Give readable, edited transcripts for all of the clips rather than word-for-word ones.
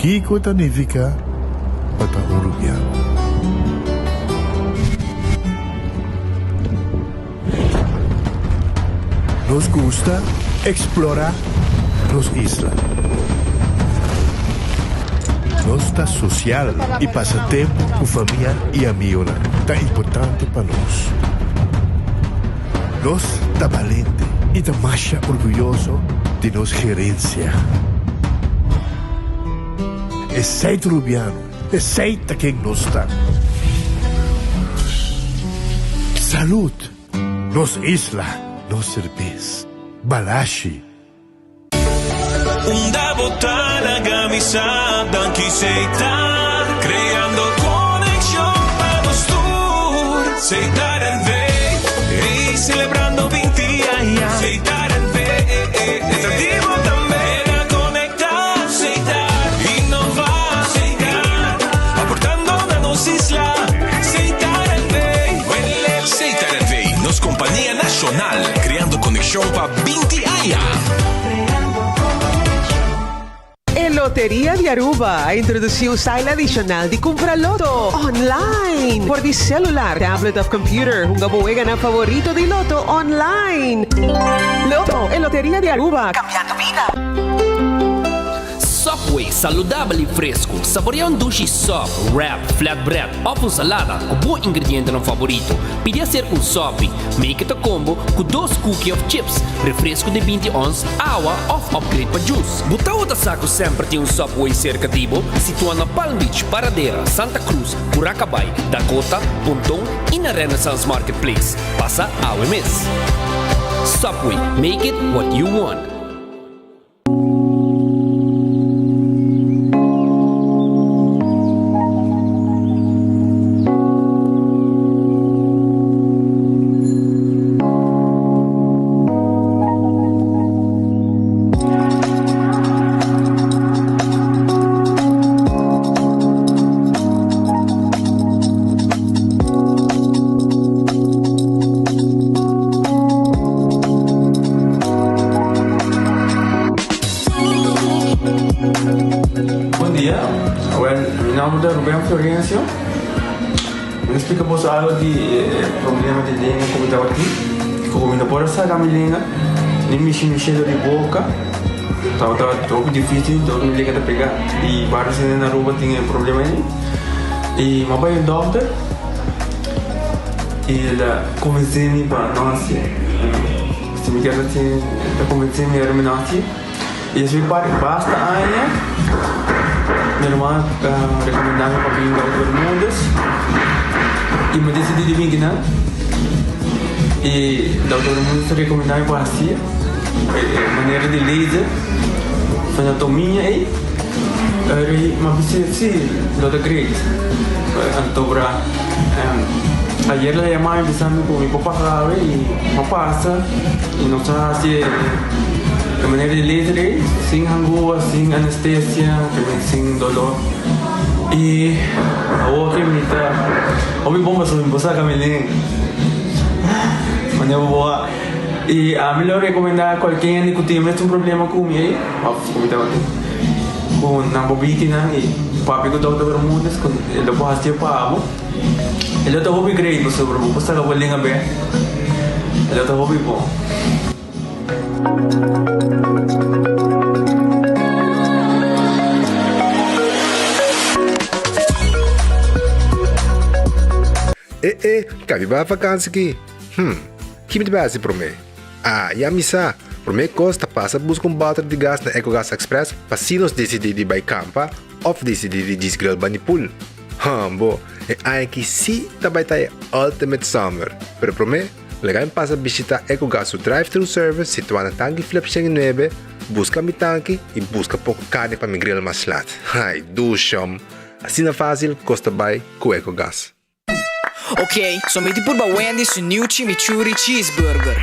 Kiko Tanifica Pata Uruguayano. Nos gusta explorar las islas. Nossa social e passatempo com família e amigos tá importante para nós. Nós tá valente e tá mais orgulhoso de nossa gerência. É seito rubiano, é seita quem nós está. Saúde, nos isla, nos cerveza, balashi. Una botana camisada que se está creando conexión para los tours. Se está el ve y celebrando 20 años. Se está el ve, atractivo también a conectar. Se está innovar, se está aportando a nos isla. Se está el ve, se está el ve, nos compañía nacional creando conexión para 20 años. Loteria de Aruba introduziu o style adicional de comprar loto online por de celular, tablet of computer. Un gabuega na favorito de loto online. Loto e Loteria de Aruba, cambiando vida. Subway, saudável e fresco. Saboreia um sushi soft, wrap, flatbread, ovo salada, com bom ingrediente no favorito. Podia ser um sop, make it a combo com 2 cookies of chips, refresco de 20 ons, água of upgrade para juice. Buta outra saco sempre tem um Subway cerca de Ibo, situado na Palm Beach, Paradera, Santa Cruz, Curacabai, Dakota, Pontão e na Renaissance Marketplace. Passa ao mês. Subway, make it what you want. Explica vos algo de problema de língua como estava aqui. Como não pode sair da minha língua, nem me cheiro de boca. Estava muito difícil, então me liga para pegar. E vários na rua tinham problema aí. E meu pai é doutor. E ele convenceu-me para nós. Se me quer assim, ele convenceu-me a terminar aqui. E isso basta ainda. Minha irmã recomendava para vir para todo mundo. E me decidi de vir, né? E o doutor Mundo recomendava para assim, maneira de laser, fazer anatomia e mas sim, doutor Greg, então para ayer le llamaba empezando con mi papá grave y me pasa y nos hace de manera de laser, sin angua, sin anestesia, sin dolor. E a outra que me está o meu bomba sobre você Camilin maneira boa e a melhor recomendar qualquer que tem um problema com ele como estava com na bobitina e papi com doutor Bermudes com ele pode fazer para amo ele está hobby great sobre você que bolinha bem ele está hobby bom. Cabe ba vakansie aqui? Que me base para mim? E a missa, para mim costa passa buscar bater de gás na EcoGas Express para se nós decidir de ir campa ou decidir de desgrill banipul. Bo, é que se também tá Ultimate Summer, pero para mim, legal passa visitar EcoGas o drive-thru service situado na tanque Flip 9, busca mi tanque e busca pouco carne para me grill mais lat. Ai, dushom. Assim é fácil, costa bem com EcoGas. Ok, sono metti pur Wendy su New Chimichurri Cheeseburger.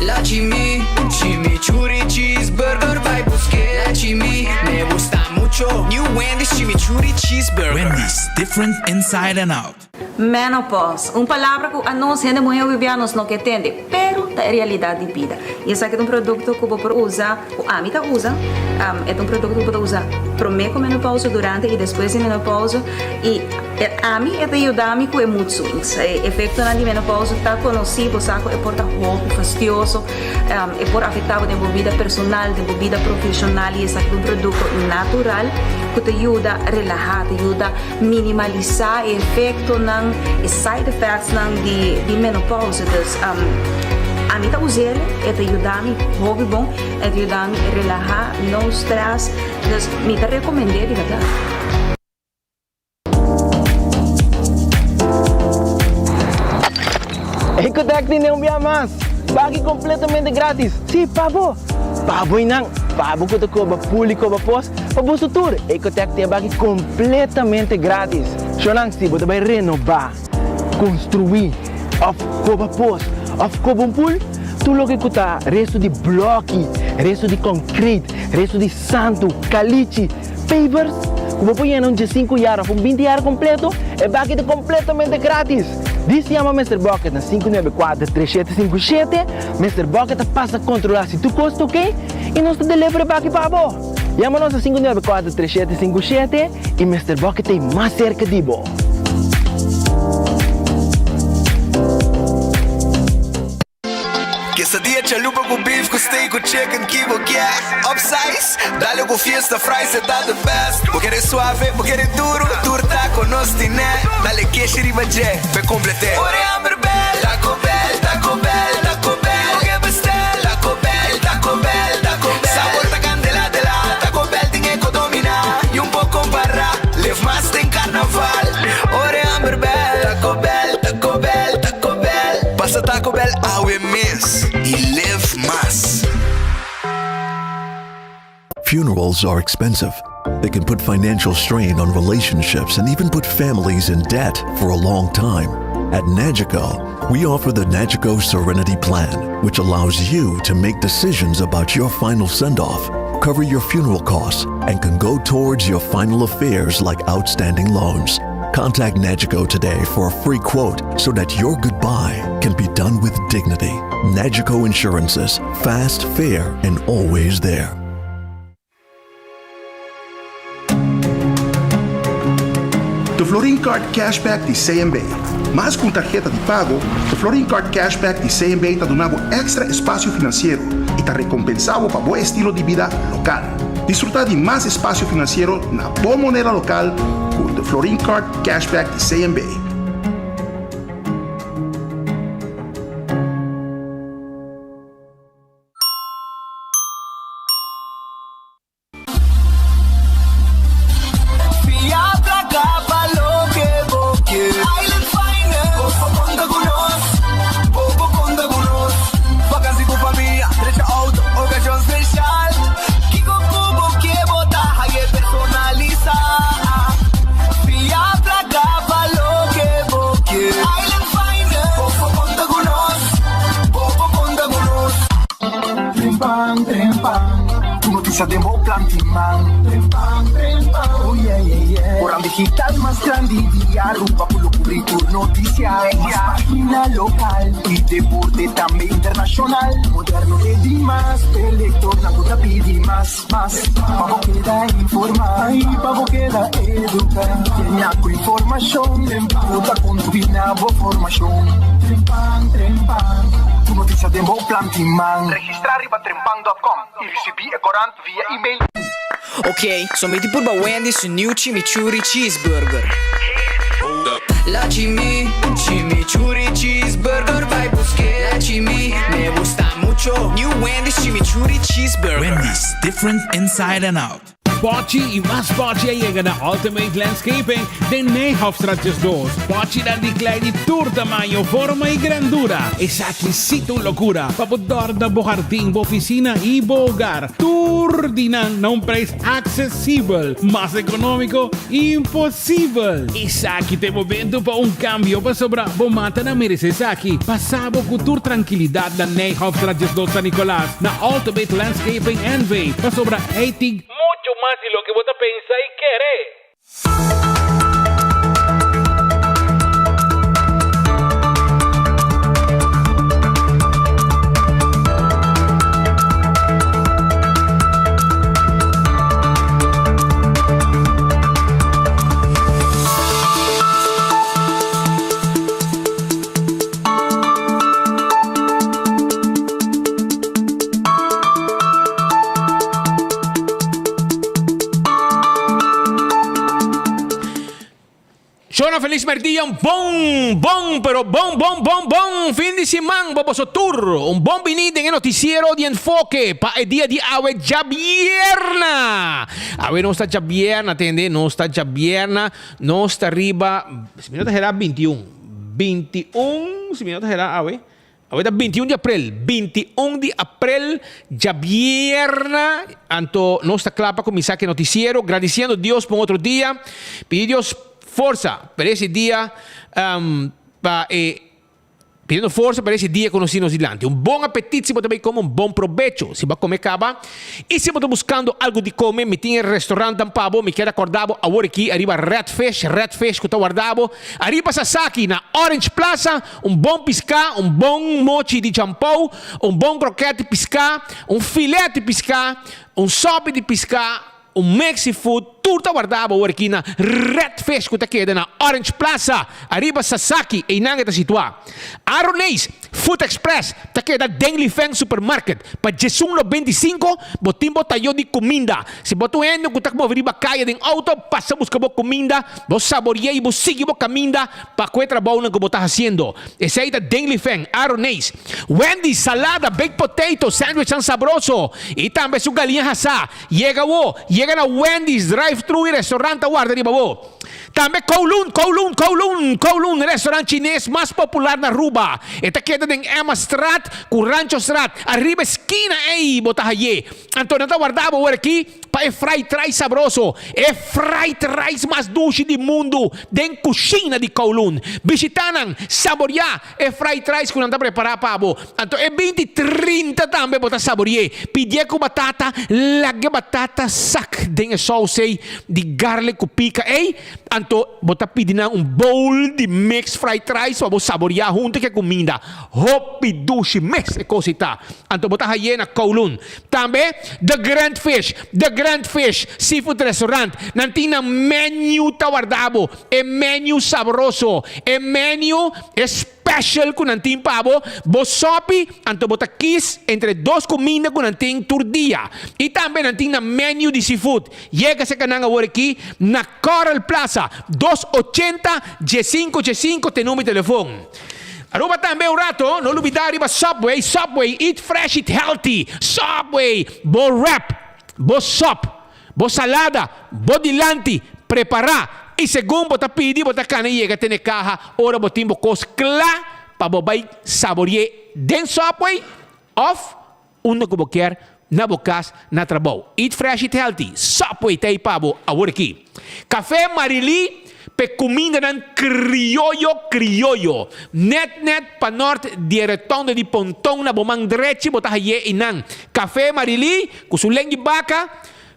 La Chimichurri Cheeseburger vai buscar. La me gusta mucho. New Wendy's Chimichurri Cheeseburger. Wendy's, different inside and out. menopause. Uma palavra que a nós ainda mulher vivianos não entende, pero é realidade de vida. E esse aqui é um produto que eu vou usar, a mim usa, é um produto que eu vou usar primeiro com menopausa, durante e depois de menopausa. E a mim é de ajudar-me com mood swings. O efeito na menopausa está conhecido, sabe? É por roupa fastidioso, é por afetar a vida personal, a vida profissional. E esse aqui é um produto natural que te ajuda a relaxar, te ajuda a minimalizar o efeito, os side effects de menopausa. Então, a mim usar é te ajudar-me, hobby bom, é te ajudar-me a relaxar, não stress. Então, me te recomendei de verdade. Ecotec tem um dia mais. Pague completamente grátis. Sim, pabo. Pabo inang. Pabo que te cobra público para pós. Pabo sutur. Ecotec tem pague completamente grátis. Xonang, se você vai renovar, construir, of cobra pós, of cobra pool, tu logo que tá resto de bloco, resto de concreto, resto de santo, caliche, pavers. Como põe em de 5 anos, com 20 anos completo, é pague completamente grátis. Diz se chama Mr. Bucket na 594-3757. Mr. Bucket passa a controlar se tu custa, ok? E nós te delivery para aqui para você. Chama-nos a 594-3757 e Mr. Bucket é mais cerca de você. Quesadilla, chalupa com beef, com steak, com chicken, kibo, yeah. Upsize, dale com fiesta, fries, tá the best. Vou querer suave, vou querer duro, turta com nós tiné. Dale queijo e ribaje, pe complete. Ore hambre bell, Taco Bell, Taco Bell, Taco Bell. Oge bestel, Taco Bell, Taco Bell, Taco Bell. Sabor ta candela de la, Taco Bell tinha que dominar. E pouco para, live mais tem carnaval. Ore hambre bell, Taco Bell, Taco Bell, Taco Bell. Passa Taco Bell, we miss. E live más. Funerals are expensive. They can put financial strain on relationships and even put families in debt for a long time. At Nagico, we offer the Nagico Serenity Plan, which allows you to make decisions about your final send-off, cover your funeral costs, and can go towards your final affairs like outstanding loans. Contact Nagico today for a free quote so that your goodbye can be done with dignity. Nagico Insurances. Fast, fair, and always there. The Florin Card Cashback de CMB. Mas com tarjeta de pago, o Florin Card Cashback de CMB está dando extra espaço financeiro e está recompensado para bom estilo de vida local. Desfrutar de mais espaço financeiro na boa moneda local com o Florin Card Cashback de CMB. Demo Plantiman, oh yeah, yeah, yeah. Orang digital más grande diario, para cubrir noticias, más página local y deporte también internacional. Moderno de más, elector, la puta pide más. Pago queda informar, y pago queda educar. Tiene con información, puta combina formación. Trempan. Tu noticia Demo Plantiman. Registrar riba trempan.com e receber corante via e-mail. Ok, sommeti pur ba Wendy's un new chimichurri cheeseburger. La chimichurri cheeseburger vai buscar. La me gusta mucho. New Wendy's chimichurri cheeseburger. Wendy's, different inside and out. Pochi e mais Pochi chega na Ultimate Landscaping de Nijhoffstraatjes 2. Pochi dan die kleine tour tamanho, forma e grandura. Essa aqui sito loucura. Para da bo jardim, bo oficina e bo hogar. Tour não preço acessível, mas econômico impossível. Essa aqui tem momento para cambio para sobrar bo mata na merece essa aqui. Passabo com tour tranquilidade da Nijhoffstraatjes 2 San Nicolás na Ultimate Landscaping NV para sobrar 80 mucho más de lo que vos pensás y querés. Bueno, feliz mercedía, un bon fin de semana, bobo tour, un bon vinito en el noticiero de enfoque, pa el día de hoy ya vierna. A ver, no está ya vierna, atende, no está ya vierna, no está arriba, si minutos será 21, si minutos será, a ver, ahorita 21 de abril, ya vierna, anto no está clapa con mi saque noticiero, agradeciendo a Dios por otro día, pide Dios força para esse dia, pedindo força para esse dia que nós temos adiante. Bom apetite, se você também come bom provecho, se você comer caba. E se você está buscando algo de comer, me tinha restaurante tampabo, me quero acordar agora aqui, arriba Redfish que está guardado, arriba Sasaki, na Orange Plaza, bom piscar, bom mochi de champão, bom croquete piscar, filé de piscar, sopa de piscar, Mexi Food, tudo guardado aqui na Redfish que está aqui na Orange Plaza, arriba Sasaki, e não está situado. Aronês, Food Express, está aqui na Deng Feng Supermarket, para Jesus 25, botim botalhão de comida. Se botou indo, que está com a caia de auto, passa buscar comida, vos saboreia e vos sigue a comida, para que trabalho que você está fazendo. Esse aí é Deng Feng, Aronês. Wendy's, salada, baked potato, sandwich tão sabroso, e também sua galinha assada. Llega na Wendy's, drive-thru e restaurante guarda de babo. Também Kowloon, restaurante chinês mais popular na Aruba. Está queda em Emma Strat, com Rancho Strat, arriba esquina, bota aí. Antônio está guardado aqui para fried rice sabroso. Fried rice mais doce do mundo, den cozinha de Kowloon. Visitanan, saborear, fried rice que não está preparado para bo. Então 20-30 também bota saborear. Pedir com batata, lage batata sac den sauce de garlic com pica, Anto, bota pedir bowl de mixed fried rice para saborear junto com a comida. Hopi doce, mix e cosita. Anto, bota aí na Kowloon. Também, The Grand Fish Seafood Restaurant. Nantina menu guardado. Menu sabroso. Menu special com nantin pavo. Bosopi, anto bota kiss entre dos comidas com nantin turdia. E também nantina menu de seafood. Llega se cananga aqui na Coral Plaza. 280-G5 tem número de telefone. Aruba também rato, não olvidar arriba Subway, eat fresh, eat healthy. Subway, bo wrap, bo sop, bo salada, bo dilante, preparar. E segundo bota pedir, bota cana e chega tem caja, ora botim bo cos clá, para bobai saborear den Subway, off, onde que quer na bocas, na trabalho. Eat fresh, eat healthy. Subway tem pabo, agora aqui. Café Marili, pe comida nan criollo. Net pa norte direttone di pontong na bomang diretso bota haye inang. Café Marili, com su lengue vaca,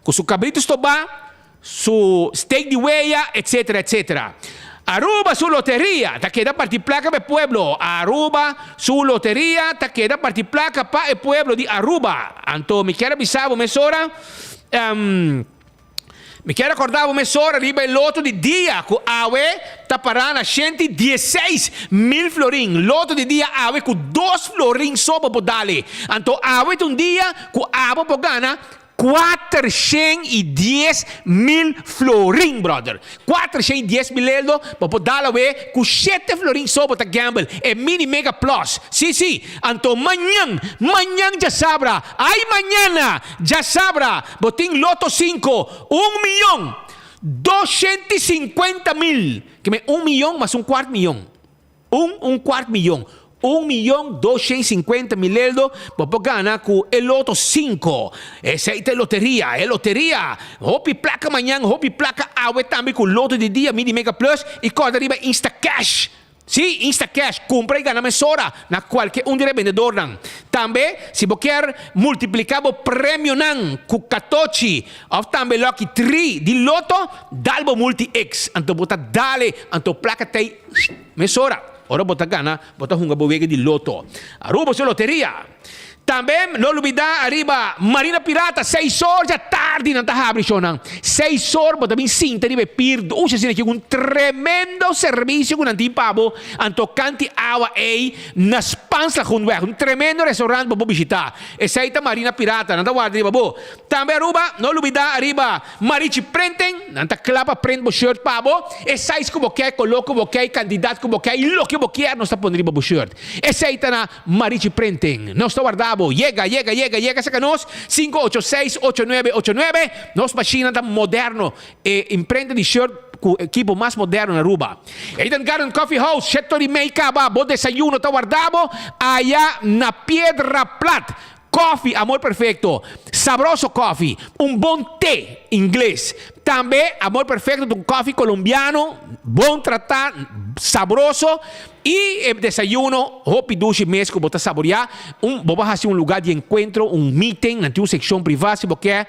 com su cabrito estobá, su steak de huella, etc. Aruba su lotería, ta queda partir placa para el pueblo. Aruba su lotería, ta queda partir placa para el pueblo de Aruba. Anto me quiero avisar, mesora. Me quero acordar uma hora arriba el loto de dia que awe tá parando a gente 16.000 florin. Loto de dia awe com 2 florin só para dale. Então awe um dia que awe para ganhar 410.000 florin, brother. 410.000 euro para dar com 7 florin só para gamble. É mini mega plus. Sí. Então manhã já sabra. Ay, mañana já sabra. Botín loto 5. 1.250.000. Que me 1 milhão mais $250.000. Un quarto milhão. 1.250.000 euros para ganhar com o loto 5. Essa é a loteria. Hopi placa amanhã, hopi placa awe também com o loto de dia, mini mega plus e corda arriba Instacash. Sim, Instacash, compra e ganha mesora na qualquer de revendedor. Também, se você quer multiplicar o prêmio com 14 ou também Lucky 3 de loto, dá o multi-X. Então, bota dale, então placa tem mesora. Ora bota gana, bota hunga bowega de loto. Aruba sua loteria. Também, não olvidar, arriba, Marina Pirata, 6 horas da tarde, não tá abrindo, 6 horas, mas também sim, tem que pirdo, aqui um tremendo serviço com antigo pabo, antocante água aí, nas pansas com um tremendo restaurante para visitar. Essa aí tá Marina Pirata, não tá guarda, arriba, bo. Também, arriba, não olvidar, arriba, Marichi Prenten, não tá clapa, prende o shirt pabo, essa aí como que é, coloca como que é, candidato como que é, e lo que quer, não está pondo o shirt. Essa aí tá na Marichi Prenten, não está guardado. Llega sa nos 586-8989. Nos machina tan moderno imprenta de shirt equipo más moderno na Aruba. Eden Garden Coffee House, Cheto de Meicaba, bo desayuno tá guardado allá na Piedra Plat. Coffee, amor perfecto. Sabroso coffee. Un bom té inglês. Também, amor perfecto de un coffee colombiano. Bom tratar, sabroso. Y desayuno, hopi dushi mesco, bota saborear. Vamos hacer un lugar de encuentro, un meeting, na tua secção privada, se você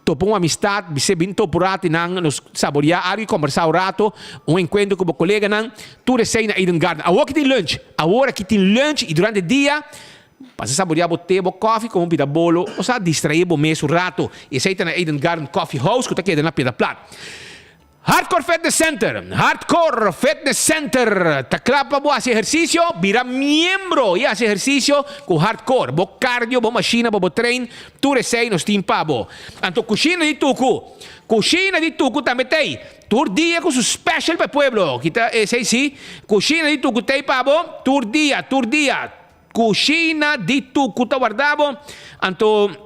topou uma amistad, você vem topurati nang nos saborear, algo conversar um rato, um encontro com o colega nang, tu recém na Eden Garden. Agora que tem lunch, e durante o dia, passa a saborear o té, o coffee, com um pita bolo, ou seja, distrair o mês um rato. E esse aí tá na Eden Garden Coffee House, que tá aqui na Piedra Plat. Hardcore Fitness Center. Taklapa bo hace ejercicio, vira miembro y hace ejercicio con hardcore. Bo cardio, bo machina, bo train, tu resei nos timpa bo. Anto cucina di tucu também tem. Tour dia com su special para pueblo. Kita sei si, cucina di tucu tem pabo, tour dia. Cucina di tucu ta guardavo. Anto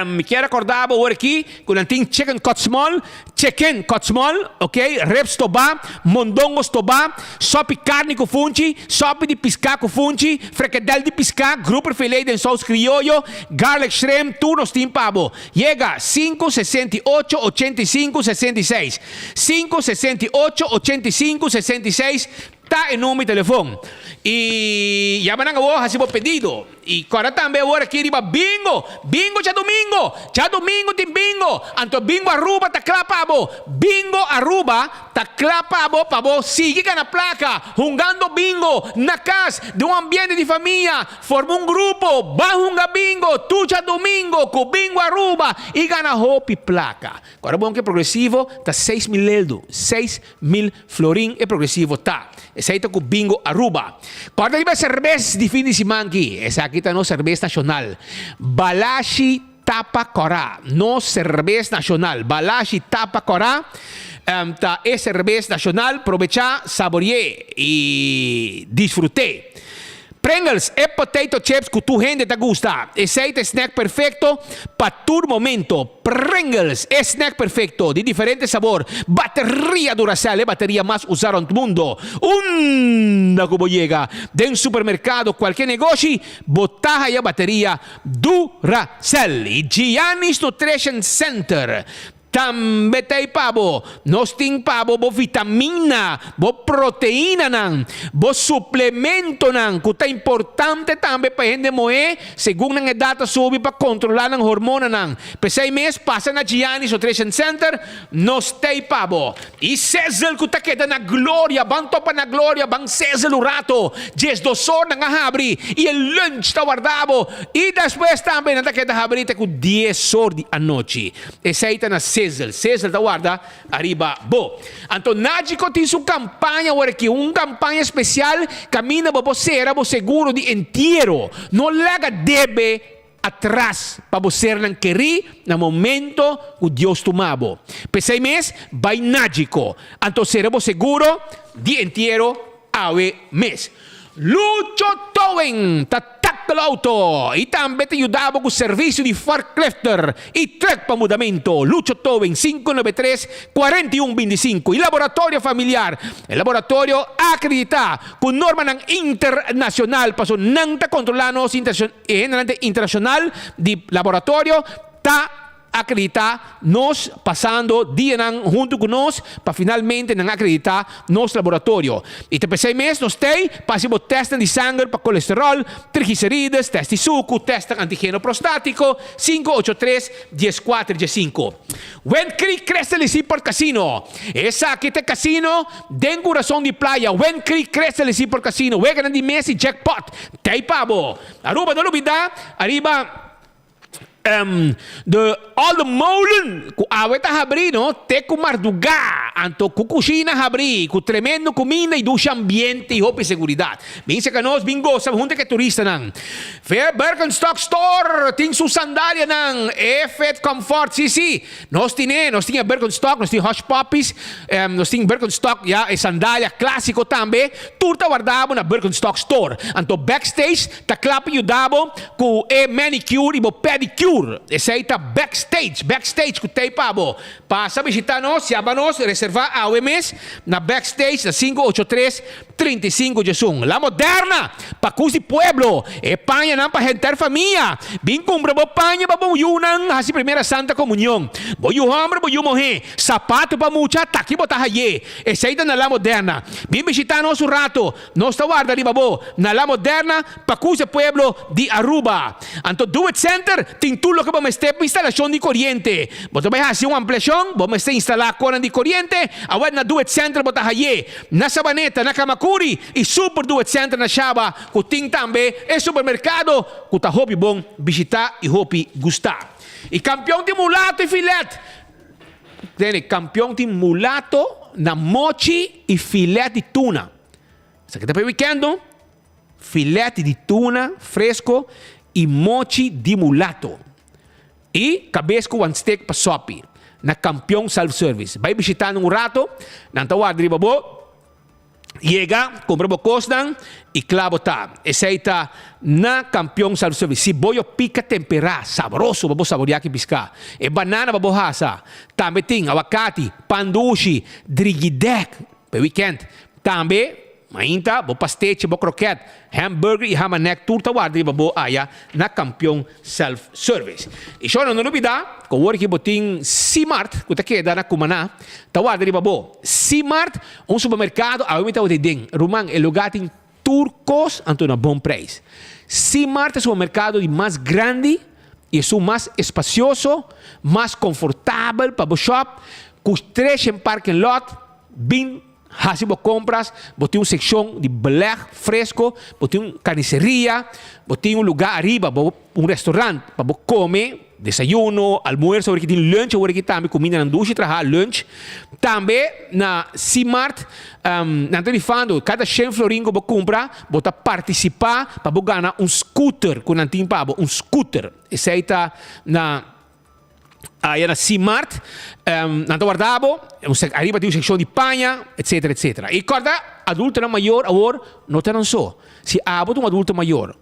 mi quero acordar agora aqui com o chicken cut small, ok? Reps toba, mondongos toba, sopa carne com funchi, sopa de piscar com funchi, fricadel de piscar, grupo filé de sauce criollo, garlic shrimp, turnos tim pavo. Llega 568-85-66. 568-85-66. Tá em nome de telefone. E já van a fazer o pedido. E agora também agora aqui riba bingo já domingo tem bingo. Anto bingo Aruba tá clapabo. Bingo Aruba tá clapabo pabo. Sigue na placa, jugando bingo na casa de um ambiente de família. Forma um grupo, vai jogar bingo, tu já domingo com bingo Aruba e gana hopi placa. Agora bom que é progressivo, tá 6.000 eldo, 6.000 florim é progressivo tá. Esse aí tá com bingo Aruba. Agora riba cerveja de fim de semana aqui. Essa aqui tá no cerveja nacional. Balashi Tapacorá. No cerveja nacional. Balashi Tapacorá. Tá é cerveja nacional. Aprovechar, saborear e disfrutar. Pringles e potato chips que tu gente te gusta. Esse é snack perfeito para todo momento. Pringles é snack perfeito de diferente sabor. Bateria Duracell é bateria mais usada no mundo. Una como llega de um supermercado, qualquer negócio, botar aí a bateria Duracell. E Gianni's Nutrition Center. Também tem pabo, nós tem pabo, bo vitamina, bo proteína nan, bo suplemento nan, que é importante também para a gente moer, segundo a data sobe para controlar a hormona nan. Por 6 meses passa na Gianni's Nutrition Center, nós tem pabo. E César que está quedando na glória, bang topa na glória, bang César o rato, 12 horas na abre, e o lunch está guardado, e depois também está quedando na abre com 10 horas da noite. Esse aí está na César da guarda, arriba, bo. Então, Nágico tem sua campanha agora aqui, uma campanha especial, camina para você, era o seguro de inteiro. Não lega debe atrás para você não querer no momento que Deus tomava. Por 6 meses, vai Nágico. Então, será o seguro de inteiro a mês. Lucho Towing, tatak auto. E também te ajudava com o serviço de forklifter e truck para mudamento. Lucho Towing, 593-4125. E laboratório familiar. O laboratório acredita com norma internacional. Passo não está controlando internacional de laboratório. Está acreditar nós passando dia junto conosco para finalmente não acreditar nosso laboratório. E depois 6 meses nós passamos testes de sangue para colesterol, triglicerides, teste de suco, teste antígeno prostático, 583-14-15. When Creek cresce ali por casino. Essa aqui é casino, den coração de playa. When Creek cresce ali por casino. Wega de Messi jackpot. Tei pabo. Aruba não lubida, arriba all the molen ku awet habri no te ku marduga anto ku kusina habri ku tremendo comida e duce ambiente e hope seguridad minse ka nos bingo sa hunte ke turista nang Fair Birkenstock Store ting su sandalia nang Effet Comfort si nos tinha Birkenstock nos tinha Hush Puppies nos tinha Birkenstock ya e sandalia classico tambe turta guardavo na Birkenstock Store anto backstage ta clap you dabo ku e manicure e pedicure. Essa aí tá backstage com tem pabo. Passa a visitar-nos, chama-nos, reservar a OMS na backstage na 583-35 La Moderna, para cusi pueblo, e panha não para rentar família. Bem compra bo panha para bom yunang, hasi primeira santa comunhão. Bo yu hombre, bo yu morrer, sapato para mucha, taki botar haye. Essa aí tá na La Moderna. Bem visitar-nos um rato, nós tá guarda ali babo, na La Moderna, para cusi pueblo de Aruba. Anto Do It Center, tem tudo que vamos ter para instalação de corrente. Você vai fazer uma ampliação, vamos ter instalar a corrente de corrente, agora na Do It Center, você vai na Sabaneta, na Kamakuri, e Super Do It Center na Chaba, que tem também é supermercado, que está hobby bom visitar e hobby gostar. E campeão de mulato e filete. Campeão de mulato na mochi e filete de tuna. Isso aqui está para o weekend, filete de tuna fresco e mochi de mulato. E cabeça com one steak para sopi. Na campeão self-service. Vai visitar um rato, não tá guarda babo. Chega, compra bo costan e clavo tá. Esse aí tá na campeão self-service. Se boio pica temperado, saboroso, babo saborear que piscar. E banana babo hasa. Também tem abacate, pandushi, drigidek. Para weekend. Também mainta, bo pastete, bo croquete, hamburger e hamanek, turta guarda babo aya na campeão self-service. E só não novidade, com o que botin C-Mart, que tá queda na Cumaná, tá guarda babo. C-Mart, um supermercado, a umita o den, rumang é lugar em turcos, anto na bom preço. C-Mart é o supermercado mais grande e é o mais espacioso, mais confortável para o shop, com 3 em parking lot, bem se você compras, você tem uma secção de black fresco, você tem uma carniceria, você tem um lugar arriba, um restaurante para você comer, desayuno, almoço, você tem lunch, você também comida na ducha, trabalhar lunch. Também na C-Mart, na telefone, cada 100 florinhos que você compra, você participar para você ganhar um scooter, com um scooter. Esse aí está na C-Mart, não guardavo, arriba tem uma secção de panha, etc, etc. E quando adulto não maior, agora não tem só. Se há um adulto maior,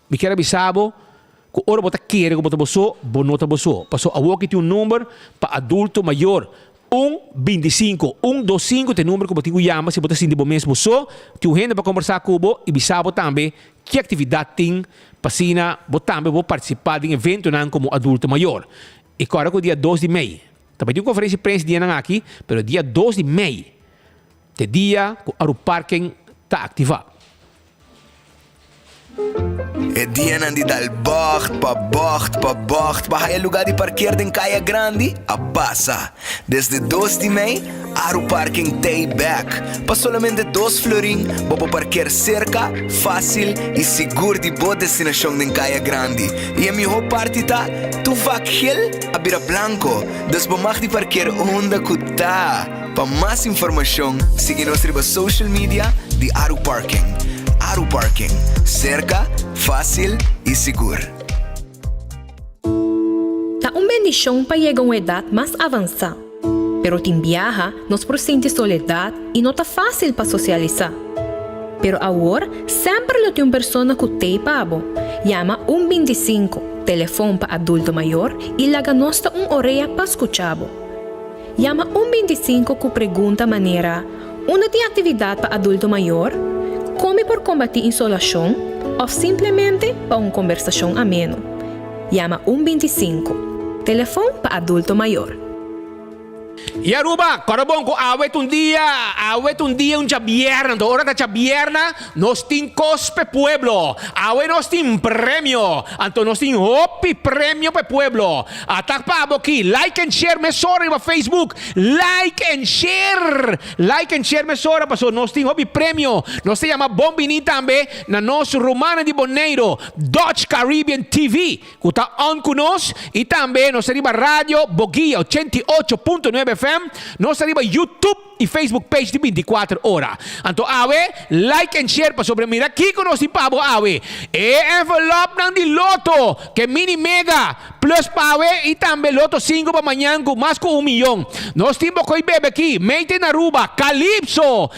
me quero avisar que ora você quer que você boçou, você não boçou. Passou a que tem um número para adulto maior. 125, 125 tem número que você chama, se você sente bom mesmo boçou, tem um gente para conversar com você e avisar também que atividade tem para você também participar de um evento como adulto maior. E agora que o dia 2 de maio, também tem uma conferência de imprensa dia aqui, mas dia 2 de maio, é dia que o parking está ativado. É dia de dar bocht, para o lugar de parquear em Caia Grande, a passa. Desde 2 de maio, o parking tem back. Para somente 2 florim, para parquear cerca, fácil e seguro de boa destinação em Caia Grande. E a melhor parte tá, tu vai a Bira Blanco, das bomas de parquear onde que tá. Para mais informação, siga nossa social media de Aru Parking. Aru Parking, cerca, fácil e seguro. Tá uma bendição para chegar a uma idade mais avançada. Pero tem viaja, nos presente soledade e não tá fácil para socializar. Pero agora, sempre tem uma pessoa que tem pabo. Chama 125, telefone para adulto maior e laga nosta orelha para escutar. Chama 125 que pergunta maneira, onde tem atividade para adulto maior? Come por combater insolação ou simplesmente para uma conversação ameno. Chama 125. Teléfono para adulto mayor. E Aruba, corabonco, awet un dia un chabierna, hora da chabierna, nos tin cospe pueblo, awet nos tin premio, anto nos tin hopi premio pe pueblo. Atak pa aboki, like and share mesora iba Facebook, like and share mesora, paso nos tin hopi premio, nos se llama Bombini tambe, na nos Romana di Boneiro, Dutch Caribbean TV, kuta on kunos, y tambe nos arriba Radio Bogia 88.9 FM, nos arriba YouTube y Facebook page de 24 horas. Anto awe, like and share pa sobre mira aquí conoci pabo awe. Envelope ng di loto que mini mega plus pa awe y también loto 5 pa mañana con más con 1 millón. Nos timbo koi bebe aquí, Mente en Aruba, Calypso,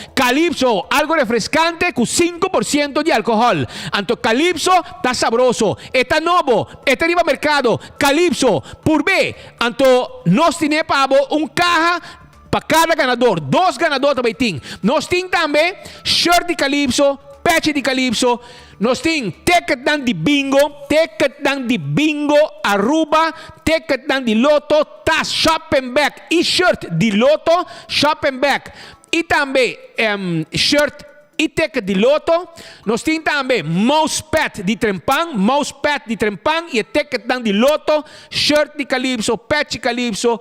algo refrescante con 5% de alcohol. Anto Calypso está sabroso, está nuevo, está arriba mercado, Calypso, purbe. Anto nos tiene pabo un caja para cada ganador, 2 ganadores também tem. Nós tem também shirt de Calypso, patch de Calypso, nós tem ticket dan de bingo Aruba, ticket dan de loto, tas shop and bag e shirt de loto, shop and bag e também shirt e ticket de loto. Nós tem também mousepad de trempang e ticket dan de loto, shirt de Calypso, patch de Calypso,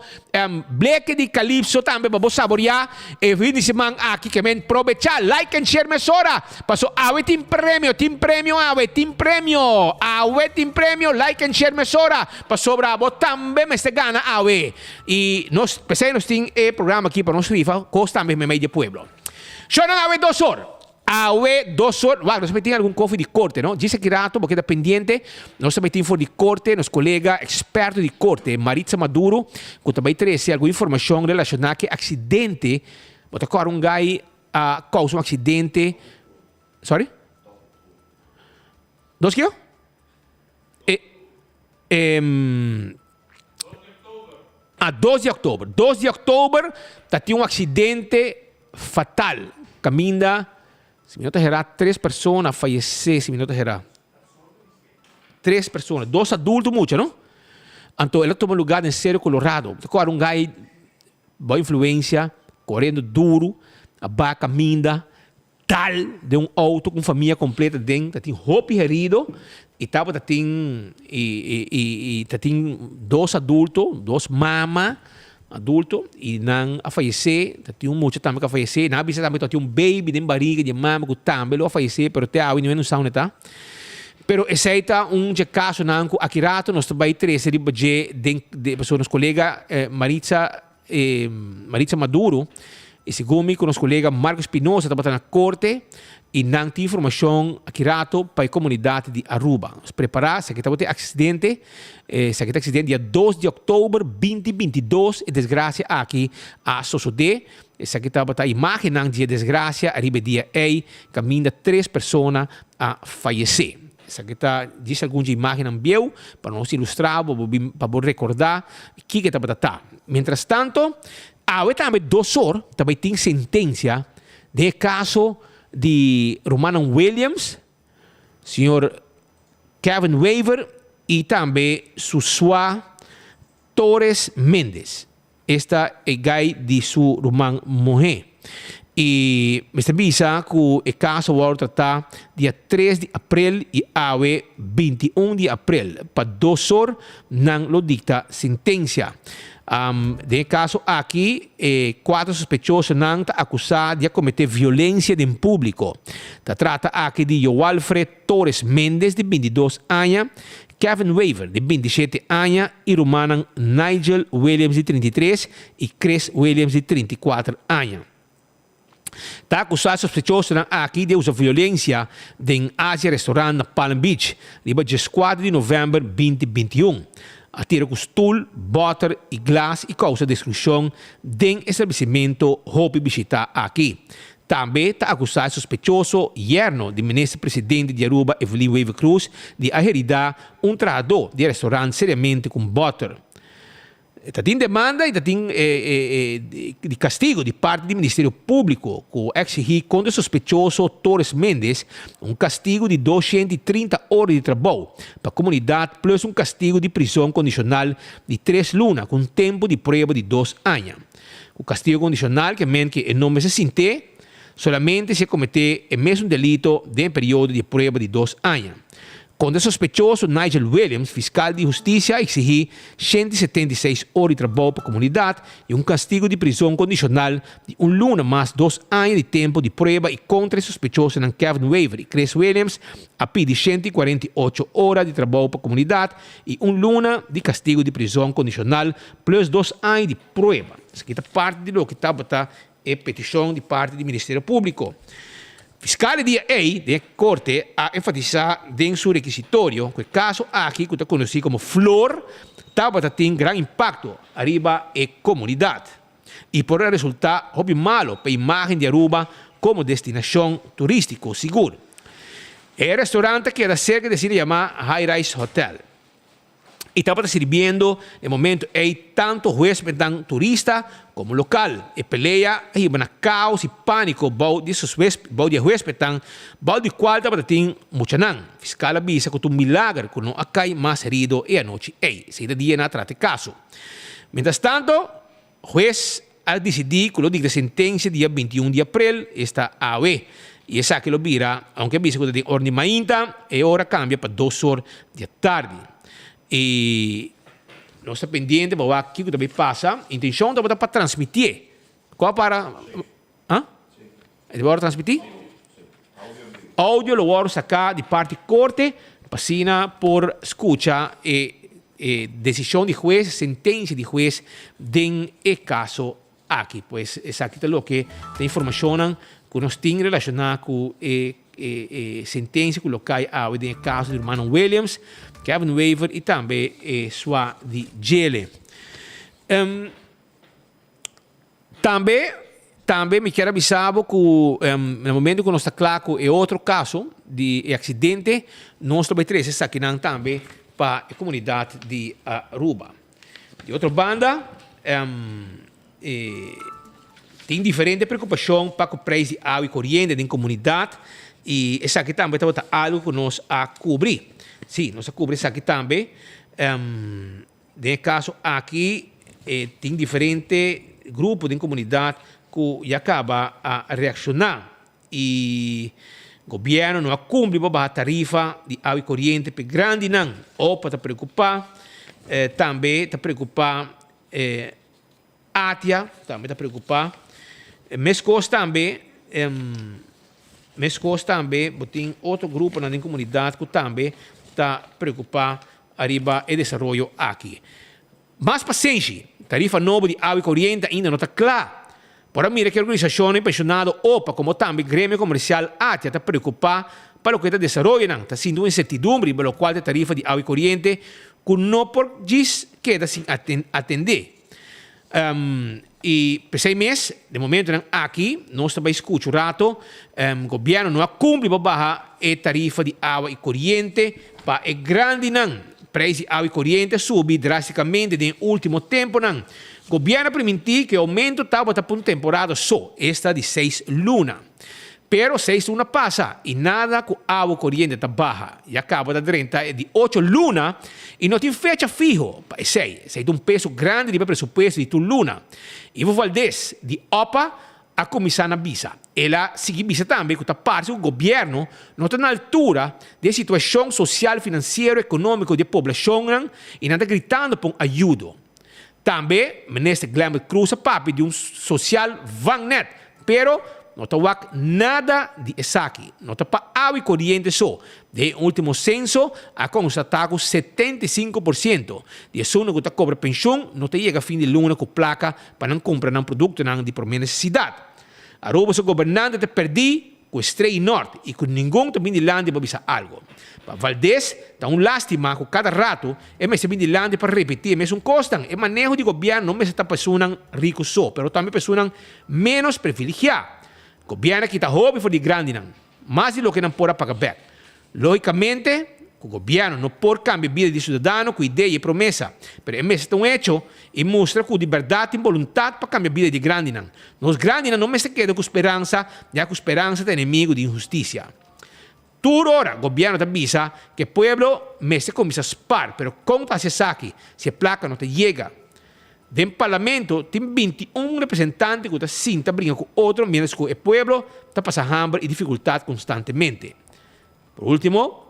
bleque de Calypso também para você saborear. E fim de semana aqui que men aproveitar, like and share mesora. Passo awe team premio, like and share mesora. Passo bravo também me se gana awe. E nós tem programa aqui para nós rifa, costa também me meio de pueblo. Yo no awe 2 horas. Awe 2 horas. Wow, nos metimos algún coffee de corte, ¿no? Dice que rato, porque está pendiente. Nos metimos de corte, nos colega experto de corte, Maritza Maduro, que também traz alguma informação relacionada com acidente. Bota agora um gai causa acidente. Sorry? 2 que? 2 de outubro. 2 de outubro, tinha acidente fatal. Caminda. Se me não terá 3 pessoas falecer, se me não terá 3 pessoas, 2 adultos, muito, não? Então, ele toma lugar em Cerro Colorado. Agora, um gai, boa influência, correndo duro, a barca caminda, tal, de um auto com família completa dentro, tem roupa herido, e tem 2 adultos, 2 mamas, adulto e não a falecer, tinha muito também que a falecer, na bisa também tinha baby de barriga de mama que também a falecer, pero até agora não sabe tá. Pero esse é caso não que aqui rato nós também três de pessoas colega Maritza Maduro e segundo com nosso colega Marcos Espinosa também na corte e não tem informação aqui rato para a comunidade de Aruba. Nos preparar, se aqui está acidente, dia 2 de outubro 2022, e desgraça aqui a suceder. Se aqui está a imagem de desgraça, arriba dia 8, caminha 3 pessoas a falecer. Se aqui está, diz alguma imagem ambiente para nós ilustrar, para recordar o que está a Mientras tanto, também 2 horas, também tem sentença de caso de Romana Williams, senhor Kevin Weaver e também Susua Torres Mendes. Esta é a gai de sua irmã mulher. E me avisa que o caso vai tratar dia 3 de abril e awe 21 de abril. Para 2 horas não lo dicta sentença. De caso aqui, 4 sospechosos não estão acusados de cometer violência em público. Se trata aqui de Joalfred Torres Mendes, de 22 anos, Kevin Weaver, de 27 anos, e Romana Nigel Williams, de 33, e Chris Williams, de 34 anos. Está acusado sospechoso aqui de uso de violência em Asia Restaurant na Palm Beach, dia 4 de novembro 2021. Atira com stool, butter e glass e causa destruição do estabelecimento Hope visitar aqui. Também está acusado sospechoso yerno do ministro-presidente de Aruba, Evelyn Weaver Cruz, de ageridar trabalhador de restaurante seriamente com butter. tem demanda e tem de castigo de parte do Ministério Público que exige contra o sospechoso Torres Mendes castigo de 230 horas de trabalho para a comunidade plus castigo de prisão condicional de 3 lunas com tempo de prova de 2 anos. O castigo condicional que mente que não se sinte solamente se cometer o mesmo delito de período de prova de 2 anos. Contra o sospechoso Nigel Williams, fiscal de justiça, exigiu 176 horas de trabalho para a comunidade e castigo de prisão condicional de 1 luna mais 2 anos de tempo de prova e contra o sospechoso Kevin Waver e Chris Williams a pedir 148 horas de trabalho para a comunidade e 1 luna de castigo de prisão condicional plus 2 anos de prova. Isso aqui é parte do que está a petição de parte do Ministério Público. Fiscal dia A da Corte a enfatizar em seu requisitório que o caso aqui, que é conhecido como Flor, estava tendo grande impacto arriba a comunidade. E por resultar, óbvio, malo para a imagem de Aruba como destinação turística segura. O restaurante que era cerca de se chama High Rise Hotel. E estava servindo, no momento, tanto huéspedes turista como local. E pelea, e na caos e pânico, de huéspedes, de qual estava tendo muita não. Fiscal avisa que um milagre que não acai mais herido e a noite. Se dia na trate caso. Mientras tanto, o juez ha decidido que lo diga sentencia dia 21 de abril, esta AOE. E essa que lo vira, aunque avisa que tem ordem mainta, e ora cambia para 2 horas da tarde. E nós estamos pendentes para ver o que também passa. A intenção é para transmitir. Qual para? É para transmitir? Áudio lo vamos sacar de parte corte, passina por escucha e decisão de juez, sentencia de juez den e caso aqui. Pues é aqui lo que tem informação que nós temos relacionada com sentencia que lo cai ao de caso do irmão Williams, Kevin Waver e também sua de Gele. Também me quero avisar que no momento que nós está claro é outro caso de acidente, nós também trazemos aqui também para a comunidade de Aruba. De outra banda, tem diferente preocupação para o preço de água e corrente da comunidade e essa aqui também é algo que nós a cobrir. Sim, nós a cobrir isso aqui também. No caso aqui, tem diferentes grupos da comunidade que acaba a reaccionar e o governo não cumpre a tarifa de água e corrente para grande não. Opa, está preocupado. Também está preocupado Atia, também está preocupado. Mescos também, tem outro grupo na comunidade que também está preocupado arriba o desenvolvimento aqui. Mas paciência, tarifa nova de água e corrente ainda não está clara. Para mim, que a organização pensionada OPA, como também Grêmio Comercial ATIA, está preocupada para o que está desenvolvendo. Está sendo uma incertidumbre pelo qual a tarifa de água e corrente que não por diz queda sem atender. E por 6 meses, de momento aqui, nós também escutamos o rato, o governo não cumpre a tarifa de água e corrente para o grande não. Preço de água e corrente subiu drasticamente no último tempo. O governo permitiu que o aumento estava para uma temporada só, esta de 6 lunas. Pero 6 lunas passa e nada com água e corrente está baixa. E acaba da 30 de 8 lunas e não tem fecha fijo para 6. Isso é um peso grande de presupuesto de 2 lunas. Ivo Valdez, de OPA, a começar na visa. Ela seguiu visa também, que está parte do governo, não está na altura da situação social, financeira, econômica da população e não está gritando por ajuda. Também, o ministro Glenn Cruz, papi de social vagnet, pero não está nada de aqui. Não está para água e corrente só. De último censo, a constatado 75% de pessoas que cobram pensão não chega a fim de luna com placa para não comprar um produto de primeira necessidade. A Aruba, o governante te perdi com o Estreio Norte e com ninguém também de lande para avisar algo. Para Valdez, está lástima que cada rato é mais de lande para repetir, mas costam. O manejo de governo não está pessoas ricos só, mas também pessoas menos privilegiadas. O governo que está hobby for de grande não, mais do que não pode pagar back. Logicamente, O governo não pode cambiar a vida de cidadão com ideia e promessa, mas é mesmo um hecho e mostra com liberdade e vontade para cambiar a vida de grande não. Nós grandes não se queda com esperança, já com esperança é inimigo de injustiça. Tudo ora, o governo avisa que o povo se começa a spar, mas como passa aqui, se a placa não te chega. Dentro do parlamento tem 21 representantes que sinta briga com outro, menos que o povo está passando hambre e dificuldade constantemente. Por último,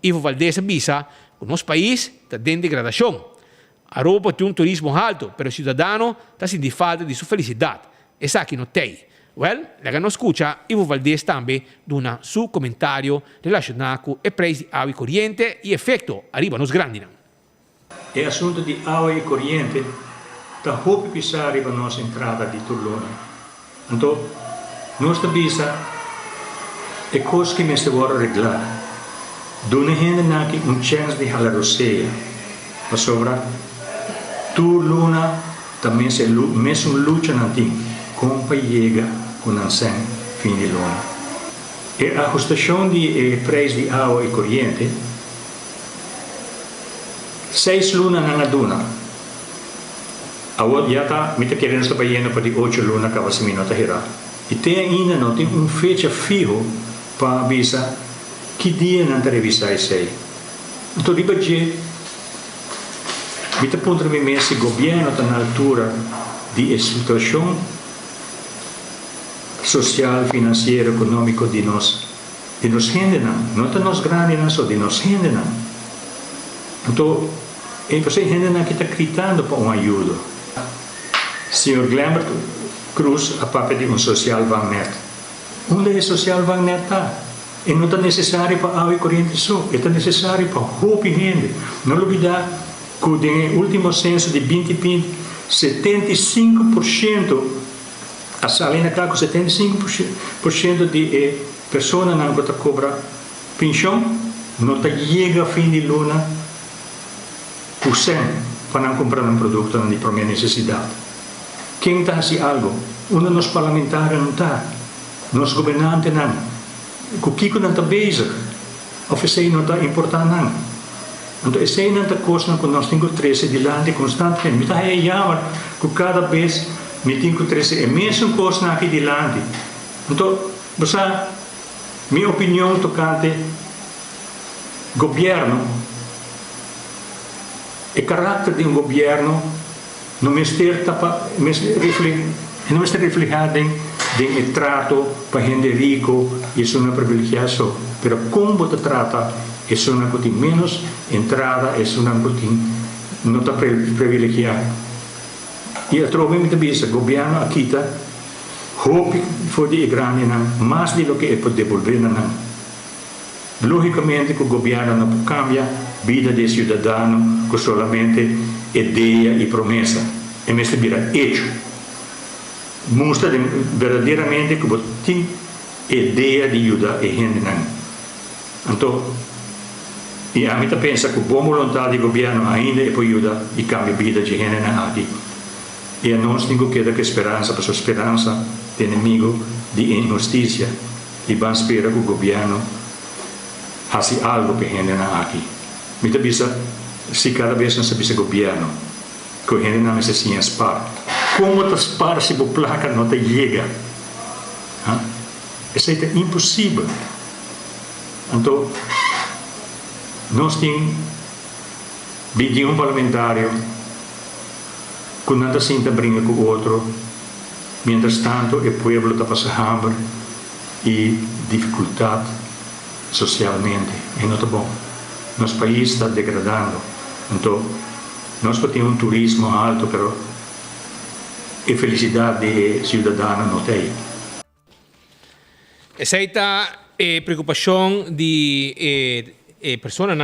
Ivo Valdez avisa que o nosso país está em degradação. A Europa tem um turismo alto, mas o cidadão está sentindo falta de sua felicidade. Essa aqui não tem. Well, la que nos escucha, Ivo Valdez também dá seu comentário relacionado com o preço de água corrente e efeito arriba nos grandes. O assunto de água e corrente está muito pisar arriba a nossa entrada de Turlona. Então, nós avisa é coisa que nós devemos arreglar. Dona gente aqui chance de halar roceia. Para sobra, Turlona também se mesmo luta nanti, como para chegar com a fim de lona. E a ajustação de preço de água e corrente 6 lunas na duna. Agora já está, me está querendo estar indo para 8 lunas que você me nota hira. E tem ainda não tem fecha fijo para avisar que dia não está revisar isso aí. Então, de budget, me está pondo me mesmo o governo está na altura de situação social, financeira, econômica de nós gente não está nós grandes não, só de nós gente não. Então, você gente que está gritando para uma ajuda. Senhor Glambert Cruz, a papa de social Wagner. Onde é social Wagner está? E não está necessário para água e corrente só, está necessário para roupa e gente. Não olvidar que no último censo de 2020, 75%, a Salina cá com 75% de pessoas não que cobram pensão, não está chega a fim de luna por 100 para não comprar um produto de primeira necessidade. Quem está fazendo algo? Um dos parlamentares não está, nos governantes não. O que não está bezig, of isso não está importante não. Então, isso não está coisa que nós temos que trazer de lande constantemente. Então, é jammer que cada vez nós temos que trazer a mesma coisa aqui de lande. Então, minha opinião tocante governo, o caráter de governo não está refletido em trato para gente rico, isso não é privilegiado, mas como você trata, isso não tem menos entrada, isso não está privilegiado. E eu trovo muita vez, o governo aqui está, hope for de grande, mais do que pode devolver. Logicamente, o governo não pode cambiar a vida do cidadão com somente ideia e promessa. É mesmo vira hecho. Mostra verdadeiramente que você tem ideia de ajudar a gente. Então, e a mim pensa que a boa vontade do governo ainda é para ajudar e cambiar a vida de gente aqui. E nós temos que ter esperança, porque a esperança é inimigo de injustiça. E vamos esperar que o governo faça algo para a gente aqui. Me pensa, se cada vez não se governo, que a gente não se sinta spar. Como te spar se a placa não te chega? Isso é impossível. Então, nós temos 21 parlamentários que não se sentem briga com o outro, mientras tanto o povo está passando hambre e dificuldade socialmente. E não está bom. Nosso país está degradando. Então, nós temos um turismo alto, mas a felicidade do cidadão não tem. Essa é a preocupação de pessoas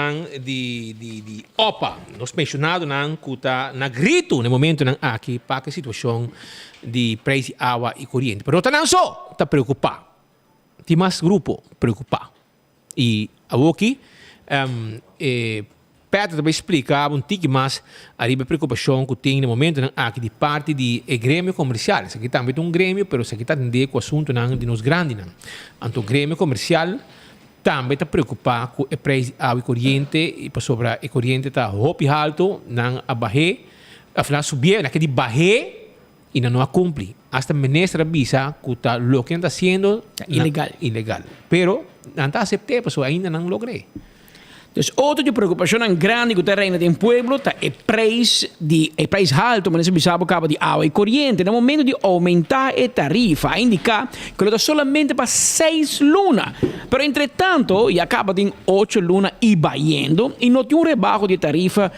de OPA, nós mencionados que está na grito no momento aqui para a situação de preço de água e corrente. Mas não só está preocupado, tem mais grupo preocupado. E aqui, Pedro também explicava um pouco mais a preocupação que tem no momento aqui de parte de grêmio comercial. Isso aqui também é um grêmio, mas isso aqui está dentro com o assunto de nos grandes. Então, o grêmio comercial também está preocupado com o preço da água corrente e para sobre a corrente está hopi alto, não a barre, afinal subir, naquele barre e não a cumpre. Hasta a ministra avisa que está lo que está haciendo ilegal. Pero não está aceptado, porque ainda não logrei. Dus outra de preocupação grande que terreno tem pueblo tá é preço alto, mas nesse sabe cabo de água e corrente. No momento de aumentar a tarifa, indica que ele está solamente para 6 lunas. Pero entretanto, e acaba de 8 lunas e baiando, e não tem rebaixo de tarifa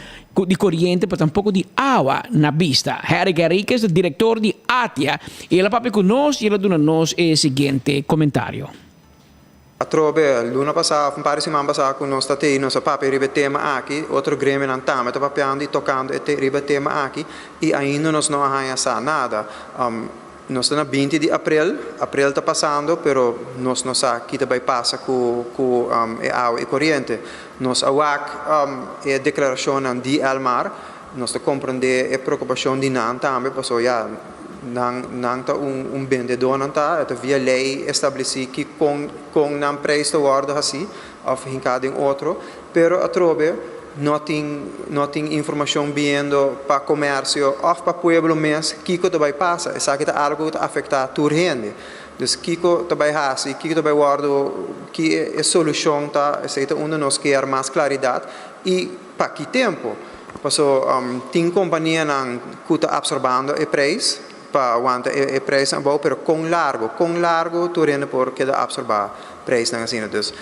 de corrente, mas tampouco de água na vista. Eric Henriquez, diretor de ATIA, e ele papi conosco e ele dá nos o seguinte comentário. A trove, l'una passata, un pare settimana passata con nostra te, nostra papi ribettema aqui, outro grêmio não tá, mas tá papiando e tocando e te ribettema aqui, e ainda nós não arranha nada. Nós estamos na 20 de abril está passando, pero nós não sabe que vai passar com água e corrente. Nós awak a declaração de Elmar, nós compreender a preocupação de não também, passou já. Não está vendedor, não está via lei estabelecido que com não preço ordem assim, ou em outro, pero a trove não tem informação vindo para comércio ou para pueblo mês que vai passar, isso aqui é algo que afeta toda a gente. Então, que vai fazer, que vai guardar, que a solução está, é onde nós queremos mais claridade e para que tempo, porque tem companhia que está absorvendo o preço para aguantar o preço é bom, mas com largo tu rende por que absorver preço na assim dus.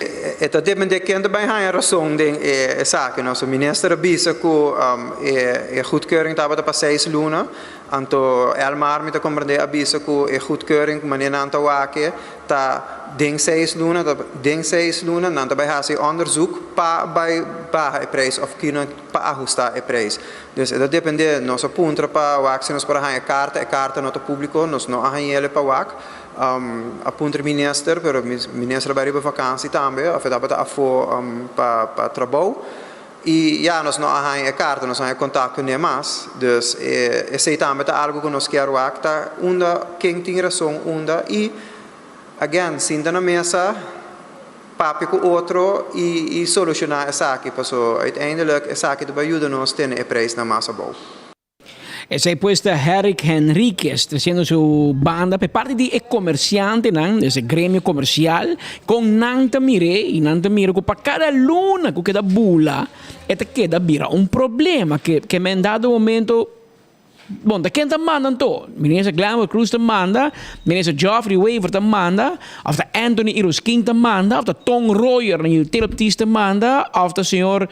Eta depende quem também a razão de saque nosso ministro avisa que goedkeuring estava para 6 lunas, anto Elmar me compreender avisa que goedkeuring maneira anta wake tá den 6 lunas não também fazer onderzoek para baixar o preço of que não para ajustar o preço. Dus dat depende nosso ponto para wake nos para a carta nota público nós não arranha para wake. A punto minister, pero minister vai para vakantie também, afetava para trabalho. E já nós não arranha carta, nós arranha contato com nem mais. Dus esse também é algo que nós queremos acta, quem tem razão, e again, sinta na mesa, papi com outro e solucionar essa aqui, porque uiteindelijk essa aqui vai ajudar nós a ter o preço na massa bom. Essa é puesta Eric Henriquez, trazendo sua banda para parte de comerciante, desse grêmio comercial, com Nanta Mire, e Nanta Mire, que para cada luna que queda bula, queda vira problema que me dado momento. Bom, da quem manda então? Ministro Glamour Cruz manda, ministro Geoffrey Waver manda, of the Anthony Iroskin manda, of the Tom Royer, o teleoptista manda, of the senhor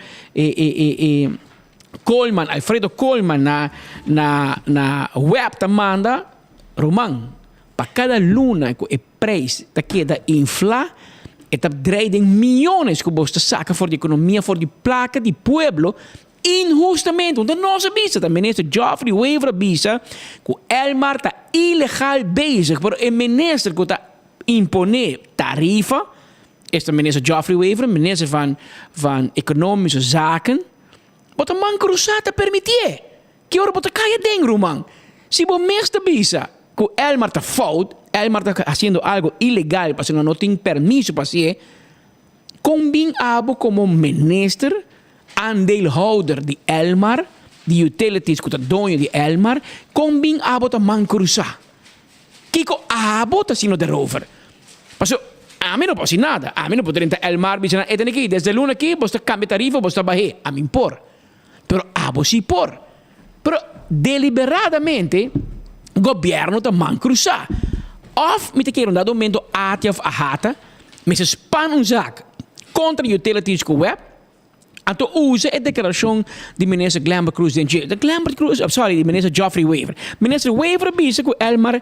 Coleman, Alfredo Coleman na web manda, Roman, para cada luna que o preço queda infla, está dreiding milhões que você saca for de economia, for de placa de pueblo, injustamente, onde nós avisa, o ministro Geoffrey Waver avisa que o Elmar está ilegal bezig, pero o ministro que está imponer tarifa, este ministro Geoffrey Waver, minister van Economische Zaken, wat een man cruzata permitir. Que ora bota caia dentro, man. Se você mesmo avisa que o Elmar está fout, Elmar está fazendo algo ilegal, porque não tem permiso para ser, combin abo como minister, aandeelhouder de Elmar, de utilities que está dono de Elmar, combin abo ta man cruzar. Kiko abo ta sino de rover. Porque a mim não pode nada. A mim não pode entrar Elmar, bicho, e tem aqui, desde o luna aqui, você cambia tarifa, você vai a mim por. Pero abo si por. Pero deliberadamente, o governo está man cruzar. Of, me te quero um dado momento, ATIA of AHATA, me se span um zaak contra utilities com web, então usa a declaração de ministro Glamour Cruz de Glamour Cruz, sorry, de ministro Geoffrey Waver. Ministro Waver avisa que Elmar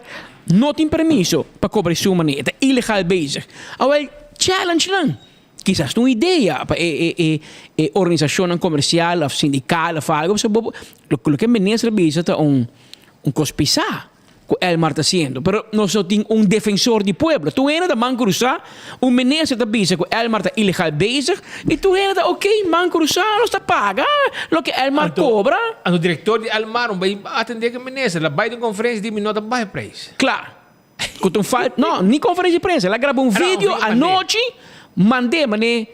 não tem permiso para cobrar sua maneira, é ilegal bezig. Awel, challenge lang. Quizás uma ideia para a organização comercial, ou sindical, ou algo, o que o ministro avisa é cospizar que Elmar está sendo. Mas nós só temos defensor do povo. Tu ainda da man cruzar, ministro está avisa que Elmar está ilegal bezig, e tu ainda ok, man cruzar, nós está paga, o que Elmar cobra. O diretor de Elmar vai atender que o ministro, ela vai de conferência de minuto para preço. Claro. Não, nem conferência de prensa. Ela grava vídeo à noite, mandei, mané,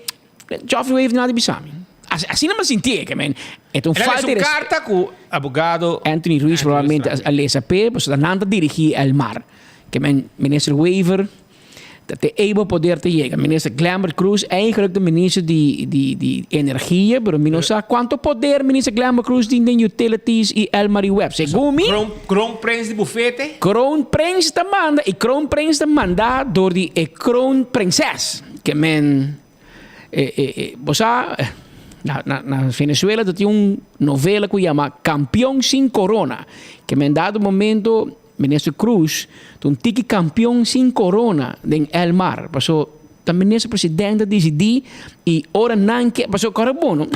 Geoffrey Wave nada bisami. Assim não me senti, que man. Então falta de carta com o advogado Anthony Ruiz provavelmente a LSP, pues nada dirigir El Mar. Que man, minister Weaver, dat de able poder te llegar. Minister Glamour Cruz, eigenlijk de minister die energie, pero mi no sabe cuánto poder minister Glamour Cruz die de utilities y El Mar y Web. Según mi, Crown Prince de bufete? Crown Prince te manda, y Crown Prince te manda door die Crown Princess. Que men, na Venezuela dat een novela que chama Campeão Sin Corona, que men dado momento minister Cruz, un tiki campeão sin corona en El Mar. Pasó el minister presidente decidiu e ora não que pasó carbono.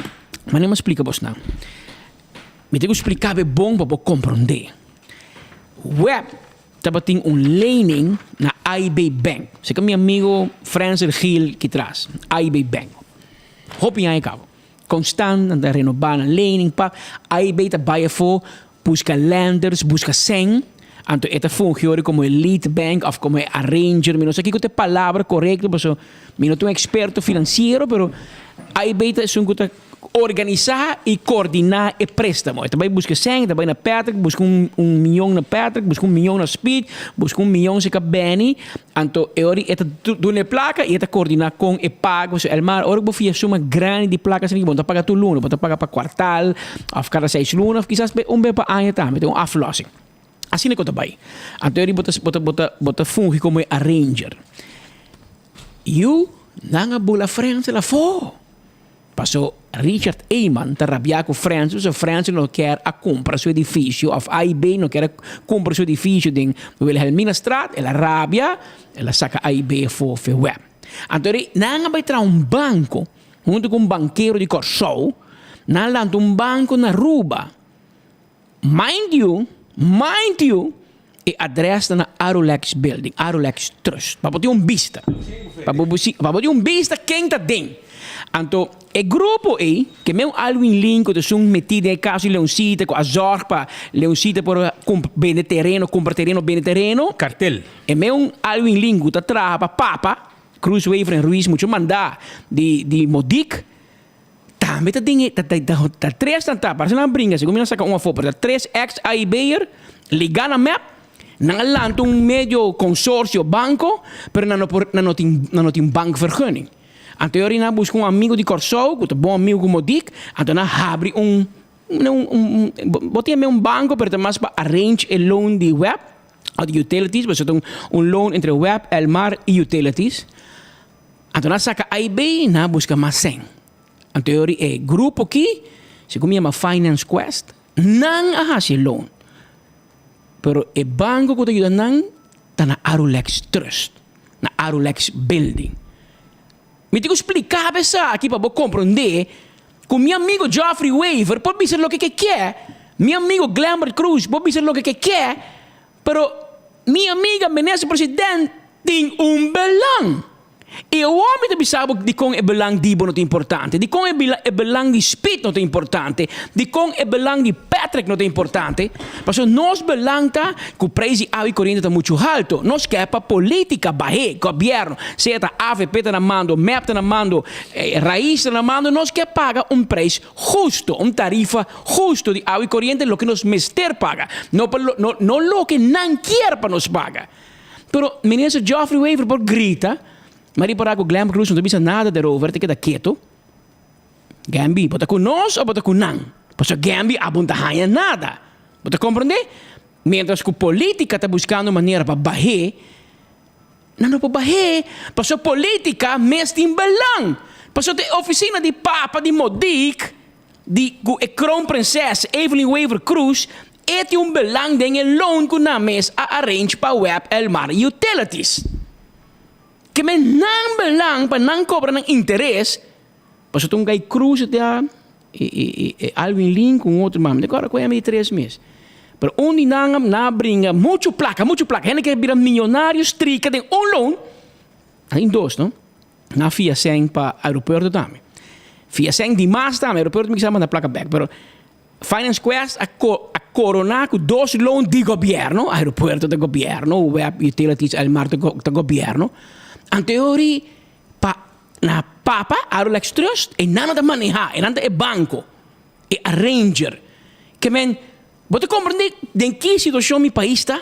Mas não me explica vos não. Me tenho que explicar bem bom para compreender. Web estava tendo lening na AIB Bank. Sei que meu amigo Francis Gil que traz AIB Bank. Hopi aí cabo. Constant anda renovando lening pa AIB está baia for busca lenders, busca sen. Anto esta funciona como elite bank of como arranger, no sé qué es palabra correcta, pero mi no soy un experto financiero, pero hay beta es un que organizar y coordinar el préstamo. Esta vai busca 100, esta vai na Patrick, busca un millón na Patrick, busca un millón na Speed, busca un millón se Benny. Anto ori esta dune placa y esta coordinar con el pago, el mar, ora vou fia suma grande de placas ni bom, tá paga tu luna, tá paga para quartal, of cada 6 lunas, of quizás um bem para ano também, tem aflossing. Assim é que eu trabalho. Então, eu bota fungi como arranger. Eu não bula França lá fora. Passou Richard Eyman, tá rabiar com França, o França não quer a comprar seu edifício, a AIB não quer comprar seu edifício em Wilhelminastraat, ela rabia, ela saca AIB for web. Então, não vai trazer banco, junto com banqueiro de Corsol, não lança banco na Ruba. Mind you, e adressa na Arolex Building, Arolex Trust. Para poder vista. Para poder vista quem está dentro. Então, o grupo aí, que meu Alwin Link, que são metido em caso de Leoncita, com a zorg para Leoncita para comprar terreno. Cartel. E meu Alwin Link, que trabalha para Papa, Cruz Weaver e Ruiz, muito mandar de Modic. Também tá três tantas, parece uma brinca, se combina sacar uma foto, tá três ex-AIBer, ligar na map, não lança medio consórcio banco, pero não tem banco vergunning. Então eu ainda busco amigo de Corsol, que é bom amigo como Dick, então eu abre botei banco, pero também para arrange o loan de web, ou de utilities, mas tem loan entre web, El Mar e utilities. Então eu saca AIB, não busca mais 100. Ang teorie é grupo aqui, se como chama Finance Quest, não há esse loan. Pero o banco que te ajuda não está na Arolex Trust, na Arolex Building. Me tenho que explicar isso aqui para você compreender que meu amigo Geoffrey Weaver pode dizer o que quer, meu amigo Glamour Cruz pode dizer o que quer, pero minha amiga ministra presidente tem belang. E o homem também sabe de como é belang de Ibo não é importante, de como é belang de Speed não é importante, de como é belang de Patrick não é importante. Mas nós belang tá que o preço de corrente está muito alto. Nós quer para política baixo, governo, seja AVP está na mando, MEP está na mando, Raiz está na mando, nós quer pagar preço justo, tarifa justo de água e corrente, lo que nos mester paga, não lo que não quer para nos pagar. Pero ministro Geoffrey Weaver por grita. Mas para o Glamour Cruz não tem nada derover, tem que dar quieto. Gambi, bota com nós ou bota com não? Porque Gambi abunda nada. Bota compreender? Mientras que a política está buscando maneira para barrer, não para barrer. Porque a política mesmo tem belang. Porque a oficina de Papa, de Modic, de Crown Princess, Evelyn Weaver Cruz, tem belang em loan que na mesa a arrange para web El Mar Utilities. Que men não belang para não cobrar interesse, porque tu vai cruz até Alvin Link com outro mano, agora com ele 3 meses. Mas onde não brinca muito placa, ele quer virar milionário, trica tem loan, tem 2, não? Na FIA 100 para aeroporto também. FIA 100 de mais também, aeroporto me chama na placa back, pero Finance Quest a coronar com 2 loan de governo, aeroporto de governo, web utilities, El Mar de governo. Ang teorie, na papa, aro lex trust, e nada da manejar, e nada é banco, e arranger. Que men, você compreende em que situação mi país está?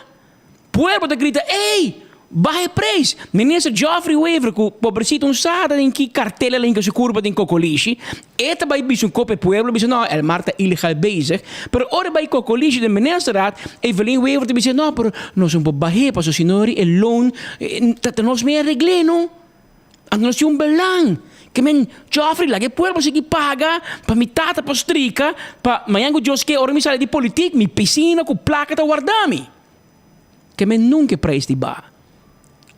Pueblo te grita, ei, baixa preço. Ministro Geoffrey Weaver, que pobrecito usada em que cartela lá em que se curva em Cocolici, eta vai bicho cope pueblo, bicho não, el marta ilegal bezig, pero ora vai Cocolici de ministerraad, Evelyn Weaver te bicho não, pero nós um pouco baixa para o senhor, el loan, tata nós me arregle, não? Nós um belang. Que men Geoffrey lagi pueblo se que paga para mi tata postrica, para manhã Dios que ora mi sale de política, mi piscina com placa ta guardami. Que men nunca preis di ba.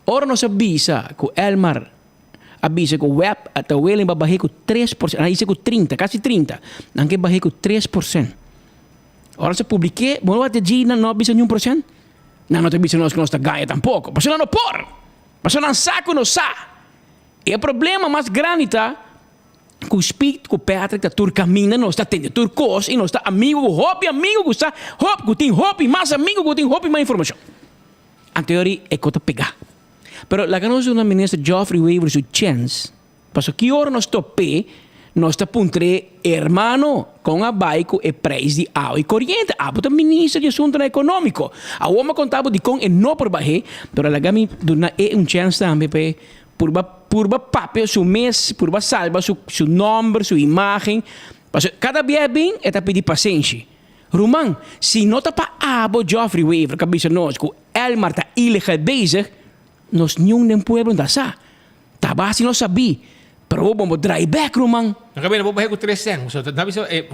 Ora nos avisa que Elmar avisa que o web até o ele baixar com 3%, aí se com 30, quase 30, não que baixar com 3%. Ora se publique, bom até Gina não avisa nenhum %. Não te avisa nós que nós está ganha tampouco. Mas não por. Mas não saco não sa. E o problema mais grande está que o espírito que o Patrick está caminha, não está tendo turcos e não está amigo que está que tem hobby mais amigo que tem hobby mais informação. A teoria é que está pegar. Pero la que nós uma ministra Geoffrey Weaver su chance, passo que hora nós tope, nós está puntre hermano com a baico e preço de água e corrente. A bota ministra de assunto econômico. A uma contava de com e não por baixo, pero la gami dona é chance também pe purba papel su mês, purba salva su nome, su imagem. Passo cada dia bem é pedir paciência. Roman, se não tá para abo Geoffrey Weaver, cabeça nós, que Elmar está ilegal bezig, nós nenhum pueblo não sa. Tabasi não sabia. Pero vamos drive back, Roman. Acabei vou com 300.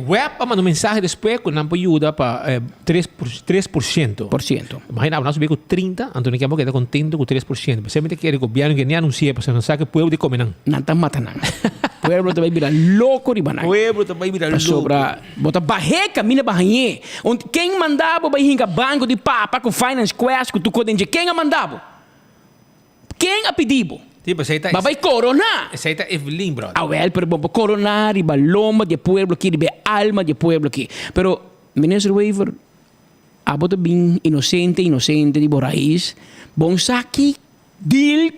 Web manda mensagem depois que não ajuda para 3%. Imagina, nós subimos com 30, então ninguém vai estar contente com 3%. Sempre que o governo que nem anuncia, porque não sabe que o povo de comer não. Não está matando. O povo também vira louco de banana. O povo também vira louco. Sobra, bota barreca, mina barranhe. Quem mandava vai ir banco de papa com finance quest, com tu codente, quem mandava? Quem a pedido? Tipo, vai coronar. Essa é Evelyn, brother. Ah, well, pero vamos coronar e baloma de pueblo aqui, de alma de pueblo aqui. Pero, ministro Weaver, abota bem inocente de Boraís, bom saque, deal,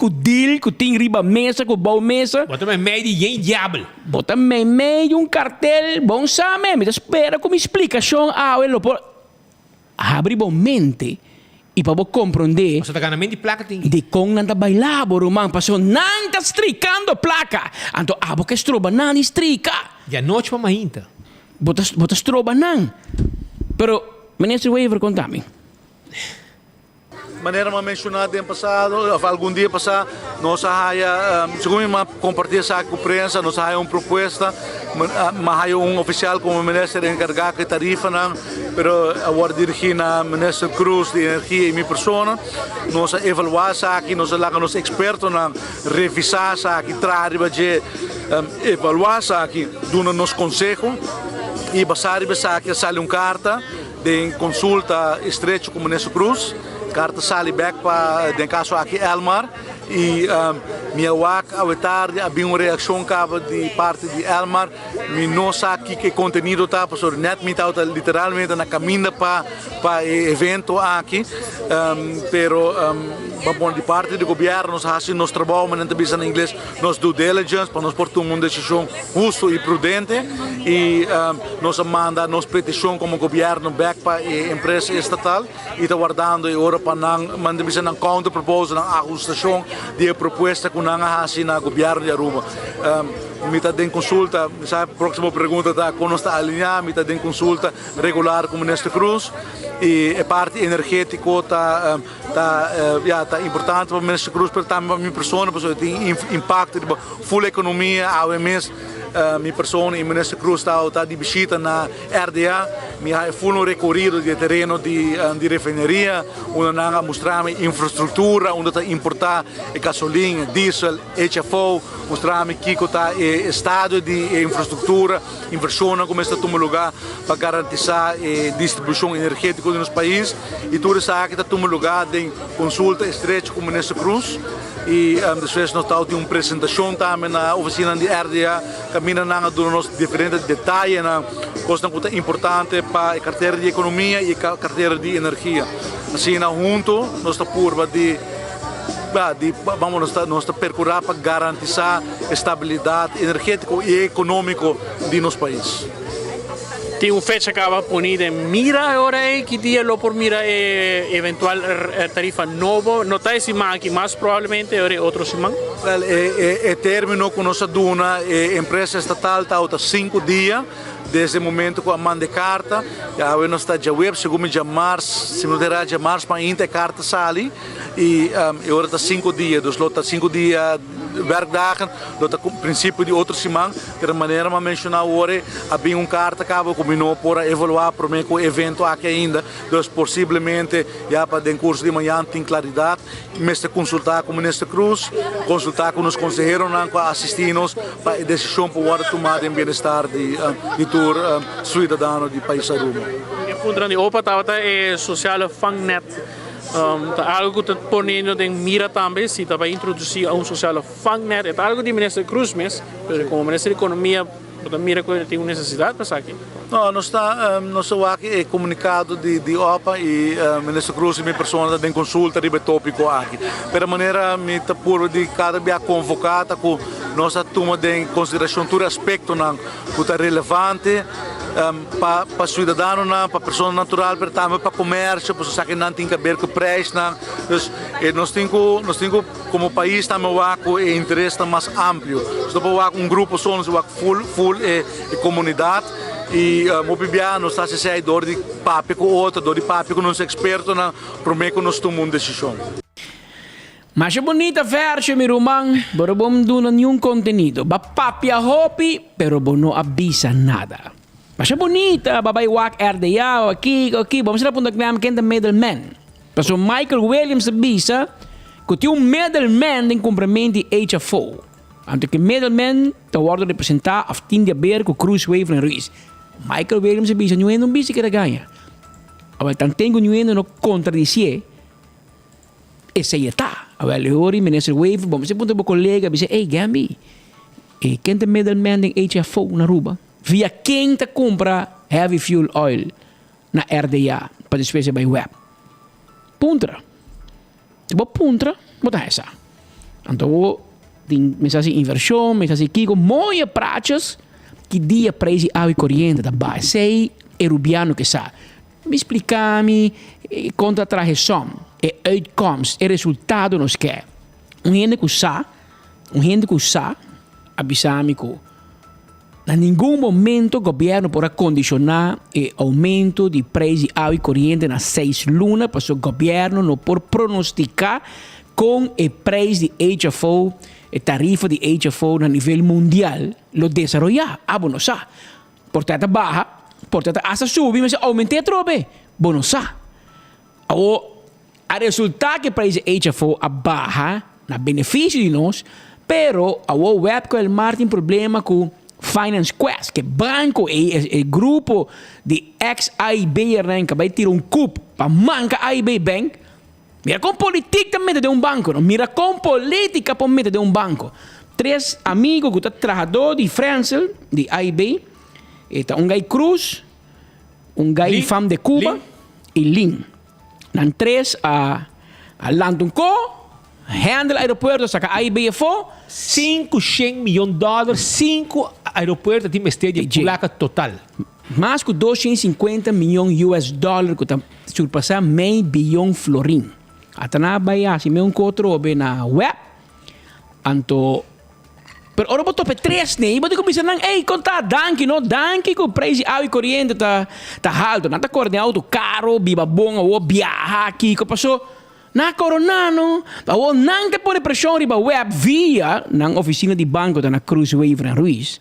que tem riba mesa, com boa mesa. Bota meio de quem diabo. Bota meio cartel, bom sabe, me espera com explicação. Ah, well, abre bom mente. E para você compreender, você está ganhando de placa tem. De como não está bailando, Roman, passou não está estricando placa. Então, você estroba não estrica. E a noite para mainta. Você estroba não. Pero, ministro Weaver, contame. Maneira mencionada em passado, algum dia passado, nós segundo compartilhar essa com a imprensa, nós uma proposta, mas oficial como ministro encarregado de tarifa, pero agora dirigir na ministro Cruz de Energia e minha pessoa, nós evaluar isso aqui, nós somos expertos na revisar isso aqui, trazer evaluar isso aqui, dando nos conselho e basar isso aqui, sai carta de consulta estreita com o ministro Cruz. Carta sali back para den caso aqui Elmar e minha wak ao tarde havia uma reação cava de parte de Elmar me não sabe que conteúdo tá por net me tá literalmente na caminho para evento aqui pero vamos de parte do governo nós fazemos nosso trabalho mas também em inglês nós due diligence para nós por tomar uma decisão justa e prudente e nós manda nossa petição como governo back para a empresa estatal e está guardando e ora para não mandar um counter proposal na ajustação de proposta que não há na governo de Aruba me está dando consulta sabe próxima pergunta tá quando está alinhado me está dando consulta regular com o ministro Cruz e a parte energética tá importante para o ministro Cruz para também minha pessoa tem impacto de full economia ao mês minha pessoa e o ministro Cruz está de visita na RDA me ha full recorrido de terreno de refinaria onde nós mostramos infraestrutura onde está importar gasolina diesel HFO mostramos que está estado de infraestrutura inversão como está tomando lugar para garantizar a distribuição energética do nosso país e tudo isso aqui está tomando lugar de consulta estreita com o ministro Cruz e depois nós temos uma apresentação também na oficina de RDA caminha na dos diferentes detalhes na coisa que é importante para a carteira de economia e a carteira de energia assim junto nós estamos por de vamos a procurar para garantizar estabilidade energética e econômica de nosso país. Tem fecha que acaba ponida em mira agora que dia lo por mira eventual tarifa novo não está esse aqui mas provavelmente é outro semana. Terminou com nossa duna empresa estatal está há 5 dias desde o momento que a manda carta já nós está já web segundo dia março se não terá já março para inter carta sali e agora está 5 dias dos lota 5 dias werkdagen lota princípio de outra semana que de maneira mas mencionar agora havia carta acaba combinou para evaluar para mim com o evento aqui ainda dus possivelmente já para den curso de manhã tem claridade mas consultar com o ministro Cruz consultar com os conselheiros para assistir-nos para a decisão para tomar em bem-estar de todo cidadão do país Aruba. E punto opa é social fangnet algo que está ponendo em mira também se está para introduzir social fangnet é algo de ministro Cruz mesmo como ministro da economia mira que tem necessidade para aqui. Não, nós aqui comunicado de OPA e o ministro Cruz e minha pessoa tem consulta de tópico aqui. Pela maneira me está por de cada dia convocada com nossa toma em consideração todo aspecto que está relevante para cidadão, para pessoa natural, também para comércio, para pessoas que não têm que ver com preço. Nós temos como país também o interesse mais amplo. Nós temos grupo só full comunidade e o bibia nós está se aí dor de papo com outro, dor de papo com nos expertos na prometo que nós tomamos uma decisão. Mas é bonita verso, meu irmão, pero bom não nenhum conteúdo. Ba papi a hopi, pero bom não avisa nada. Mas é bonita, babai wak RDA, aqui, vamos lá para onde que é middleman. Pastor Michael Williams avisa que tem middleman em cumprimento de HFO. Antes que middleman te wordt representar a fim de ver com Cruz Wave en Ruiz. Michael Williams avisa, não bisa que ganha. Agora, tanto não no contradizer, essa aí está. Agora, o ministro Wave, vamos ser para o colega, diz, ei, Gambi, quem é middleman em HFO na Aruba? Via quem te compra heavy fuel oil na RDA para despesa by web. Puntra. Tipo puntra, bota essa. Então, tem mensagem inversão, mensagem kiko, mooie praatjes que dia preço água e corrente da base. Sei, erubiano que sabe. Me explicar-me, contra a trajeção, outcomes, e resultado nos quer. Gente que usa, avisar-me que em nenhum momento o governo pode condicionar o aumento de preço de água e corrente nas 6 lunas, porque o governo não pode pronosticar com o preço de HFO, a tarifa de HFO a nível mundial, lo desarrollar. Bom, não sabe. Portanto, baixa, portanto, essa sube, mas aumenta a trobe. Bom, não sabe. A resultado que o preço de HFO baixa, na benefício de nós, pero a web com o mar tem problema com Finance Quest, que banco e grupo de ex-AIB que vai tirar coup para manca AIB Bank. Mira com política de banco, não? Mira com política de banco. 3 amigos que estão trabalhando de França, de AIB, um gai Cruz, um gai fam de Cuba e Lin. Nan 3 a London Co, handle aeroporto, saca AIB for $500 milhões, 5 aeroportos de esteja de placa total. Mais que 250 milhões US dólares que está surpassando meio bilhão florim. Até na Bahia, se me encontro na web, anto. Pero ora botou para 3 né, e botou começar não, ei, conta danke que o preço água e corrente tá alto, não tá coordenado caro, biba bom, ou viajar aqui, que passou. Na coronano, o não te pode pressão riba web via na oficina de banco da na Cruz Wave en Ruiz.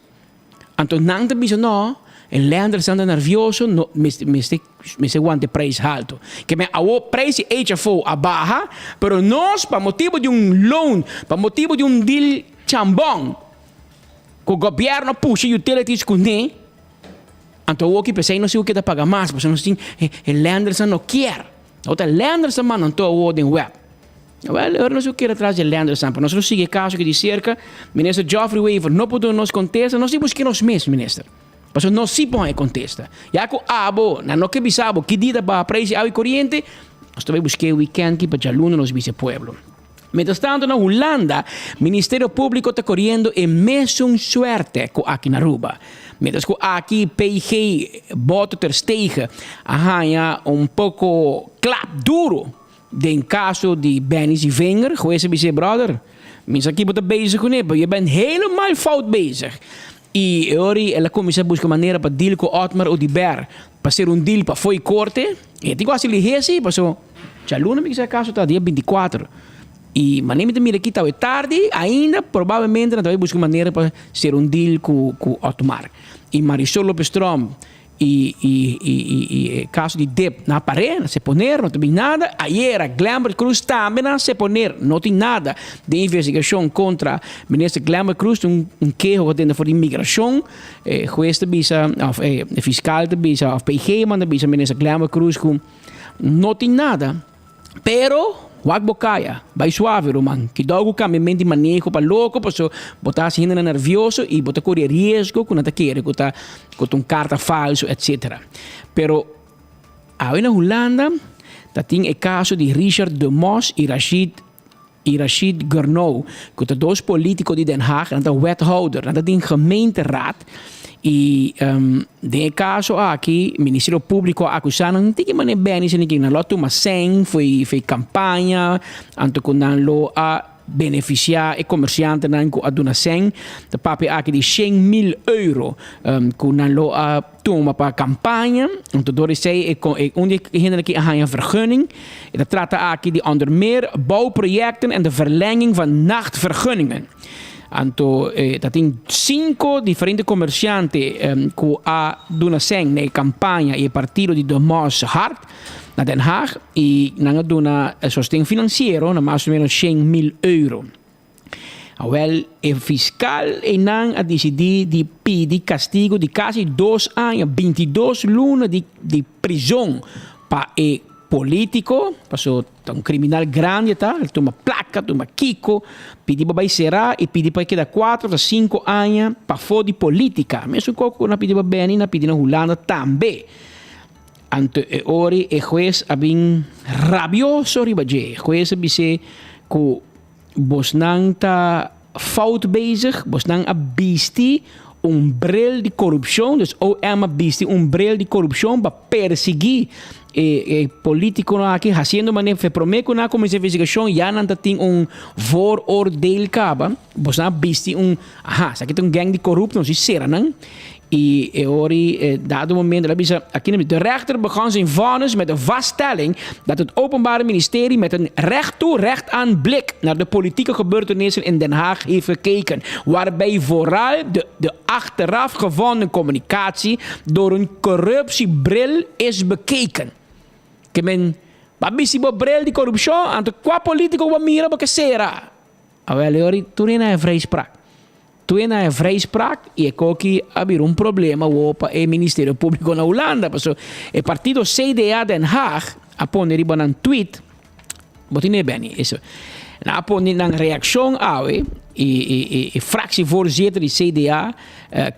Então não te bisa no, el lender está nervioso, no me se aguante preço alto. Que me o preço HFO abaja, pero nós para motivo de loan, para motivo de deal chambão, que o governo puxa utilities com nem. Então o que pensei não sei o que te paga mais, porque nós tem el lender não quer. Outra Lenderson man não estou ordem web. Eu não sei o que atrás de Lenderson, para nós não seguir caso que de cerca, ministro Geoffrey Weaver não pode nos contestar, nós temos que nós mesmos, ministro. Porque nós sim podemos contestar. Já que não que bisabo, que dia para preço água e corrente, nós também busquei o weekend que para aluno nos vice pueblo. Mientras tanto, na Holanda, Ministério Público está correndo e mesmo suerte com aqui na Aruba. Mientras que aqui PG bota ter stegen, arranha pouco clap duro em caso de Bennis e Wenger, geweest bij brother. Mensen aqui bota bezig com ele, je bent helemaal fout bezig. E ora ela começa a buscar maneira para deal com Otmar Odiber, para ser deal para foi corte. E tem quase lihesi, passou. Já luna me caso tá dia 24. E maneira de mira aqui tá tarde, ainda provavelmente não vai buscar maneira para ser deal com Otmar. E Marisol Lopes-Strom e caso de Dep na parede, se poner, não tem nada. Ayer a Glamour Cruz também não se poner, não tem nada de investigação contra o ministro Glamour Cruz, queijo que tem for imigração, juez de visa, fiscal de visa, PG manda visa ministro Glamour Cruz, não tem nada. Pero wag bocaya, vai suave, Roman. Que dogo kami mente manejo para louco, para botar assim nervioso e botar correr risco quando tá querer, com carta falso, etc. Pero aí na Holanda, tá tem o caso de Richard de Mos e Rashid Gernot, que tá dois políticos de Den Haag, en tá wethouder, en tá tem gemeenteraad. E de caso aqui, o Ministério Público acusando não tem que maneira bem isso ninguém na loto mas sem foi campanha anto com lo a beneficiar e comerciante nan ko aduna sem de papi aqui de 100.000 euro com lo a toma para campanha anto door sei e onde hinder que a vergunning en dat trata aqui de onder meer bouwprojecten en de verlenging van nachtvergunningen. Anto, dat in 5 differenti comercianti che ha duna sen nella campagna e partito di Mos Hart na Den Haag e hanno duna sostegno finanziario na mais ou menos 100.000 euro. Wel, il fiscal e non ha deciso di pedir castigo di quasi 2 anni, 22 lune di prigione per político, passou um criminal grande, tá? Ele toma placa, toma kiko, pediu para será e pediu para que dá 4 a 5 anos para fora de política. Mesmo que não pediu bem, não pediu na Holanda também. Ante ori e juez abin rabioso ribaje. Juez bise que bosnang ta fout bezig, bosnang abisti bril de corrupção, dus OM abisti bril de corrupção para perseguir político aqui, fazendo maneira de prometer na comissão de investigação, já não tem vooroordeel caba, bosnang abisti se aqui tem gang de corrupto, não se será, não? E ori, dado moment, de rechter begon zijn vonnis met de vaststelling dat het Openbaar Ministerie met een recht toe, recht aan blik naar de politieke gebeurtenissen in Den Haag heeft gekeken. Waarbij vooral de achteraf gevonden communicatie door een corruptiebril is bekeken. Que men, babisi bo bril di corruptie, ante qua politico wa mira ba sera. Awel ori, toen na vrijspraak. Toen na vrijspraak e koki abir problema opa e Ministério Público na Holanda, paso e partido CDA Den Haag apone riban een tweet. Botine beni, isso. Na apone nang reaksjon awe e fractievoorzitter die CDA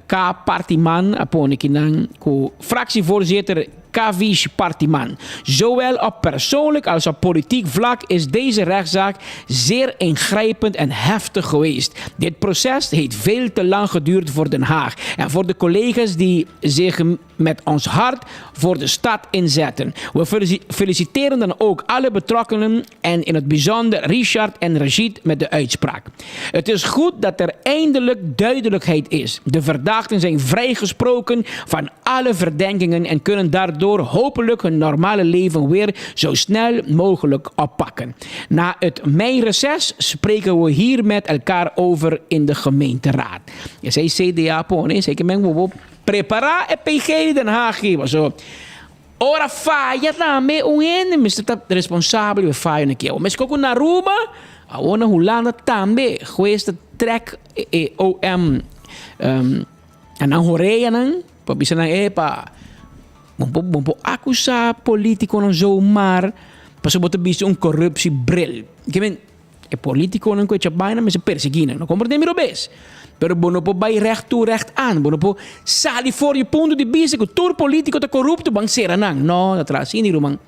K Partiman apone kinang ko fractievoorzitter Kavish Partiman. Zowel op persoonlijk als op politiek vlak is deze rechtszaak zeer ingrijpend en heftig geweest. Dit proces heeft veel te lang geduurd voor Den Haag en voor de collega's die zich met ons hart voor de stad inzetten. We feliciteren dan ook alle betrokkenen en in het bijzonder Richard en Rashid met de uitspraak. Het is goed dat er eindelijk duidelijkheid is. De verdachten zijn vrijgesproken van alle verdenkingen en kunnen daardoor hopelijk hun normale leven weer zo snel mogelijk oppakken. Na het meireces spreken we hier met elkaar over in de gemeenteraad. Je zei CDA pone, zeker men we preparar e PG Den Haag so. Ora falla também Mr. Tá responsável por falha naquilo. Mas como na Aruba, a Holanda também juez de trek OM en horeia nan, pa bisa na pa Bom acusar político não zomaar, pas op een corruptiebril. Ik ben een politico não coisa bijna met zijn perseguindo. Não compreende me bes. Pero bono po bij recht toe recht aan. Bono po sali voor je punto di vista que todo político te corrupto bang sera nang. No, dat raas ini rumang.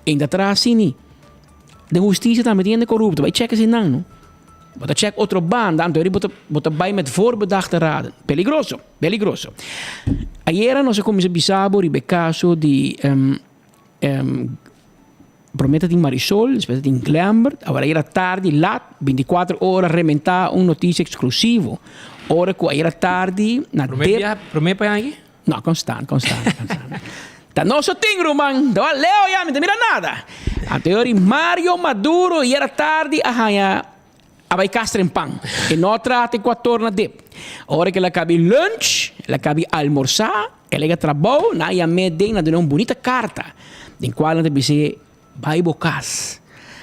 En dat raas ini. de justiça também tiene corrupto. Vai checken sin não. Bota check outro banda, então ele bota vai met voorbedachte raden. Peligroso, peligroso. Ayer nós começamos a bisabo ribe caso de prometa de Marisol, espécie de Glambert. Agora era tarde, lá 24 horas rementar notícia exclusivo. Ora que era tarde na Promete para aqui? Não, constante. Tá nosso tingro, man. Tá Leo já, não mira nada. Anterior Mario Maduro e era tarde a vai castra em pão. E não trata com a torna de. Ora que ela cabe lunch, ela cabe almoçar, ela trabalha, na ia medem na uma bonita carta, em qual ela deve vai bocas.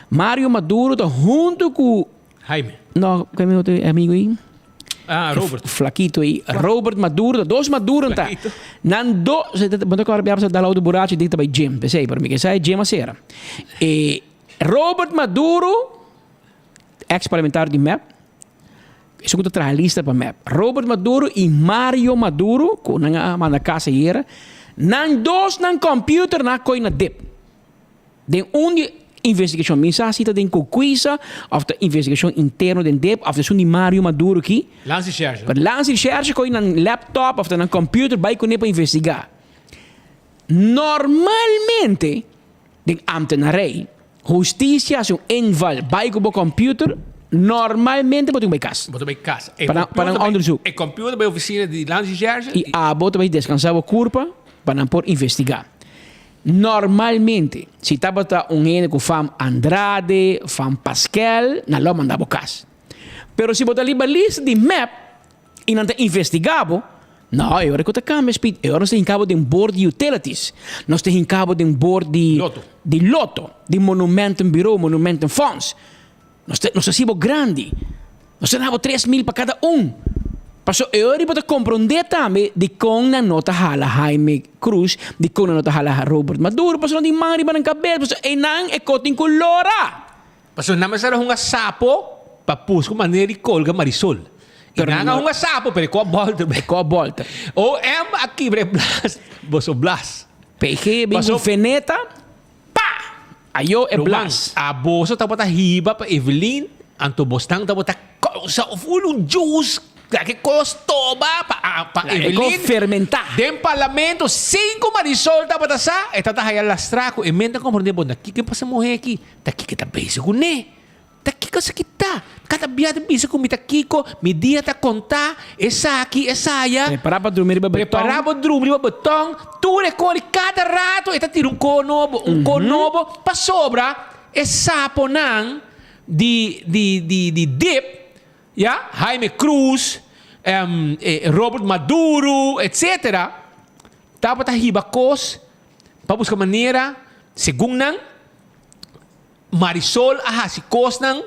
Mario Maduro tá junto com Jaime. Não, que é meu amigo aí? Robert. Flaquito aí. Robert Maduro, dois Maduro tá. Nando, quando eu acabei da lado do buraco, dita by Jim, pensei para mim que sai Jim a sera. E Robert Maduro ex-parlamentar de MEP. Isso que traz a lista para MEP. Robert Maduro e Mario Maduro, com na casa hier, nan dos nan computer na coina dip. Den investigação misa cita den coquisa of de investigação interno den dip of de sundi Mario Maduro aqui. Lance Scherge. Per lance Scherge coi nan laptop of de nan computer bij con para investigar. Normalmente den ambtenarij justicia is een inval bij op computer. Normalmente botem bij casa. Botem bij casa. Para een onderzoek. E computer bij oficina de Lance Scherge. E a botem bij descansar o corpo para por investigar. Normalmente, se estava um ene com fam Andrade, fam Pascal, na lo mandava casa. Pero se botar ali a lista de map e não te investigava, não, eu recordo que cambia speed. Eu não estou em cabo de board de utilities. Não estou em cabo de board de loto, de Monumentum Bureau, Monumentum Funds. Não estou grande. Não estou 3.000 para cada Passou eu para compreender também de como na nota hala Jaime Cruz, de como na nota hala Robert Maduro, passou de mangri para cabeça, passou e não é cotin colora. Passou na mesa um sapo para pus com maneira de colga Marisol. E não um sapo, pero com a volta. O aqui blas, boso blas. PG bem com feneta, pá. Aí eu é blas. A boso tá bota riba para Evelyn, anto bostang tá bota causa of juice. Que custou para Evelyn fermentar. Dem parlamento 5 Marisol tá para sa e tá hayal lastraco e menta compreender bom daqui que passa morrer aqui daqui que tá base com né daqui que kita cada biada bisa com mita kiko mi dia tá contar essa aqui essa aí preparar para dormir beton tu recolhe cada rato e tá tira um conobo para sobra e sapo nan de dip. Ja, Jaime Cruz, Robert Maduro, etc. Dapat hibakos, para buscar maneira, segundo nang, Marisol si kos nang,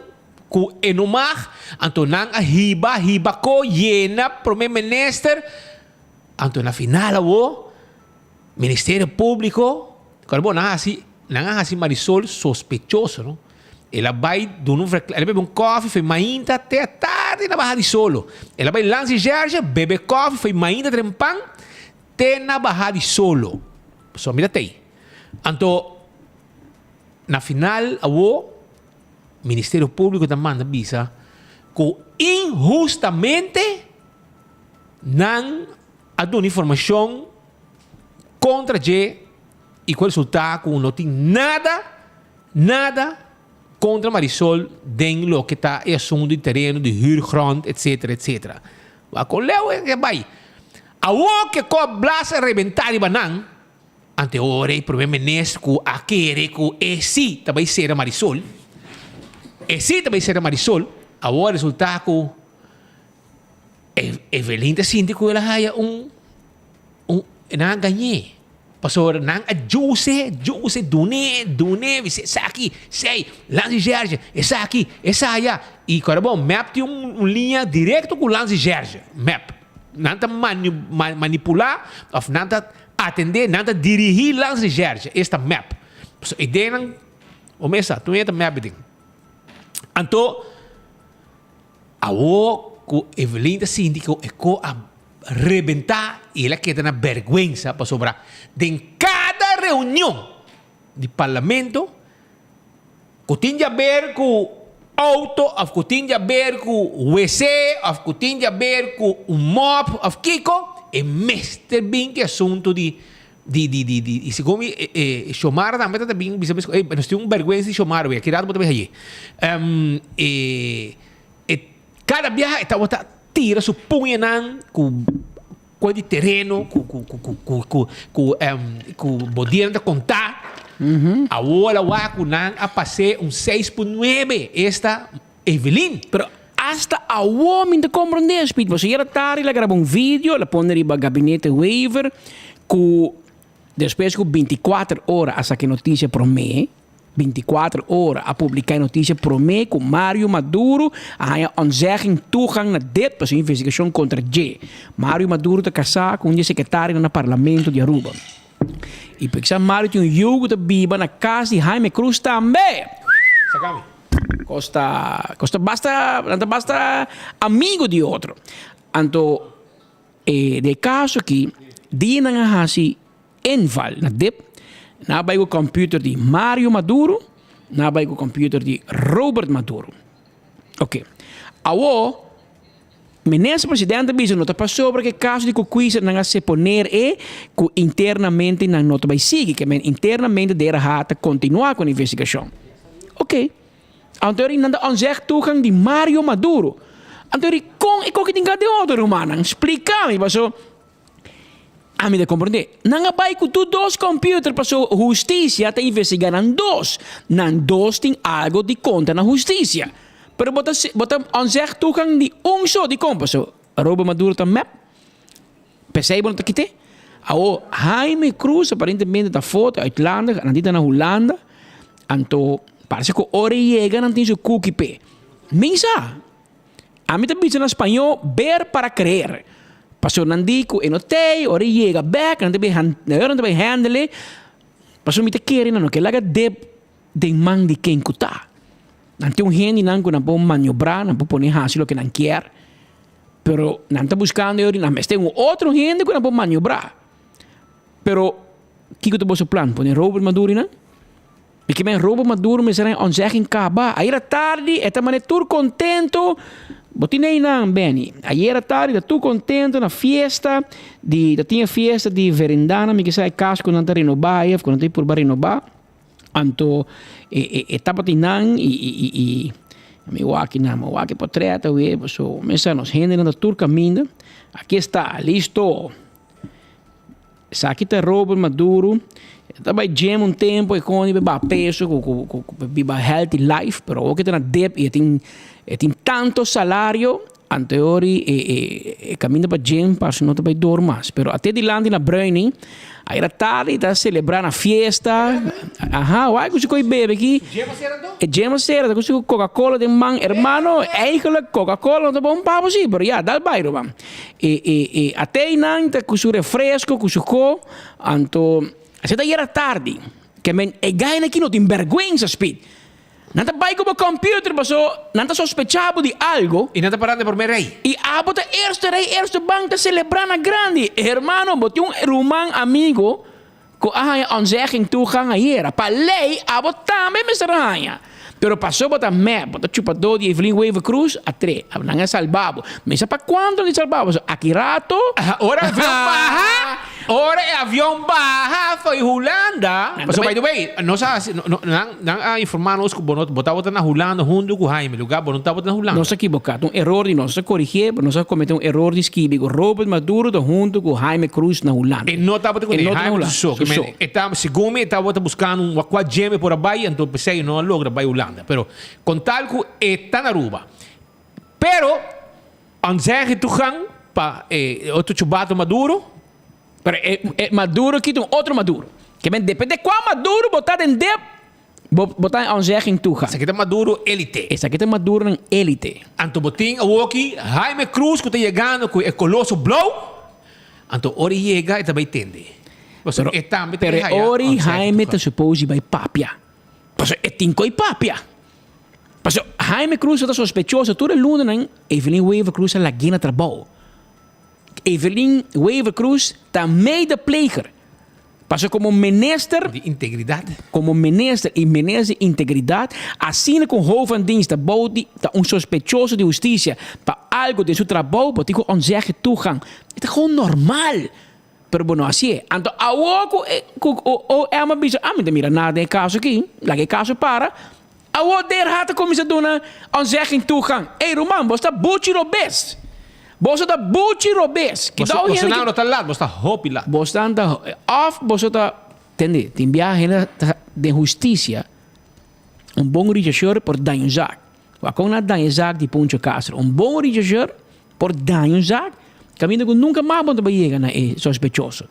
ku enumah, anto nang hibako, yena, prome minister, anto na final Ministério Público, kalau nang si Marisol sospechoso, no? Ela vai ela bebe coffee, foi mainta até a tarde na barra de solo. Ela vai Lance Scherge, bebe coffee, foi mainta trempang, até na barra de solo. Só mira aí. Então, na final, o Ministério Público também manda visa que injustamente não dá informação contra G e com o resultado que não tem nada contra Marisol den lo que está é assunto de terreno, de huurgrond, etc. Mas com Leo é vai. A o que com Blas rebentar e banang, ante ora o primeiro-ministro que a querer que sim também será Marisol. A o resultado que Evelyn te sinto que ela haya não ganhei. Pastor nang juice dune vise aqui sei Lance Scherge essa aqui essa aí e cara bom map tem linha direto com Lance Scherge map nada manipular of nada atender nada dirigir Lance Scherge esta map so ideia nang o mesa tu entra map ding anto awo ko Evelyn da sindico e ko a rebentar e ela queda na vergüenza para sobrar de cada reunião de parlamento Kutinja ber ku auto, of kutinja ber ku wc, of kutinja ber ku mop, of kiko, e mester bem que assunto di siccome Shomara também tá bem, nós temos vergonha de Shomara, que dado botar aí. Cada viagem tá botar tira su punha nan com de terreno, com bodien de contar. Agora o nan a passei 6.9 esta Evelyn. Pero hasta a homem de compreender, Speed. Você era tarde, ela grava vídeo, ela põe ali para gabinete waiver, com depois com 24 horas essa que notícia para mim. 24 horas a publicar notícia para mim com Mário Maduro a onzegging toegang naar dit para sua investigação contra J. Mário Maduro está casado com o secretário no parlamento de Aruba. E porque Mário tem jogo de biba na casa de Jaime Cruz também. Sacame. Costa basta amigo de outro. Então, de caso aqui, dia na hasi inval na dip, na bij o computer de Mário Maduro, na bij o computer de Robert Maduro. Ok. Awo, ministro presidente diz nota passou para que caso de coquisa não se poner que internamente não nota vai seguir, que internamente dera hata continuar com a investigação. Ok. Então ele não onzeg toegang de Mário Maduro. Então ele com que tinha de outro humano, explica-me, passou. A mim de compreender. Não vai com tu dois computers passou justiça está investigando dois. Não dois tem algo de conta na justiça. Pero bota onzeg toegang de só de como passou. Robert Maduro também. Percebe não aqui? Ao Jaime Cruz aparentemente da foto Irlanda, andita na Holanda. Então parece que ora chega não tem seu cookie pé. Misa. A mim também na espanhol ver para crer. Passou nandico e notei, ora chega back, não deve handle. Passou me te querer não que laga de man de quem cuta. Não tem gente não que não pode maniobrar, não pode poner hasil que não quer. Pero não está buscando eu, não mas tem outro gente que não pode maniobrar. Pero que eu te posso plano, poner Robert Maduro não? E que men Robert Maduro me será onzegging kaba. Aí era tarde, eta mané tur contento. Botinei não, Benny. Aí era tarde, tu contento na fiesta tinha fiesta de verendana, me que sai casco não tá renovar, quando tem por renovar. Anto etapa tinan e me waki portreta, so mesa nos gente na tur caminho. Aqui está, listo. Aqui está Robert Maduro. Estava gem tempo e com beba peso, com beba healthy life, pero o que tem na dep e tem tanto salário anteriori e caminha para gem para não te vai dormir, pero até de lá na Browning, aí era tarde tá celebrar na fiesta. Vai que você bebe aqui. Gema cera, você Coca-Cola de man, hermano, eigenlijk Coca-Cola não tá bom papo sim, pero já dá bairro, man. E até não tá com seu refresco, com seu co, anto você tá era tarde, que men e ganha aqui não tem vergonha, Speed. Não tá vai com o computer, passou, não tá sospechado de algo. E não tá parando por me rei. E bota erste bank tá celebrando a grande. Hermano, bota rumang amigo, que onzegging toegang hier. Pa lei, bota também me será. Pero passou bota bota chupador de Evelyn Wave Cruz a 3. Não é salvado. Mas para quando ele salvado? Aqui rato. Ora avião barra. Ora avião barra foi Holanda. Mas by the way, nós não informamos que botava na Holanda junto com Jaime, lugar não estava na Holanda. Nós equivocado, erro de nós corrigir, nós cometemos erro de esquive com Robert Maduro junto com Jaime Cruz na Holanda. E não estava com Jaime só, que estava segundo estava buscando um aquageme por abaixo, então pensei não logra para Holanda. Pero con tal que está na Aruba. Pero onzeg toegang para outro chubato Maduro. Pero Maduro aqui tem outro Maduro. Que depende de qual Maduro botar em dep, botar onzegging toegang. Essa aqui é Maduro elite. Essa aqui é Maduro em elite. Anto botin aqui Jaime Cruz que está chegando com o colosso blow. Anto ori chega e também tende. Pero ori Jaime está suposto vai papia. Paso é tinco e papia. Paso Jaime Cruz está sospechoso. Toda luna não Evelyn Wave Cruz é lagina trabalho. Evelyn Wave Cruz está meio de pleger. Paso como minister de integridad. Como minister e minister de integridad, assim com hoofd van dienst, een sospechoso de justicia, para algo de su trabajo, but digo onzeggen toegang. Het is gewoon normal. Pero bueno, así es. Anto, awo é uma bisa, mira nada em caso aqui, lá que caso para, awo der hat começa a dar onzeggen toegang. Hey, Roman, você tá buchi robes. Você tá buchi robes. Você não está lá, você está hopi lá. Você anda off, você tá, entende? Tem viagem de justiça. Bom regisseur por danhar. Quando na danhar de Poncho Castro, bom regisseur por danhar. Caminho que nunca mais vão chegar na sospechoso.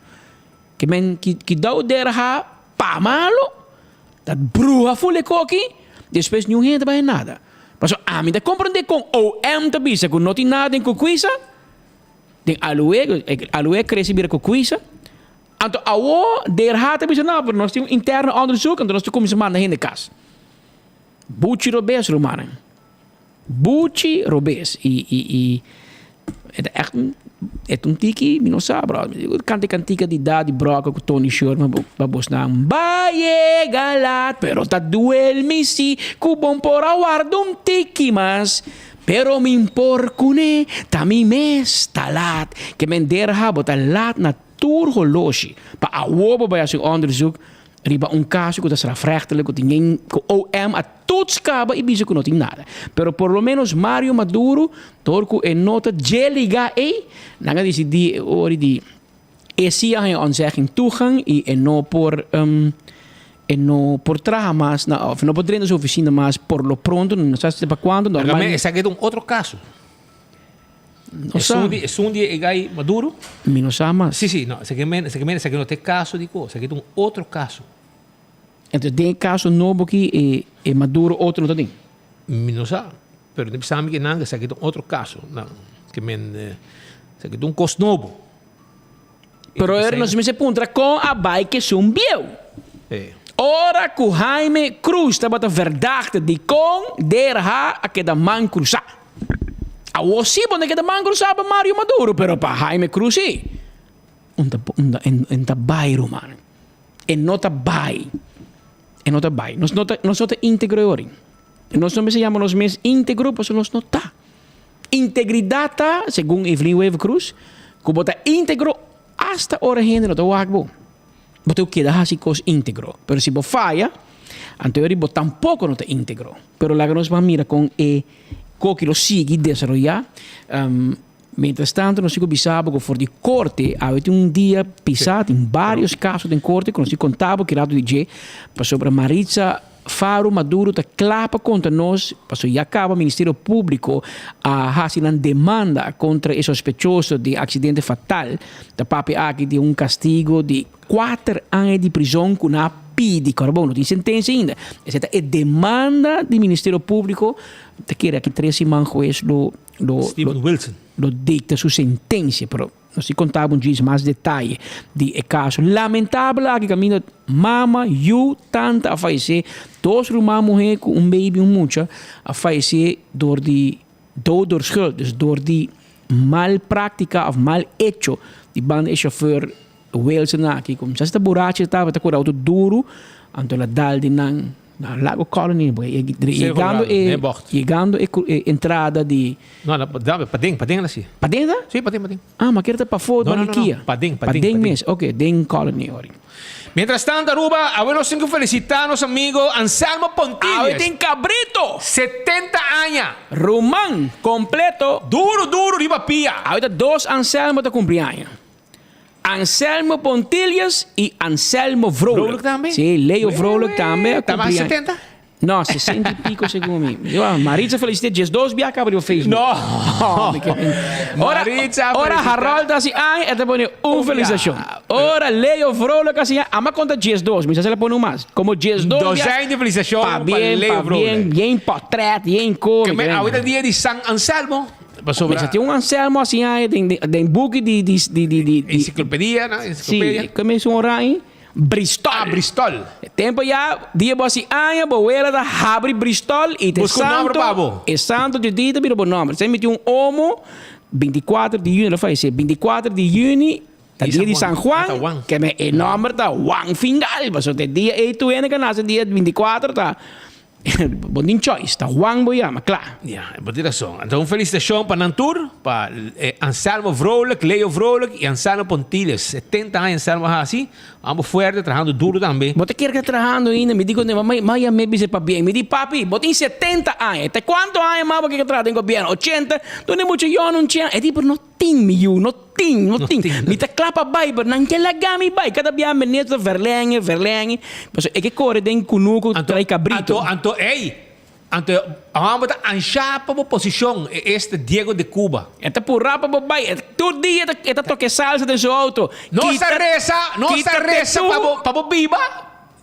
Que dá o derra pa malo, da bruxa fule coque, depois não gente vai nada. Mas a mim te compreende com OM te bisa, que não tem nada em coquisa, tem alue cresce vira coquisa. Então a derra te bisa não, porque nós temos interno onderzoek, então nós temos que mandar na casa. Buchi robes, Romano. Buchi robes. E é tiki, não sabe, bro. Cantica de idade, broca com Tony Shore, mas você não vai galat, pero tá duel-me si, bom por aguardo tiki, mas pero me imporcune, tami mes talat, que mender habo talat na turholoshi, pa awobo bij zijn onderzoek, riba caso que será rechtelijk, que ninguém, que OM a todos caba e bisa que não tem nada. Pero por lo menos Mario Maduro, torco e nota geliga nanga decidi ori di esse a onzegging toegang e no por tramas, não poderia nos oficina, mas por lo pronto, não sei se para quando, normalmente. Esse aqui é outro caso. É um dia gai Maduro? Não sabe mais. Sim, não. Esse aqui não tem caso de coisa. Esse aqui é outro caso. Então, tem caso novo que é Maduro, outro não tem? Não sabe. Mas não sabe que não, esse aqui é outro caso. Não. Esse aqui é caso novo. Pero ele não se punta com a bike zumbiu. Ora que Jaime Cruz estava verdachte de com derha a que da man cruzar. A você pode que da man cruzar para Mario Maduro, pero para Jaime Cruz sim. Tá bairro, mano. E não tá bairro. Nós não tá íntegro ori. Nós não se chamamos mais íntegro, porque nós não tá. Integridade tá, segundo Evelyn Wave Cruz, que bota íntegro hasta hora gente não tá wagbo. Bota o que dá assim coisa íntegro. Pero se você falha, anterior bota tampouco não tá íntegro. Pero lá que nós vamos mirar com que lo sigue desarrollar. Mientras tanto, nós ficamos bisabo que for de corte, havia dia pisado em vários casos de corte, que nós contava que era do DJ, sobre Maritza Faro Maduro, tá clapa contra nós, passou e acaba o Ministério Público a fazer uma demanda contra o sospechoso de acidente fatal, da papi aqui de castigo de 4 anos de prisão com a pide carbono, tem sentença ainda. Essa é a demanda do Ministério Público, que era que 3 semanas juiz Steven Wilson lo dicta sua sentença, pero não se contava juiz mais detalhe de caso lamentável que caminho mama, tanta a falecer, 2 irmãs mulher com baby mucha a falecer door schuld, dus door die malpraktika of mal hecho de banda chauffeur Wilson aqui, como se esta borracha estava com o auto duro, anto la daldi nang na Lago Colony, chegando entrada de não, Padeng assim. Padeng? Sim, Padeng. Ah, mas quer para fora da Ikea. Padeng mesmo. Ok, Den Colony ori. Mientras tanto, Aruba, nós temos que felicitar a nosso amigo Anselmo Pontilhas. Tem cabrito. 70 anos. Román completo. Duro, riba pia. Ahorita 2 Anselmo de cumpleaños. Anselmo Pontilhas e Anselmo Vrolijk. Vrolijk também? Sim, Leo Vrolijk também. Tá mais 70? Não, 60 e pico segundo mim. Maritza felicitei dias 2 via acaba o Facebook. Não. Ora Harold assim, ai, até põe felicitação. Ora Leo Vrolijk assim, ama conta dias 2, mas se ela põe mais. Como dias 2. 200 de felicitação para Leo Vrolijk. Bem portrait, bem cor. Ahorita dia de San Anselmo. Mas tem Anselmo assim, tem book de enciclopedia, né? Sim, começa orar Bristol. Bristol. Tempo já, dia assim, boela da abre Bristol e tem santo. E santo de dia, biro bom nome. Sempre tem homo, 24 de junho, ela faz 24 de junho, Dat dia di San Juan, que me enorme tá Juan Fingal, mas o dia e tu ene canasa dia 24 tá. Bondin choice, tá Juan Boyama, claro. Ja, wat dit is zo. Então, felicitação para Nantur, para Anselmo Vrolijk, Leo Vrolijk e Anselmo Pontiles. 70 anos Anselmo assim, ambos forte, trabalhando duro também. Bote quer que trabalhando ainda, me digo, mas me dice para bem, me diz papi, bote 70 anos, te quanto anos mais que trabalha em governo? 80, tu nem muito eu não tinha, é tipo não tem miu, não tem. Me te clapa bai, mas não quer largar me bai, cada dia me neto verlengue, mas é que corre den kunuko trai cabrito. Anto, vamos a anchar para a posição este Diego de Cuba. Esta porra para bai, todo dia esta toque salsa de seu auto. Não se reza para viva.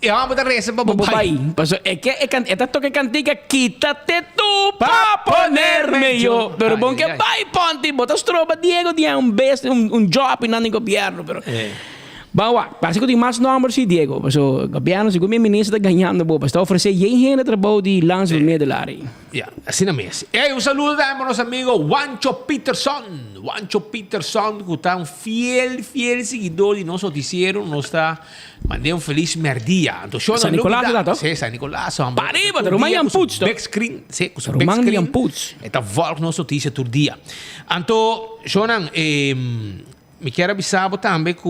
E vamos a reza para bai. É que esta toque cantica, quítate tú para ponerme yo. Pero bom que bai ponte, botas tropa Diego dia best job na governo, pero Bawa, parece que tem mais números, Diego. Mas o governo, se o ministro está ganhando, mas está oferecendo gente trabalho de lança no meio da área. Assim não é. E um saludo para nosso amigo Juancho Peterson. Juancho Peterson, que está fiel seguidor de nosso noticiero. Nos está mandando feliz merdia. Então, San Nicolás, ¿verdad? Sí, San Nicolás. Pariba, de Romanian Puts. Backscreen. Sí, com o Romanian Puts. Está volta nossa notícia todo dia. Então, Jonan, me quero avisar também que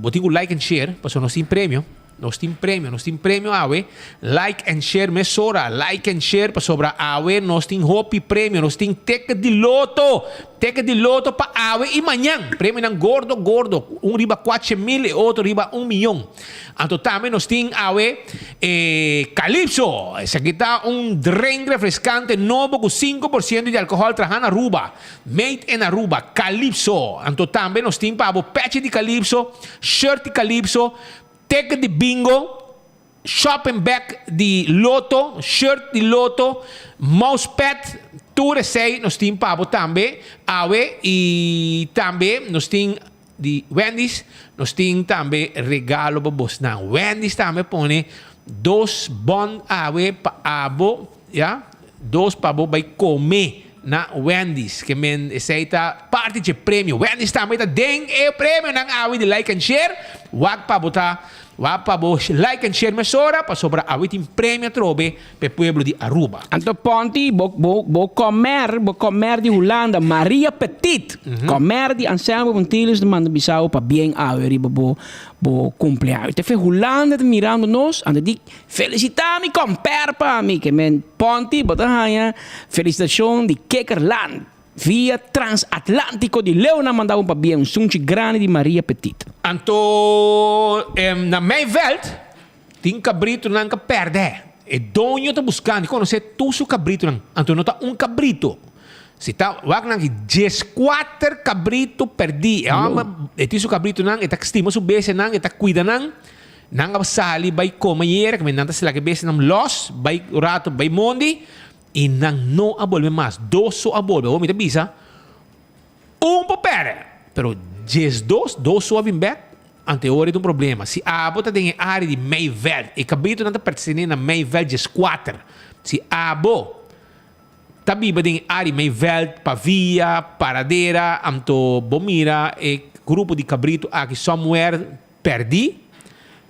botigo like and share, porque nós temos prêmio. Nós temos prêmio, awe. Like and share, mesora. Like and share, para sobra awe. Nós temos hopi prêmio. Nós temos teca de loto. Teca de loto para awe. E amanhã, prêmio não gordo. Um riba 4,000 e outro riba 1 milhão. Então também nós temos awe Calypso. Esse aqui está drink refrescante novo com 5% de álcool trajando Aruba. Made in Aruba. Calypso. Então também nós temos para patch de Calypso, shirt de Calypso, teca de bingo, shopping bag de loto, shirt de loto, mousepad, tour sei, nós temos para também, awe, e também nós temos de Wendy's, nós temos também regalo para você. Wendy's também põe 2 bon awe para abo, ja, 2 para você vai comer na Wendy's, que men aceita parte de prêmio. Wendy's também está dentro o prêmio ng awi de like and share. Wag pa like and share mesora para sobra awi tem prêmio trobe para pueblo de Aruba. Anto ponti bo comer de Holanda Maria Petit. Comer de Anselmo Pontiles de Manda-Bissau para bem awi bo cumpleaños. Te fe Holanda te mirando nos, ande di felicitami compare pa mi que men ponti botahaya felicitação de Kekerland via transatlântico de Leona mandava para bem sunchi grande de Maria Petit. Anto na minha veld tem cabrito não que perde. E dono tá buscando, conhece tu su cabrito não. Anto não tá cabrito. Se tá wag nang 14 cabrito perdi. E ti su cabrito nang eta estima su bese nang eta cuida nang sali by comer que me nanta sila que bese nang loss by rato by mondi e nang no abolve mais. 2 so abolve. O me te bisa. Papere. Pero 2 so abim back. Ante ora de problema. Se a bota tem área de meio verde e cabrito não tá pertencendo a meio verde 4. Se a tabiba din ari may veld, pavia, paradeira, amto bomira e grupo de cabrito aqui somewhere perdi,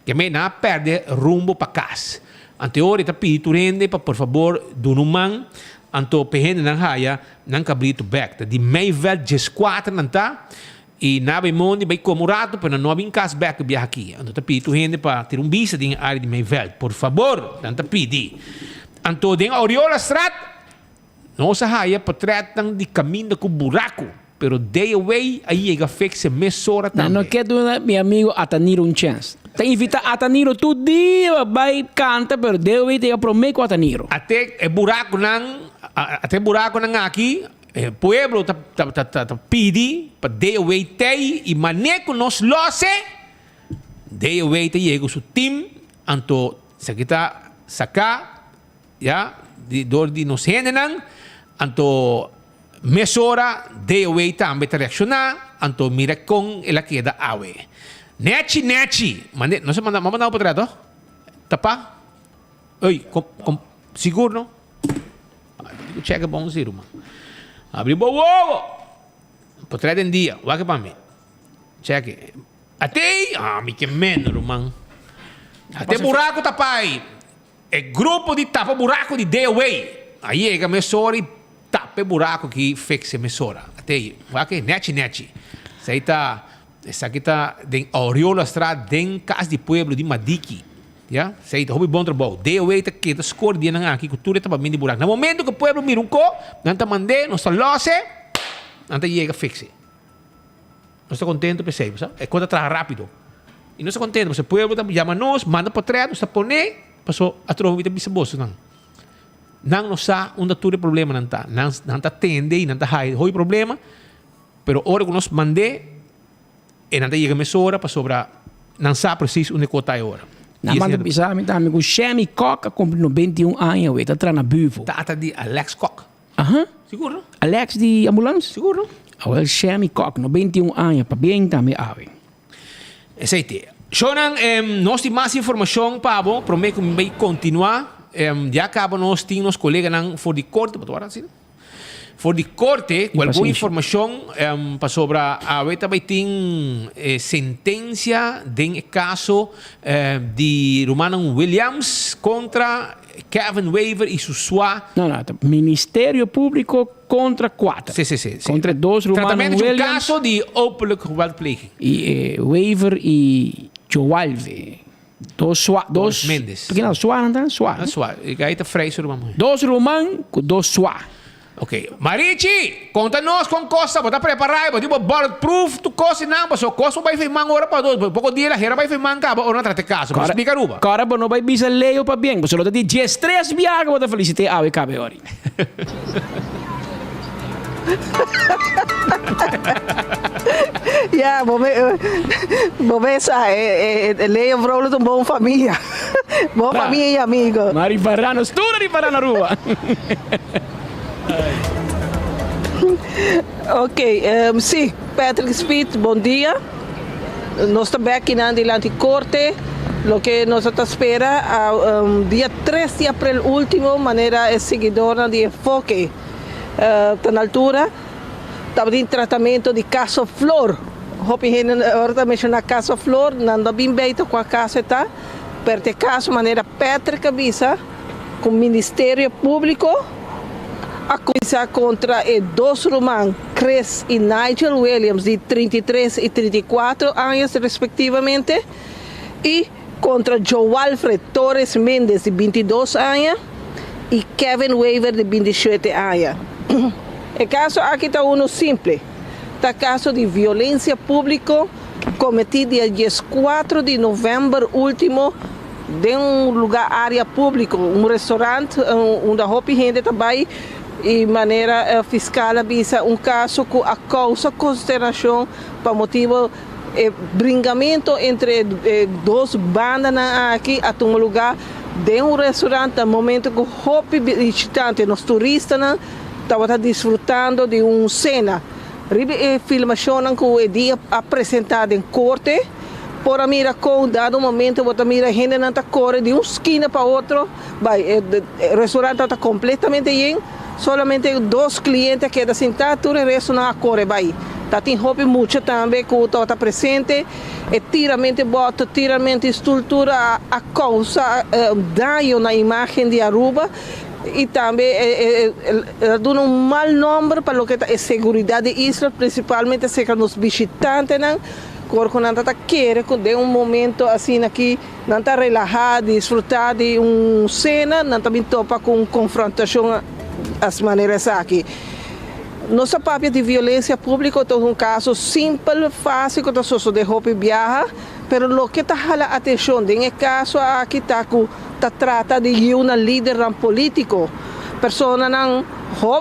que me na perde rumbo para casa. Ante ora tapi tu rende pa por favor dunuman anto pehende nang haya nang cabrito back. Di may veld 4 nanta e na bay mondi bay comurato para não abin cas back biya aqui. Anto tapi tu rende pa ter bisa din ari di may veld. Por favor, nanta pidi. Anto din Oriola Strat não se haya patretang di caminho com buraco, pero day away aí é fixe mesora também. Não quero meu amigo Ataniro chance. Te invita Ataniro todo dia vai canta, pero day away te promete com Ataniro. Até buraco nang aqui, pueblo ta pidi para day away te e maneco nos lose. Day away te chega su team, anto se kita saka, ya, di dor di nos henenang. Anto mesora de away também te reaccionar, anto mira com ela queda awe. Nechi, mande, não se manda o portreto? Tapa? Oi, seguro não? Chega bom zero, mano. Abri boa. Portreto em dia, vai que para mim. Cheque. Até, me que menos, irmão. Até buraco tá pai. É grupo de tapa buraco de day away. Aí é que a mesora tapa buraco que fixe mesora. Até aí. Vai que net. Essa aqui tá em Aureola Estrada, em Casa de Pueblo de Madiqui. Ya? Sei tá bom trabalho. Day away tá que tá score dia nang aqui cultura tá bem de buraco. No momento que o pueblo mira nanta mande, não está losse, nanta chega fixe. Não está contento, percebe, sabe? É coisa trabalha rápido. E não está contente, mas o pueblo chama nós, manda para trás, nós está poner, passou a trova de bisa bolso não. Não sa onde tudo problema não tá tende, não tá hoi problema, pero hora que nós mande, e não tá chega mesora para sobra, não sabe preciso onde cota é hora. Na manda bisa mi tá amigo Shemi Coca com 91 anos, tá tra na buvo. Tá de Alex Coca. Aham. Seguro? Alex de ambulância? Seguro. O Shemi Coca, 91 anos, para bem também ave. Aceite. Shonan, nós temos mais informação, Pablo, prometo que vai continuar. Já acaba nós temos nos colegas for de corte, para assim. For de corte, qualquer informação para sobre a veta vai ter sentença de caso de Romano Williams contra Kevin Weaver e Susua. Não, Ministério Público contra 4. Sim. Contra 2 Romano Tratamento Williams. De um caso de openlijk geweldpleging. E Weaver e Joalve. Dos Mendes. Porque não, Suá não tá? Suá. Suá. E aí tá freio, Romano. 2 Romano com 2 Suá. Ok. Marici, conta-nos com costa, bota preparar, bota bulletproof, tu costa não, mas o costa vai fazer manga hora para dois, pouco dia a hera vai fazer manga, ou não trate caso, mas explica ruba. Cara, não vai bisa leio para bem, você não tem 13 viagens, bota felicite, e cabe ori. Ja, momesa, leio vrolo de uma boa família. Boa família e amigo. Mari Barrano, estuda de Barrano rua. Ok, sim, Patrick Speed, bom dia. Nós estamos aqui na Dilante Corte. Lo que nos espera, dia 3 de abril último, maneira é seguidora de enfoque. Está na altura, estava em tratamento de caso Flor. Hopi ahora mencionar caso Flor, nanda bem beito com a casa está. Perde caso maneira Patrick avisa com o Ministério Público. Acusa contra dois Román, Chris e Nigel Williams, de 33 e 34 anos, respectivamente, e contra Joe Alfred Torres Mendes, de 22 anos, e Kevin Weaver, de 27 anos. O caso aqui está simples. Está caso de violência pública cometido dia 4 de novembro último, de lugar área pública, restaurante, onde a gente também. E maneira fiscal avisa caso que a causa consideração para motivo bringamento entre duas bandas aqui a um lugar de restaurante no momento que os visitantes, os turistas estavam desfrutando de cena. Filmação que o dia apresentado em corte, por a mira com dado momento, a mira gente não está corre de uma esquina para outra, o restaurante está completamente cheio. Solamente 2 clientes que sentados, o resto não corre vai. Tá tem roupa muito também que está presente. E tiramento bota, tiramento estrutura a causa dano na imagem de Aruba e também dá mau nome para o que é segurança de Israel, principalmente se os visitantes não quando não está querendo de momento assim aqui não está relajado, desfrutar de cena, não também topa com confrontação as maneiras aqui. Nossa papel de violência pública é caso simples, fácil, que só de roupa e viaja, mas o que está chamando a atenção é caso aqui está trata de líder político. Pessoas não,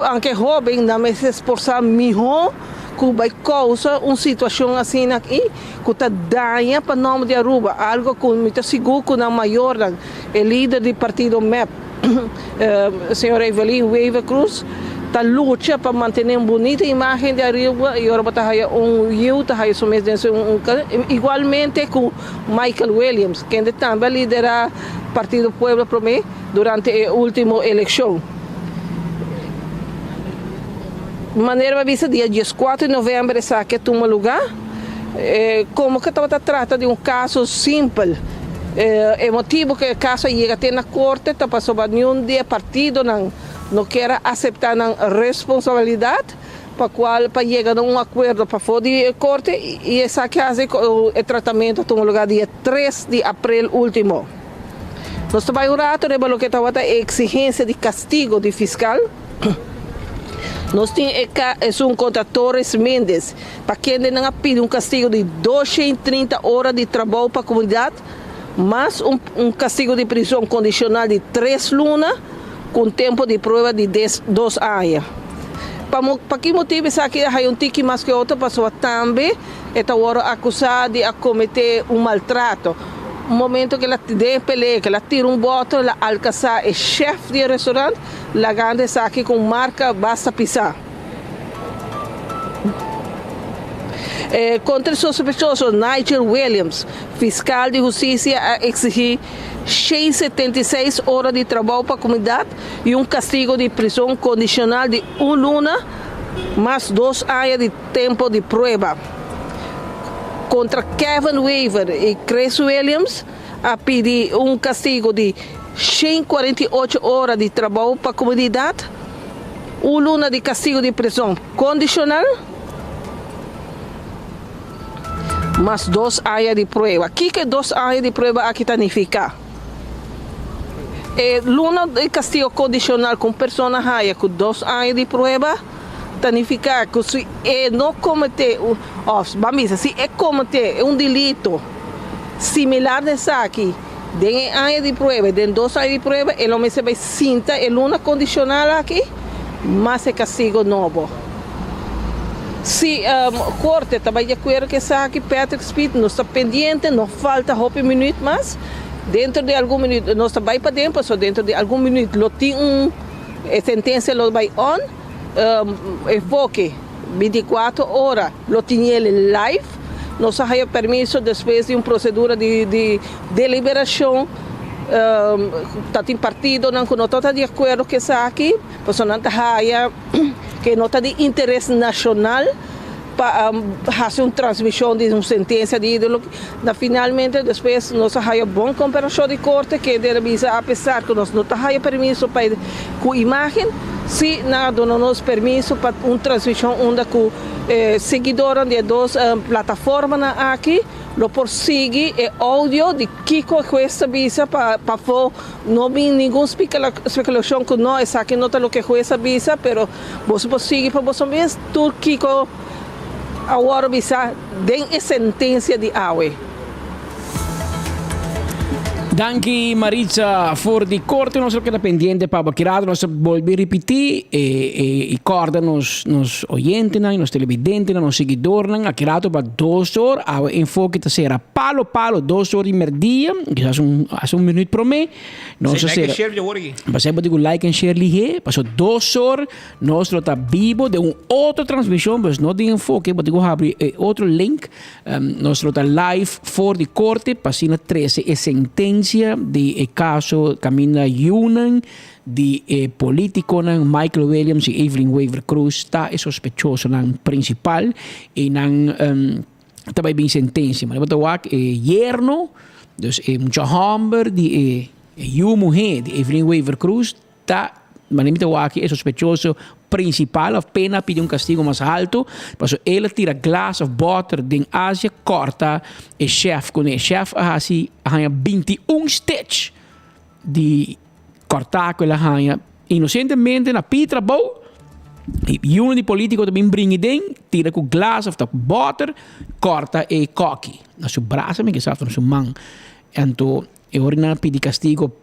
aunque jovem, não se esforçam melhor, que vai causar uma situação assim aqui, que está dando para o nome de Aruba, algo que muito seguro que não maior, o líder do partido MEP. Senhor Evelyn Weaver Cruz está luta para manter uma bonita imagem de Aruba e agora está igualmente com Michael Williams, que também lidera o Partido Pueblo Promé durante a última eleição. De maneira vista, dia 14 de novembro, essa aqui toma lugar. Como que trata de um caso simples. É motivo que o caso chega até na corte, passou para nenhum dia partido não quer aceitar a responsabilidade, para qual para chegar a um acordo para fora de corte e essa que faz o tratamento toma lugar dia 3 de abril último. Nós trabalhamos o que estava a exigência de castigo de fiscal. Nós temos contra Torres Mendes, para quem não pede castigo de 230 horas de trabalho para a comunidade, mas castigo de prisão condicional de 3 lunas, com tempo de prova de 2 anos. Para que motivo isso aqui é tique mais que outra pessoa também está acusada de cometer maltrato. Momento que ela peleia, que ela tira botão, ela alcança o chefe de restaurante, ela ganha isso aqui com marca basta pisar. Contra o suspeitoso Nigel Williams, fiscal de justiça, a exigir 676 horas de trabalho para a comunidade e castigo de prisão condicional de 1 luna, mais 2 anos de tempo de prova. Contra Kevin Weaver e Chris Williams, a pedir castigo de 148 horas de trabalho para a comunidade, 1 luna de castigo de prisão condicional, mais 2 anos de prova. O que 2 anos de prova aqui significa? Luna de castigo condicional com pessoa raia com 2 anos de prova, significa que se não cometer, se cometer delito similar desse aqui, de anos de prova, de 2 anos de prova, ele não vai sentar luna condicional aqui, mas é castigo novo. Se a corte está de acordo que aqui Patrick Speed não está pendente, não falta um minuto mais, dentro de algum minuto, não está para dentro, só dentro de algum minuto, lo tem sentença, lo vai on, enfoque 24 horas, lo tinha ele live, não se há permisso depois de procedura de deliberação, está em partido, não está de acordo que está aqui, pois não está que não está de interesse nacional para fazer transmissão de sentença de ideologia. Finalmente, depois, nós temos boa comparação de corte que deve apesar que nós não temos permisso para com imagem, se nada não nos permisso para transmissão onde com seguidores de 2 plataformas aqui, lo persigue áudio de Kiko esta visa para não vi nenhuma especulação que não, essa aqui não está o que esta visa, pero você persigue para você mesmo, tu Kiko agora visa den sentença de AUE. Danke Maritza for di corte nostro que está pendiente para baquirado nós volver repetir e corda nos oyentes nos televidentes nos seguidores aquirado para 2 horas a enfoque ta será palo 2 horas e merdia que hace un minuto por me nós será passamos de like and share lige passou 2 horas nós está vivo de outra transmissão mas não de enfoque mas digo abrir outro link nós está live for di corte passina 13 e sentença di caso Camila Yunan di politico ng Michael Williams e Evelyn Weaver Cruz sta e sospechoso ng principal e ng tabay bing sentenza mas batawak yerno dus mucha hamber di mujer di Evelyn Weaver Cruz sta manimita é sospechoso principal a pena pide castigo mais alto passo ele tira glass of butter din Asia corta e chef com o chef assim há 21 stitch de cortar aquela hanha inocentemente na pitra bow e um de político também brinca den tira com glass of the butter corta e coque na sua braça me que sabe na sua mão então e orina pide castigo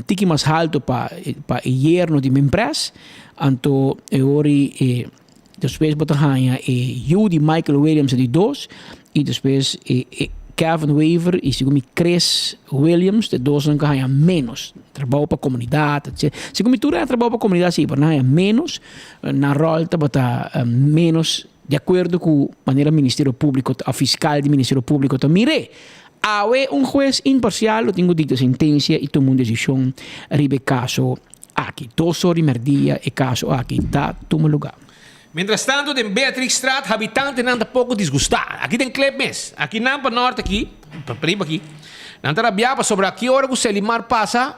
tique mais alto para yerno de membres anto ori depois botahanha Judy Michael Williams de 2 e depois Kevin Weaver e segundo Chris Williams de 2 não ganha menos trabalho para a comunidade segundo tu trabalho para a comunidade sim mas ganha menos na rolta bota menos de acordo com a maneira Ministério Público a fiscal do Ministério Público também Awe juez imparcial tenho dito sentença e tomou uma decisão ribe caso aqui 2 horas e media e caso aqui está tomando lugar. Mientras tanto, en Beatrix Straat, habitantes não tá pouco disgustados. Aqui tem Club Mes. Aqui não para norte aqui, para prima aqui. Não tá rabiava sobre que hora que o Selimar passa,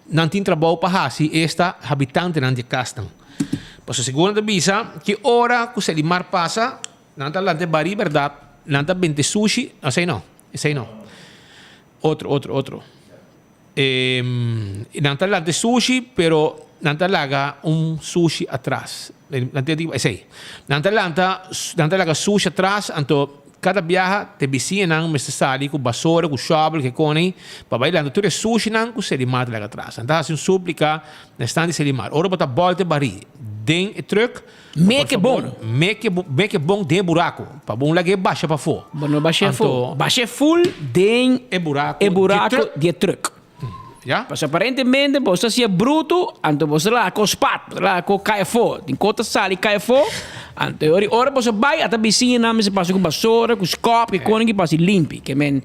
não tem trabalho para hasi, esta habitante não de castam. Pois a segunda visa, que hora que o Selimar passa, não tá lá de bari, verdade, não tá vende sushi, não sei não, esse não. Outro. Não tá lá de sushi, pero não tá lá sushi atrás. Nanta laga sushi atrás, anto cada viaja te vizinha nang necessário com basura, com shovel, que cone, para bailando tudo sushi nang com Selimar laga atrás. Anta assim súplica na stand Selimar. Ora bota bolte bari, den e truck. Make bom den buraco, para bom lage baixa para fora. Não baixa full. Baixa full den e buraco de truck. Ja? Mas aparentemente você se é bruto, então você lá com spat, lá com cai fora, tem conta sali cai fora, então ora você vai até vizinha na mesa passa com vassoura, com copo, que coisa que passa limpo, que men.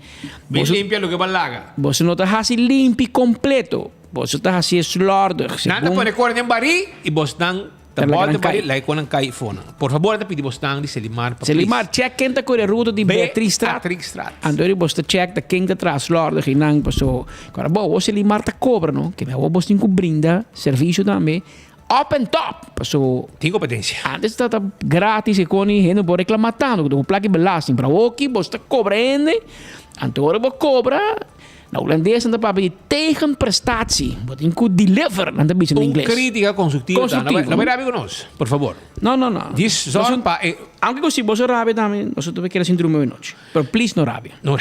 Bem limpia lo que balaga. Você não tá assim limpo completo, você tá assim slorder. Nada pode correr em bari e você tá volta bari lá com cai fora. Por favor, te pedi você de Selimar. Selimar check quem tá correr ruta de Beatrix Straat. Então você check da quem tá atrás slorder que não passou. Agora bom, Selimar tá cobra, não? Que meu você tem que brinda serviço também. Up and top, passou. Tem competência. Antes tá grátis e com gente não pode reclamar tanto, que o plaque belasting para o que você tá cobrando. Então agora você cobra. Na holandês anda para tegen prestatie. Wat in could deliver, anda bisa in inglês. Crítica constructiva. Não vai rápido conosco, por favor. Não. Diz só para aunque così você rápido também, nós também queremos síndrome de noite. Pero please não rápido. Não.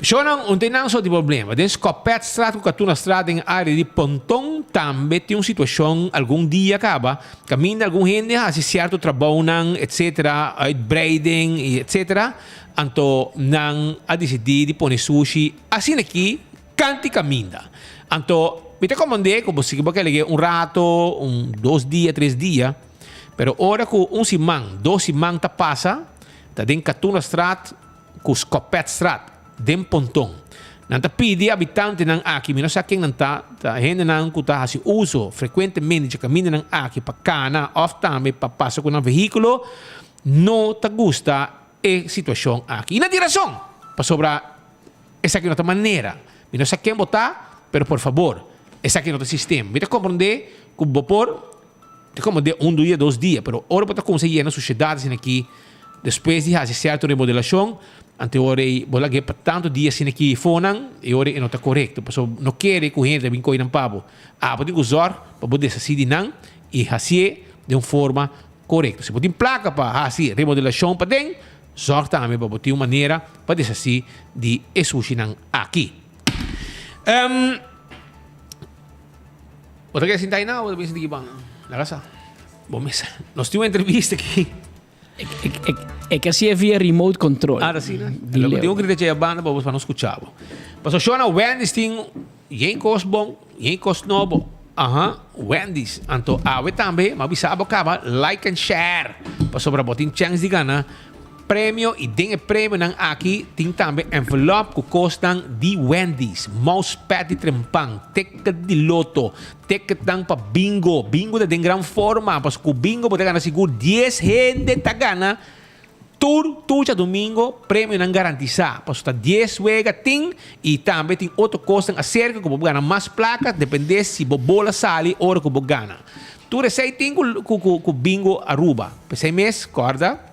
Só não tem nada só de problema. Desde que pet strato que na estrada em área de Pontão também tem uma situação algum dia acaba, caminha algum gente assim certo trabalho etc, uitbreiding etc. Anto nang a decidir de poner sushi assim aqui canti caminda. Anto me te comandei como se que legue rato, 2 dias, 3 dias, pero ora que simang, 2 simang ta passa, ta den Katuna Straat, ku Skopet Straat, den Pontong. Nanta pidi habitante nang aqui, mino sa quem nanta, ta gente nang ku ta hasi uso frequentemente de caminho nang aqui pa cana, off time pa passa com um veículo, no ta gusta e situação aqui. E na direção, para sobrar essa aqui não maneira. Eu não sei quem botar, pero por favor, essa aqui não sistema. Me compreender que o vapor, te compreender 1 dia, 2 dias, pero ora para conseguir na sociedade aqui, depois de fazer certa remodelação, ante ora vou lá para tanto dias assim aqui fonan, e ora não está correto, porque não quer que a gente venha com um pavo. Pode usar para poder decidir não e fazer de uma forma correta. Se pode placa para fazer remodelação para dentro, zorg também para botar uma maneira para desistir de sushi aqui. Outra coisa assim, não, outra coisa assim, bom, na casa, bom mesa. Nós temos uma entrevista aqui. É que assim é via remote control. Assim, né? Tem grito de banda para não escutar. Mas o na Wendy's tem yen cost bom, yen cost novo. Wendy's. Então, também, mas bisa acaba like and share. Para sobre botin chance de ganhar prêmio e den prêmio nang aqui tem também envelope que custam de Wendy's, mousepad de trempang, ticket de loto, ticket nang pa bingo da den gran forma, parce que bingo pode ganhar seguro 10 gente tá ganha tour já domingo, prêmio nang garantizar, parce que 10 wega tem e também tem outro custam acerca que pode ganhar mais placas, depende se bola sali ou que pode ganhar. Tu recei tem com bingo Aruba, pensei mês, corda.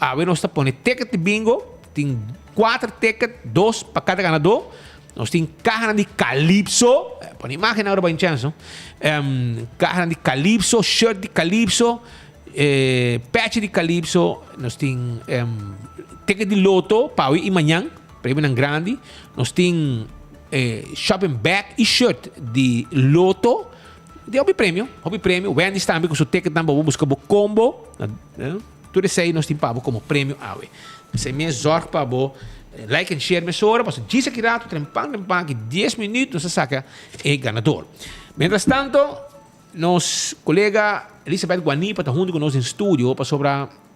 A nós está pondo ticket de bingo, tem 4 tickets, 2 para cada ganador. Nós temos carne de Calypso, põe imagem agora para chance, carne de Calypso, shirt de Calypso, patch de Calypso, nós temos ticket de loto, para hoje e amanhã, prêmio grande. Nós temos shopping bag e shirt de loto. De hobby prêmio, Wendy's também com seu ticket também vou buscar o combo. Tudo isso aí nós temos para como prêmio awe. Esse mês zorg para like and share mesora, para diz aqui rato trempang que 10 minutos você saca é ganador. Mientras tanto, nos colega Elizabeth Guanipa está junto com nós em estúdio para sobre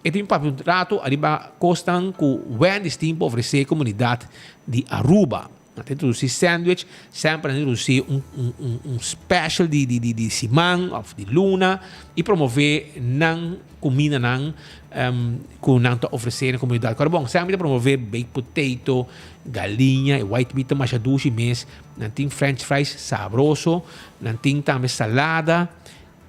tem para um rato arriba costan com Wendy's tem para oferecer comunidade de Aruba. Nante introduci sandwich, sempre introduci un special di simang of di luna e promover nang comida nang com nang to oferecer na comunidade. Bom, sempre promover baked potato, galinha e white meat machadushi mes, nanting french fries sabroso, nanting também salada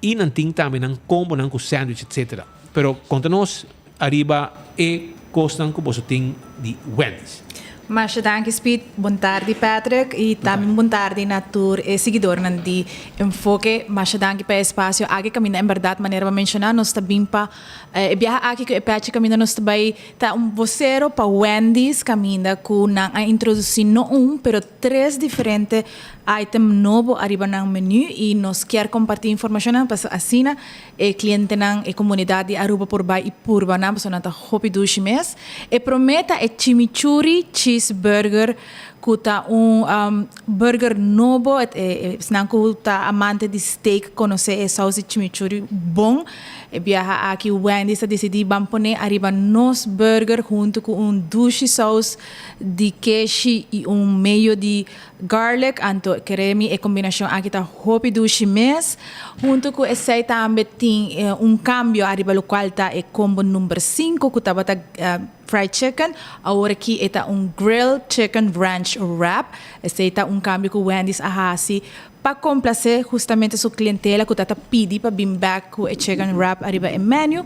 e nanting também nang combo nang com sandwich etc. Pero conta-nos arriba e costan com você tem de Wendy's. Mas danke Speed, boa tarde Patrick e também boa tarde na tour seguidor de enfoque, mas danke para espaço aqui caminha em verdade maneira para mencionar nós também para viajar aqui que é parte caminha nós também tá vocero para Wendy's caminha com a introduzir não pero 3 diferentes item novo arriba no menu e nós quer compartilhar informação para assim cliente na comunidade Aruba por bai e purba na pessoa tá hopi dushi mes e prometa chimichurri cheeseburger kuta burger novo senang kuta amante de steak conhecer sauce chimichurri bom e viaja aqui Wendy's a decidir poner arriba nos burger junto com douce sauce de queijo e meio de garlic anto creme e combinação aqui tá hopi douce mes junto com esse também tem cambio arriba lo qual tá combo número 5 que tá fried chicken agora aqui está grilled chicken ranch wrap esse está cambio que Wendy's ahasi para complacer justamente sua clientela que está pedindo para vir back com o chicken wrap arriba em menu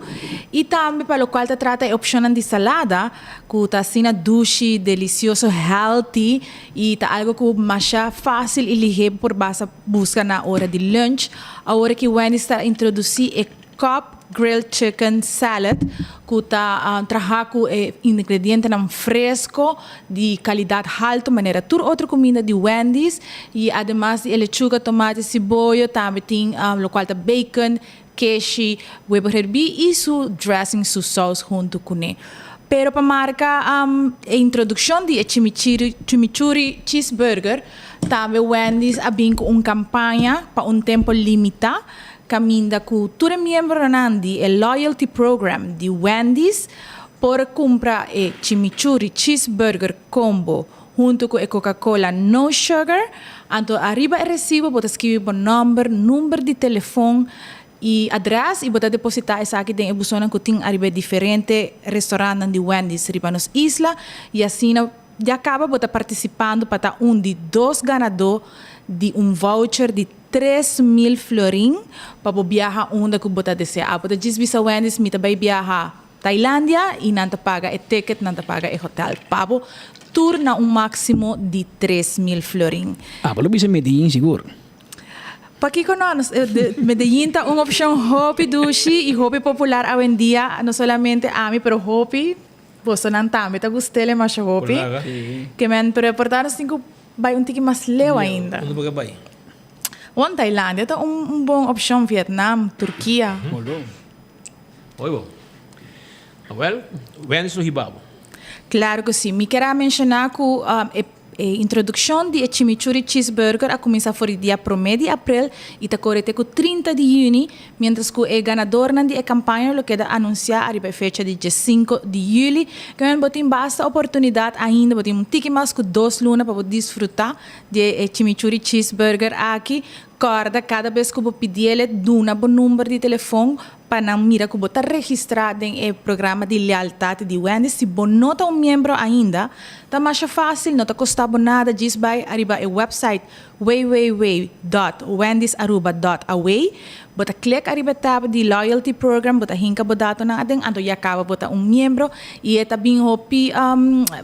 e também para o qual está trata a opção de salada que está sendo doce, delicioso, healthy e está algo que mais fácil e ligeiro por base busca na hora de lunch agora que Wendy's está introduzindo a cup grilled chicken salad que está trabalhando ingredientes fresco de qualidade alta maneira toda outra comida de Wendy's e además de lechuga, tomate, cebola também tem o qual tá bacon, queijo, huevo hervir e su dressing, su sauce junto com ele. Pero para marcar a introdução de chimichurri cheeseburger também Wendy's abriu uma campanha para tempo limitado caminha com todo membro nandi el loyalty program de Wendy's por comprar e chimichurri cheeseburger combo junto com a Coca-Cola no sugar anto arriba e recibo bota escrever o número de telefone e address e bota depositar essa aqui tem busona que tem arriba diferente restaurante de Wendy's riba nos isla e assim já acaba bota participando para de 2 ganador de voucher de 3.000 florin para viajar onde que você deseja. Para desvisa Wendy's, me também viajar Tailândia e não paga o ticket, não paga o hotel. Para tour na máximo de 3.000 florin. Para bisa Medellín seguro. Para que nós, Medellín é uma opção hobby dushi e hobby popular hoje em dia, não somente a mim, pero hobby, você não também, tá gostando mais hobby. Que men, pero portar nós temos vai tique mais leu ainda. Onde você vai? One Tailândia é boa opção, Vietnam, Turquia. Oi, bom. Well, Wendy's no Hibabo. Claro que sim. Me quero mencionar que a introdução de chimichurri cheeseburger a começar fora dia 1 de abril e está correte com 30 de junho, mientras que o ganador da campanha lo queda anunciar arriba a fecha de 5 de julho. Que botem basta oportunidade ainda, botem tique mais que 2 lunas para desfrutar de chimichurri cheeseburger aqui. Corda cada vez que você pedir duna bom número de telefone para não mira que você está registrado em programa de lealdade de Wendy's. Se você não é membro ainda, está mais fácil, não está custando nada. Diz vai arriba o website www.wendysaruba.away. Você clica arriba tab de loyalty program, você hinka o dato na adem, então já acaba você membro e é também hopi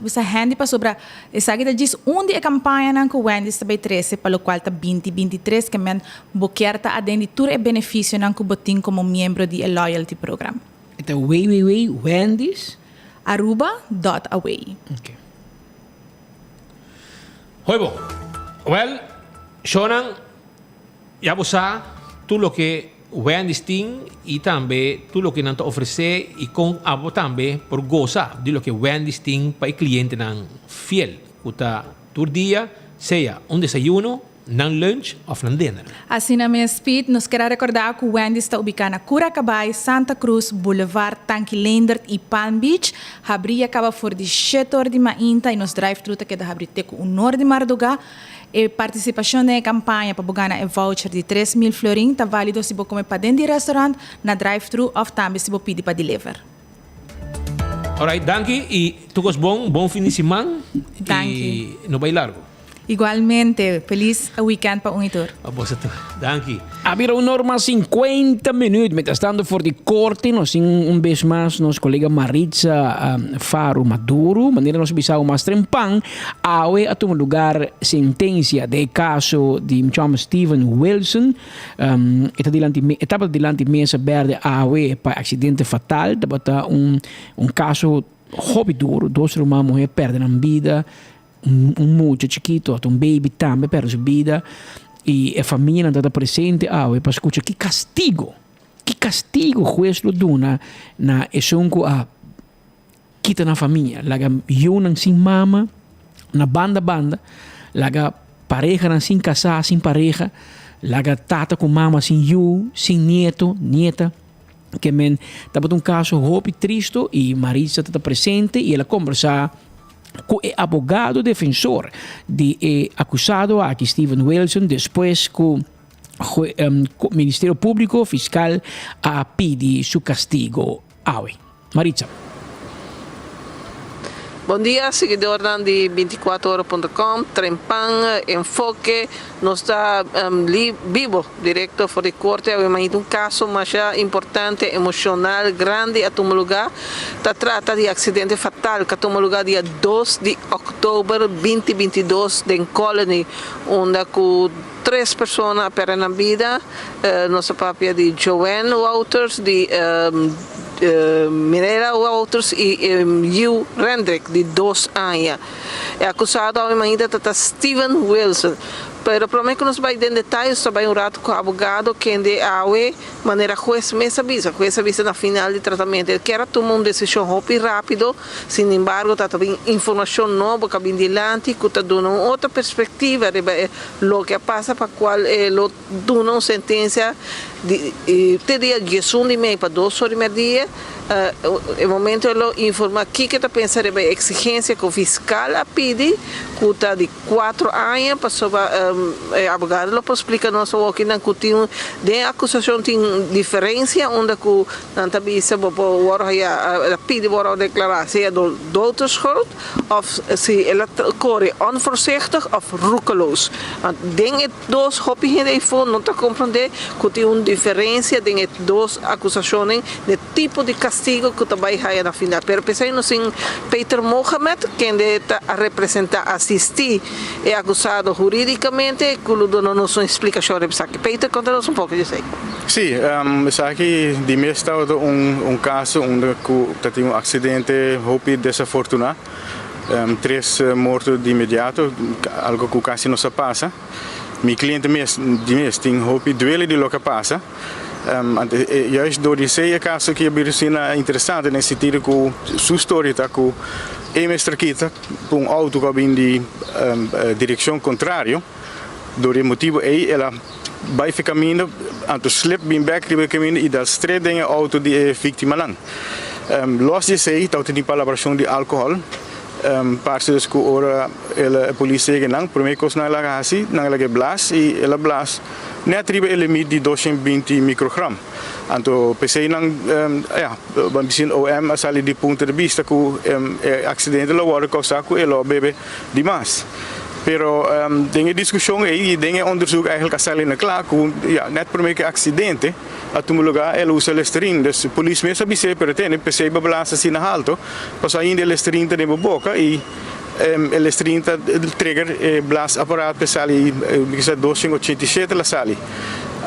você handy para sobre essa que diz onde a campanha na que Wendy's também 13 para o qual está 2023 que men boquear tá adem de todo o benefício na que botin como membro de loyalty program. Então Wendysaruba.away. Okay. Oi bom. Well, Shonan, ya você tudo o que Wendy's tem e também tudo o que não te oferece e com abo também por gozar de lo que Wendy's tem para o cliente não fiel. Uta todo dia, seja desayuno, na lunch of na dinner. Assim na minha speed, nos quero recordar que o Wendy está ubicado na Curacabay, Santa Cruz, Boulevard, Tanquilendert e Palm Beach. Abri acaba por de 7 horas de manhã e nos drive-thru que da abrir com o norte de Marduga. E participação na campanha para ganhar um voucher de 3.000 florins está válido se você comer para dentro do restaurante, na drive-thru ou também se você pedir para deliver. Alright, danke. E tu bom fim de semana. Danke. E não vai largo. Igualmente, feliz weekend para Unitor. Danke. Había una norma 50 minutos. Mientras tanto, por de corte, nos vez más, nos colega Maritza Faro Maduro, manera nos bisao más trempan, awe a tu lugar sentencia de caso de Steven Wilson, etapa delante mesa verde awe para accidente fatal, tabata un caso hobby duro, 2 mulheres perderam vida, mucho chiquito, un baby também perde sua vida e a família não está presente. Para escutar que castigo juiz lo duna na esonco a kita na família, laga yunang sin mama, na banda, laga pareja na sin casar, sin pareja, laga tata com mama sin you, sin nieta, que men tabat un caso hopi tristo e Marisa está presente e ela conversa com o abogado defensor de acusado aqui Steven Wilson, depois com o Ministério Público Fiscal a pedir seu castigo. Maritza. Bom dia, seguidor de 24horas.com, Trempan, Enfoque, nos está vivo, directo fora de corte, eu imagino caso mais importante, emocional, grande a tomar lugar, trata de acidente fatal que tomou lugar dia 2 de outubro 2022 em Colony, onde com 3 pessoas perderam a vida, nossa papia de Joanne Wouters, de Mireia Wouters e Hugh Rendrick, de 2 anos. É acusado ainda de Steven Wilson. Pero prometo que nos vai dar detalhes sobre um rato com o abogado que de maneira juiz avisa na final de tratamento. Ele quer tomar uma decisão rápido, sin embargo, está também informação nova que vem diante, que está dando outra perspectiva de o que passa para qual ele dá uma sentença de dia 11 de meio para 2 horas e meia. No momento ele informa aqui que está pensando em exigência que o fiscal a pede, que está de 4 anos, para o abogado lo explica nós que não tinha de acusação tem diferença onde que não também se pede para declarar se é doodschuld of se ela corre onvoorzichtig of roekeloos. Tem 2 hoppigen even não está compreender que tem uma diferença tem 2 acusações de tipo de castigo que também vai na final. Pero pensamos em Peter Mohamed, que está a representar, assistir, é acusado juridicamente, que ele dá-nos uma explicação. Peter, conta-nos pouco disso aí. Sim, aqui de mês está caso onde teve acidente hopi desafortunado, 3 mortos de imediato, algo que quase não se passa. Meu cliente de mês tem hopi duele de lo que passa. Juist door die caso que é interessante nesse sentido que sua história está com mestrarquita com um auto que vem de direção contrária, door motivo ela vai ficar caminho, anto slip bem back de caminho e da estrada em auto de vítima lang. Los de sei, tá tem palabração de álcool. Parte das que ora a polícia que não, primeiro coisa na ela assim, na ela que blas e ela blas, nem atriba ele limite de 220 microgram. Então pensei não, vamos dizer OM a sair de ponto de vista que o acidente lá agora causa que ele bebe demais. Pero tem discussão aí e tem onderzoek eigenlijk sali na klaar que net primeiro que acidente a tu lugar ele usa Listerine, dus polícia mesmo sabe pero tem pensei balança assim na alto, passa ainda Listerine tem na boca e Listerine trigger blas aparato per sali que se 287 la sali.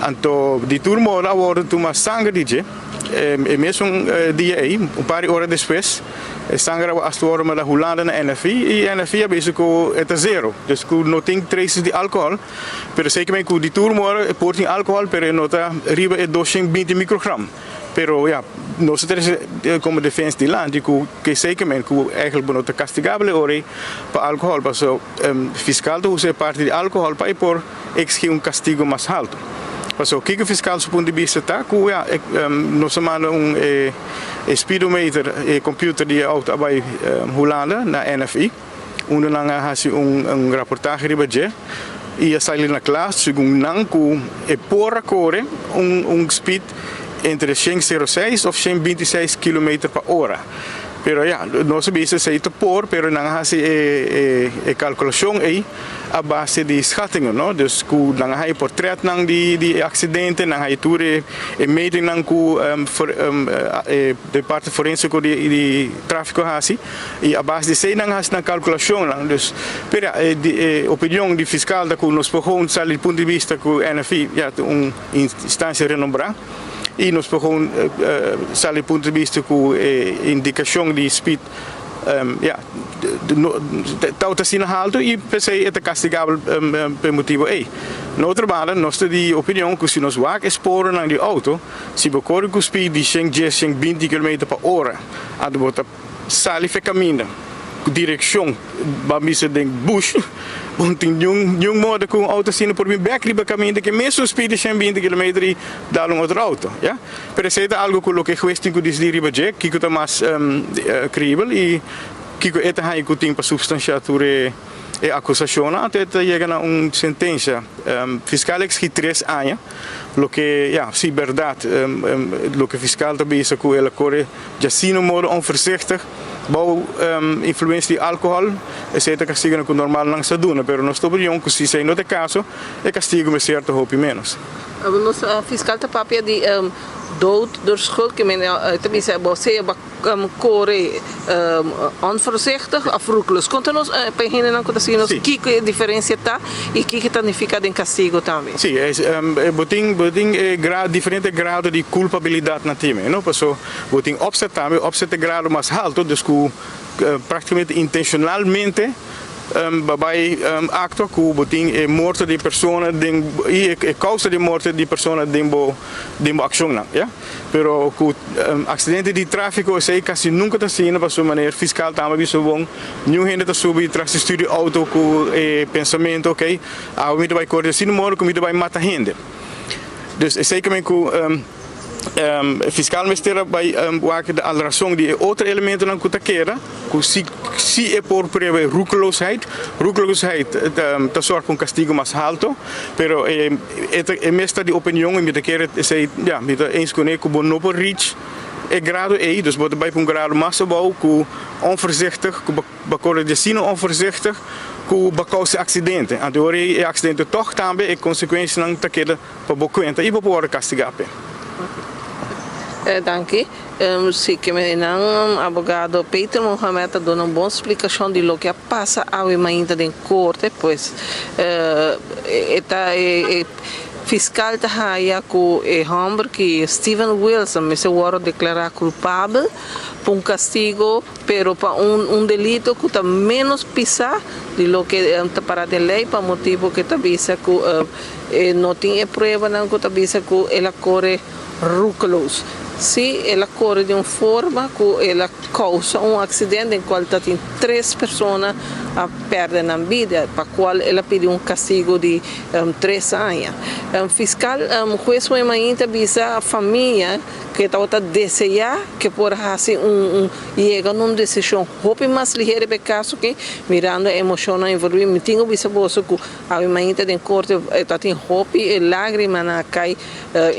Então de turma agora tu mais sangue DJ mesmo dia aí, um par de horas depois, sangra a história da Holanda na NFI, e a NFI é basicamente é zero, dus não tem traces de álcool, pero sei que de tour mora portem álcool, pero nota riba é 220 microgram. Pero ja, nós temos como defesa de land que sei que eigenlijk não castigável ora para álcool, mas o fiscal do usa parte de álcool para por exigir castigo mais alto. Mas o que o fiscal do ponto de vista está, nós manda speedometer computer de auto bij Holanda na NFI, onde nós fazemos reportagem riba e a sair na classe, segundo nós que por acordo speed entre 106 ou 126 km per hora. Pero ja, nós sabemos que é por, pero nós fazemos a calculação aí a base de schattingen, no? Dus nós fazemos portret de acidente, nós fazemos a meting de parte forense de tráfico e a base de sei nós fazemos a calculação, dus pero a opinião de fiscal da que nós podemos sair do ponto de vista que o NFI é uma instância renombrada. E nós podemos sair do ponto de vista com indicação de speed, está sendo alto e pensei é castigável por motivo aí. Na outra banda, nós temos a opinião que se nós vamos explorar na auto, se você corre com speed de 120 km per hora, a você sair e caminhar com direção para de bush, tem um modo que o auto sendo por mim back riba caminho que mesmo speed de 120 km e dá outro auto, ja? Pero se é algo que questão que diz riba je, que está mais crível e que é também que tem para substanciar a acusação até chegar a uma sentença. Fiscal exige 3 anos, lo que se verdade, lo que fiscal também disse que ela corre já sim no modo onvoorzichtig. Bouw influência de álcool, é castigo que normal não se duna, pero nós estamos que se não é caso, é castigo mais certo ou menos. O fiscal está papel de dood door schuld, que tenminste você corre onvoorzichtig of roekeloos. Conta-nos beginnen dan conta-nos que a diferença está e que significa de castigo também. Sim, boting diferente grado de culpabilidade na time, não? Passou boting opset grado mais alto, dus praticamente intencionalmente bij acto que boting morte de persona e causa de morte de persona dembo ação não, ja? Pero que acidente de tráfico sei quase nunca está sendo para sua maneira fiscal também isso bom, nenhum gente está subindo traz estudo auto com pensamento, ok? A vida vai correr assim no que vida vai matar gente. Dus sei que fiscal ministério vai a razão de outro elemento na kutakeira, que se é por preve roekeloosheid está sorte para castigo mais alto, pero é mesmo de opinião e me quer sei me eens conhecer que não por reach é grado aí, dus wordt bij een grado mais bom, que onvoorzichtig, que bacorre de sino onvoorzichtig, que bacausa acidente. Então é acidente toch também é consequência não tá queda para bocuenta e para poder castigar. Danke. Sim, que o advogado Peter Mohamed deu uma boa explicação de lo que passa ainda em corte, pois fiscal está aí com o homem que Steven Wilson me se foi declarado culpável por castigo, pero para delito que está menos pisar de lo que está para a lei, para motivo que está visa que não tem prova não que está visa que ela corre roekeloos. Se ela corre de uma forma que ela causa acidente em qual tem 3 pessoas a perder a vida, para qual ela pediu castigo de 3 anos. Fiscal, juiz ainda avisa a família que está desejar que por assim chega numa decisão mais ligeira de caso que mirando a emoção envolvida, me tenho visto que ainda em corte está tem hope e lágrima na cai,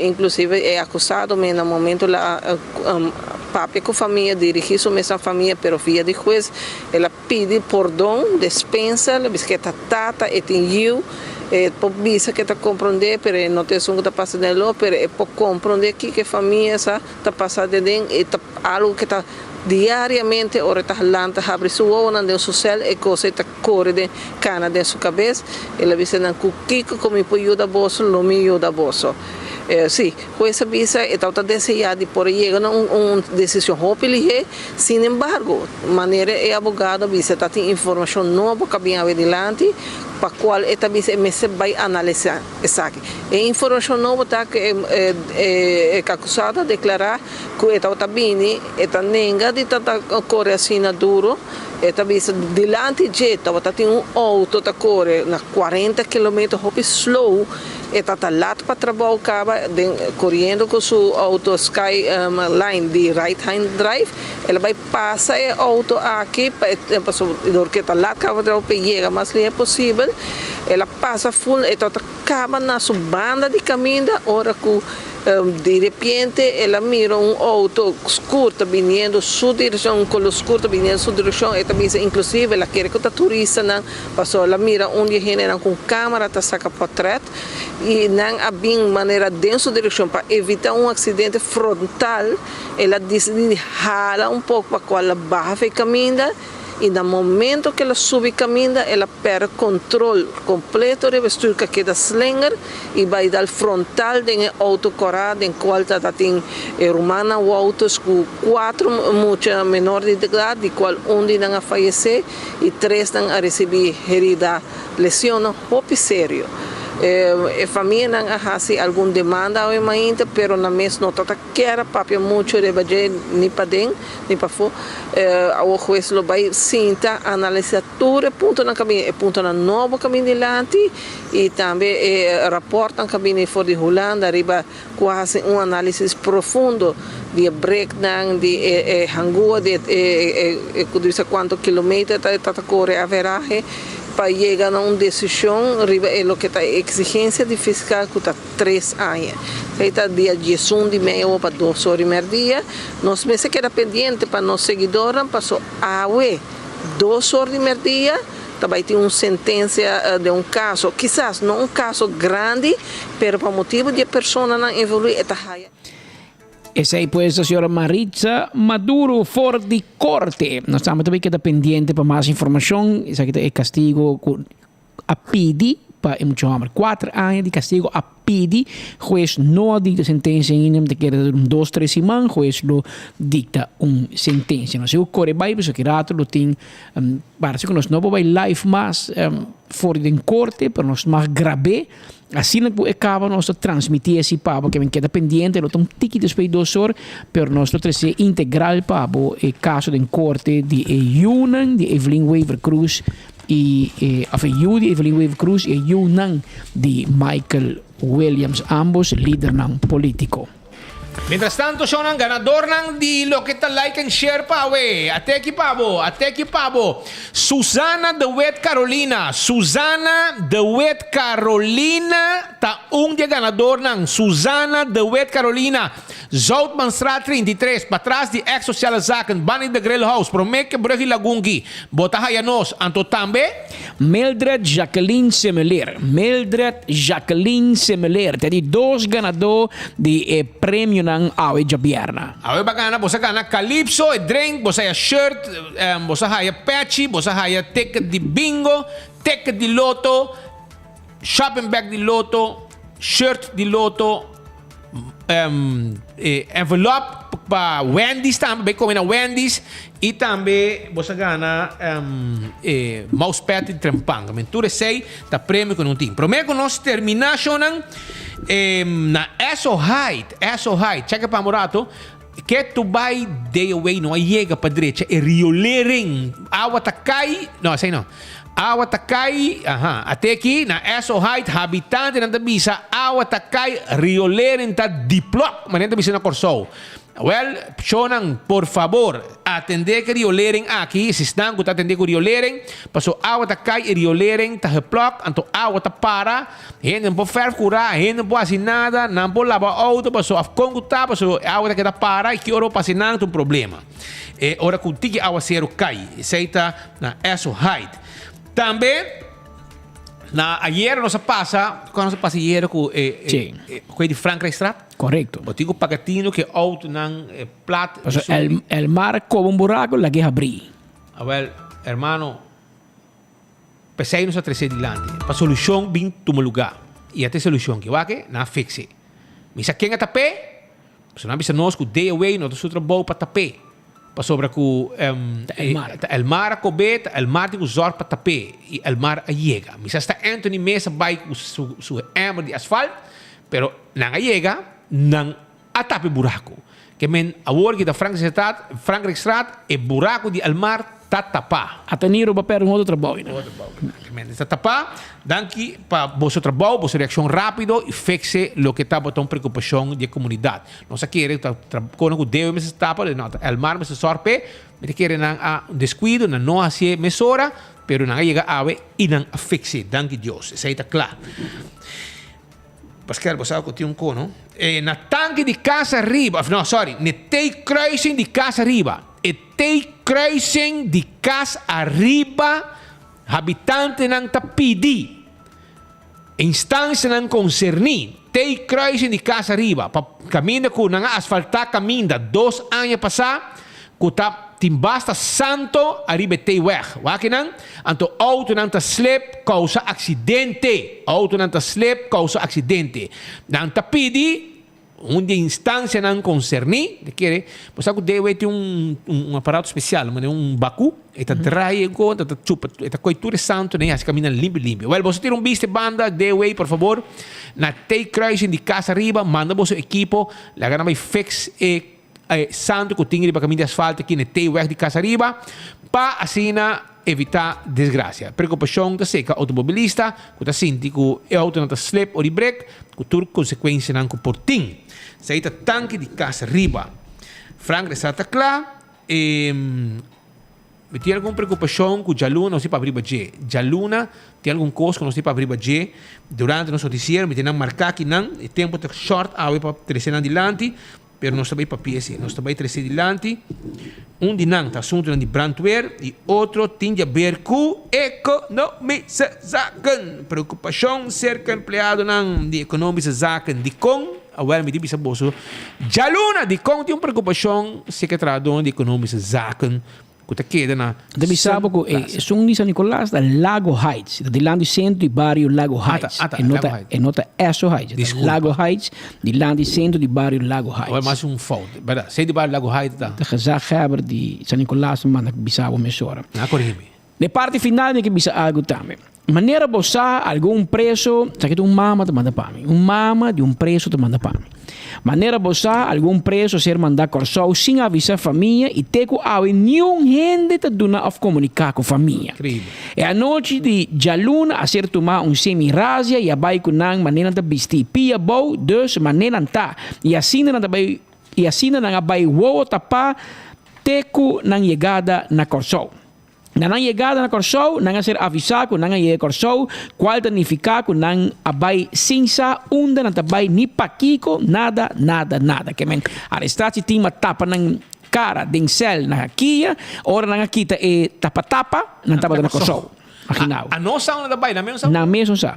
inclusive é acusado mas no momento papi com a família dirigir a mesma família, pero via de juiz ela pede perdão, dispensa, ela diz que está tata e tem eu por visa que está compreender, pero não tem som que está passando lá, pero é por compreender que a família está passando dentro, é algo que está diariamente, ora está lanta, abre sua onda de social, e coisa está corre de cana de sua cabeça, ela diz que o que me pode ajudar bolso, não me ajuda bolso. Sí, essa visa está deseada por llegar a uma decisão rápida. Sin embargo, maneira é advogado visa tem informação nova que vem adelante, para qual esta visa vai analisar essa aqui. A informação nova está que é acusada declarar que esta bem, esta nega de tanta corre assim duro. Esta visa delante de tem auto que corre na 40 km hop slow. Esta está lá para trabalhar correndo com seu auto Sky Line de right hand drive. Ela vai passar o auto aqui porque está lá para chegar mais é possível. Ela passa full, ela acaba na sua banda de caminho, hora que de repente ela mira auto curto vindo sua direção, com os curtos vindo sua direção. Esta visa inclusive ela quer que o turista não passou, ela mira onde a com câmera está saca portrait e não há bem maneira dentro sua direção para evitar acidente frontal. Ela decide ralar pouco para qual ela baixa o caminho. E no momento que ela sube caminho, ela perde controle completo da vestura que queda slinger e vai dar frontal do auto corado, em qual tem romana ou autos com 4 muito menores de idade, de qual não a falecer e 3 não a receber herida, lesão muito séria. A família não há alguma demanda ao momento, mas na mesa não está quer papel muito de bater nem para dentro nem para fora. O juiz vai sentar analisar todo o ponto na caminho, ponto na novo caminho delante e também raporta na caminho fora de Holanda, arriba quase análise profundo de breakdown de hangua de quanto quilômetros está corre a veragem para chegar a uma decisão, é o que está exigência de fiscal que está 3 anos. Está dia 11 de maio para 2 horas e meia. Nós meses que era pendente para nós seguidores, passou a 2 horas e meia. Também tem uma sentença de caso, quizás não caso grande, mas por motivo de pessoa não evoluir, está raia. Essa aí pues a senhora Maritza Maduro for de corte. Nós estamos também que pendiente para mais informação. Isso aqui é castigo a PIDI para muito homem. 4 anos de castigo a PIDI. Juiz não dicta sentença em de que 2-3 semanas. Juiz lo dicta sentença. Não sei o corre vai, porque que rato lo tem parece que nós não vai live mais for de corte, para nós mais grave. Assim que acaba nós transmitir esse papo que vem queda pendente, nós temos tiki depois 2 horas, pero nós trazer integral papo e caso de corte de Yunan, de Evelyn Weaver Cruz e de Evelyn Weaver Cruz e Yunan de Michael Williams, ambos líder político. Mientras tanto, son ang ganador ng di lo que ta like and share pa we. Ateki pabo. Susana de Wet Carolina. Susana de Wet Carolina. Taong dia ganador ng Susana de Wet Carolina. Zoutmanstraat 33. Patras di ex-sociale zaken. Bani de Grill House. Promek Brugge Lagungi. Botahayanos. Anto tambe? Mildred Jacqueline Semeler. Tadi 2 ganador de prêmio ng Awe Jabierna. Awe bagana, bosa gana Calypso, drink, bosa ya shirt, bosa haya patchy, bosa haya ticket di bingo, ticket di loto, shopping bag di loto, shirt di loto, envelope pa Wendy's também, come na Wendy's e também bosa gana mousepad di trempang. Menture sei ta prêmio com um team. Promego nós terminação na Eso Height, checa para Morato, que tu vai day away, não chega para direita, é riolering, awa takay, não, sei não, awa takay, até aqui, na Eso Height, habitante na Tabisa, awa takay, riolering ta diplok, manenta bisa na Corsou. Well, Shonang, por favor, atender que riolering aqui, se estão que atender que riolering, passou água tá cai e riolering tá replok, anto água tá para, não pode fer curar, não pode fazer nada, não pode lavar auto, passou a congo tá, passou água tá para e que ora passa nada tem problema. E ora que tigi água zero cai, seita na Eso Height. Também na ayer nós passa, quando nós passa ayer com de Frankrijk Straat. Correcto. Botigo pagatino que auto nang plat. El mar como un buraco la que abrir. Well, hermano, pensei nos a 13 dilante. Pa solução bem tu lugar. E até solução que va que na fixe. Misa quem é tapé? Se não bisa nós com day away, nós outro trabalho para tapé. Para sobre com el mar a cobeta, el mar de usar para tapé e el mar a llega. Misa está Anthony Mesa vai com su hammer de asfalto, pero não llega, não a tapé buraco. Que men a work da Frankrijkstraat e buraco de el mar tá tapar. Até niro ba per um outro trabalho. Está tapar, danke para vosso trabalho, vossa reação rápido e fixe lo que tá botando preocupação da comunidade. Nós aqui quando o Deus me tapa, nota, el mar me se sorpe, me quer na descuido, na não assim mesura, pero não chega ave e não fixe, danke Deus. Isso aí tá claro. Pascal, você sabe que tinha cono? Na tanque de casa arriba, no, sorry, ne take cruising de casa arriba. E take cruising de casa arriba, habitante não tá pedi. Instância não concerni. Take cruising de casa arriba. Caminha com não asfaltar caminha 2 anos passar, que tá timbasta santo arriba te weg. Wakinan, anto auto não tá slip causa acidente. Auto não tá slip causa acidente. Não tá pedi onde instância não concerni, de querer, você que deve ter um aparato especial, mas bacu, eta drai conta, eta chupa, eta coitura santo, né, as caminha limpo. Well, você ter viste banda, deve, por favor, na take cruising de casa arriba, manda você equipo, la gana vai fix santo que tinha para caminho de asfalto aqui na take weg de casa arriba, para assim evitar desgraça. Preocupação da seca automobilista, que está sentindo que o auto não está slip ou de break, que tudo consequência não comportem. Saída tanque de casa arriba. Frank está claro. Tem alguma preocupação com o Jaluna não sei para abrir baje. Jaluna tem algum coisa que não sei para abrir baje. Durante nosso noticiário, me tem que marcar aqui não. O tempo está short, para trazer adiante. Pero nós também papiesi, nós também trazer adiante. De não está assunto de brandweer e outro tem a ver com economização. Preocupação cerca empregado não de economização de com. Awel me dibisa boso. Jaluna de com tem uma preocupação secretário de economização. Que queda na. Deve saber que são de San Nicolás da Lago Heights, de Landi Centro de Bairro Lago Heights. É nota Eso Heights. Lago Heights, de Landi Centro de Bairro Lago Heights. Ou mais fout, verdade? Sei de Bairro Lago Heights da. De gezagheber de San Nicolás manda bisabo mesora. Na corribe. De parte final de que bisa algo também. Maneira bossa algum preço, sabe que mama te manda para mim. Mama de preço te manda para mim. Maneira bossa algum preço ser mandar corsou sem avisar a família e ter que haver nenhum gente te dona of comunicar com a família. E a noite de Jaluna a ser tomar semi-rásia e a vai com nang maneira de vestir pia bom, dus maneira tá. E assim não vai wow tapar ter que nang chegada na corsou. Na chegada na corsou, não ser avisado, não é corsou, qual significa que não abai sinsa, onde não abai ni paquico, nada. Que men arrestati tima tapa nang cara den cel na kia, ora nang kita tapa, não tapa na corsou. Imaginaw. A nossa não abai na mesma. Na mesma sa.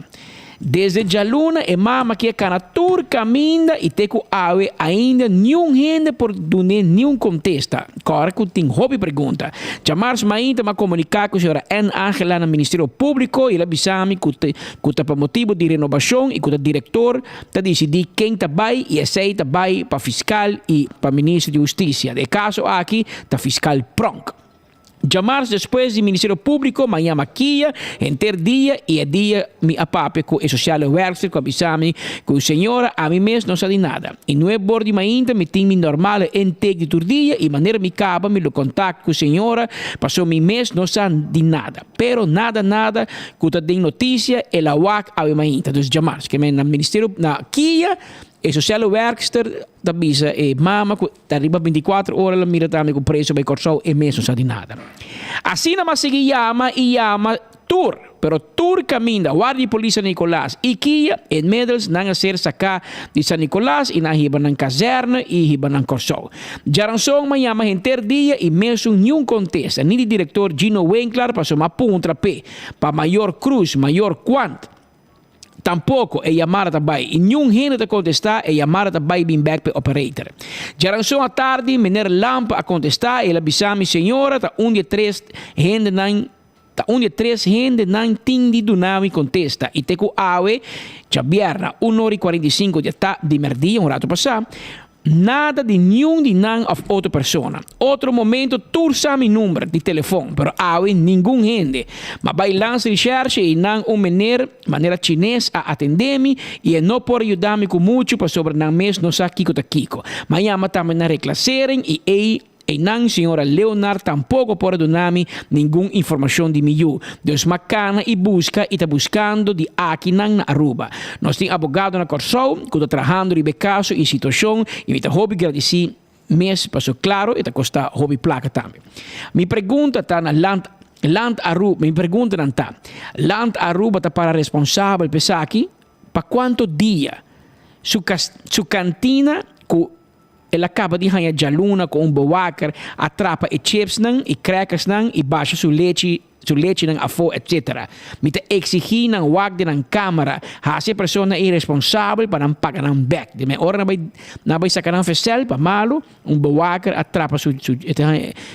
Desde Jaluna e mama que a tur caminha e te ku awe ainda nenhum gente por donde nenhum contesta. Cara que tem hobby pergunta. Chamar-se mainda ma comunicar com a senhora N. Angela no Ministério Público e ela bisami que para motivo de renovação e que o diretor tá decidir quem tá vai e aceita vai para fiscal e para ministro de Justiça. De caso aqui tá fiscal pronto. Chamar-se depois do Ministério Público, manhã maquia, enter dia e a dia me apape com o social worker, com a bisami, com a senhora, a mim mesmo não sabe nada. E não é bordo ainda, me tem normal enter de todo dia e maneira me acaba, me lo contacto com a senhora, passou mim mesmo não sabe de nada. Pero nada, que eu tenho notícia, ela wak a mim ainda. Então, chamar-se, que no Ministério, na Kia, e social worker da bisa e mama que arriba 24 horas la mira também com preço vai corso e mesmo sa di nada. Assim na masigi yama tour, pero tour caminda guardi polícia Nicolás e Kia en medals nang ser saka di San Nicolás e na hiba ng caserna e hiba ng corso. Jaransong mayama henter dia e mesmo nenhum contesta ni di diretor Gino Winkler passou uma puntra pa Maior Cruz, Maior Quant. Tampouco é chamada também. E nenhum gente a contestar é chamada também bem back para operator. Já à tarde, menina Lampa a contestar, ela bisami senhora, tá dia 3 gente não ta un de 3 gente nan ting di Dunawi contesta. E te ku awe, Chabierna, 1:45 di merdi, un rato passà, nada de nenhum de nan of outra persona. Outro momento, tursami numero de telefone, pero awe nenhum gente. Mas vai lança recherche e nan maneira chinês a atender-me e não pode ajudar-me com muito para sobre nan mês não sa kiko ta kiko. Mas chama também na reclassering e nan senhora Leonard tampouco pode dar-me nenhuma informação de miú. Dus macana e busca e está buscando de aqui nan na Aruba. Nós temos advogado na Corsou, que está trabalhando em caso e situação e me está hobby agradecer mês passou claro e está costa hobby placa também. Me pergunta está na Land Aruba, me pergunta não está. Land Aruba está para responsável pensar aqui para quanto dia su cantina com ela acaba de ganhar jaluna com bewaker, atrapa e chips nan, e crackers nan, e baixa su leite nan afo, etc. Mita exigir nan wag de nan câmara, hasi persona irresponsável para não pagar nan back. De me hora na vai sacar nan fesel, pa malo, bewaker atrapa su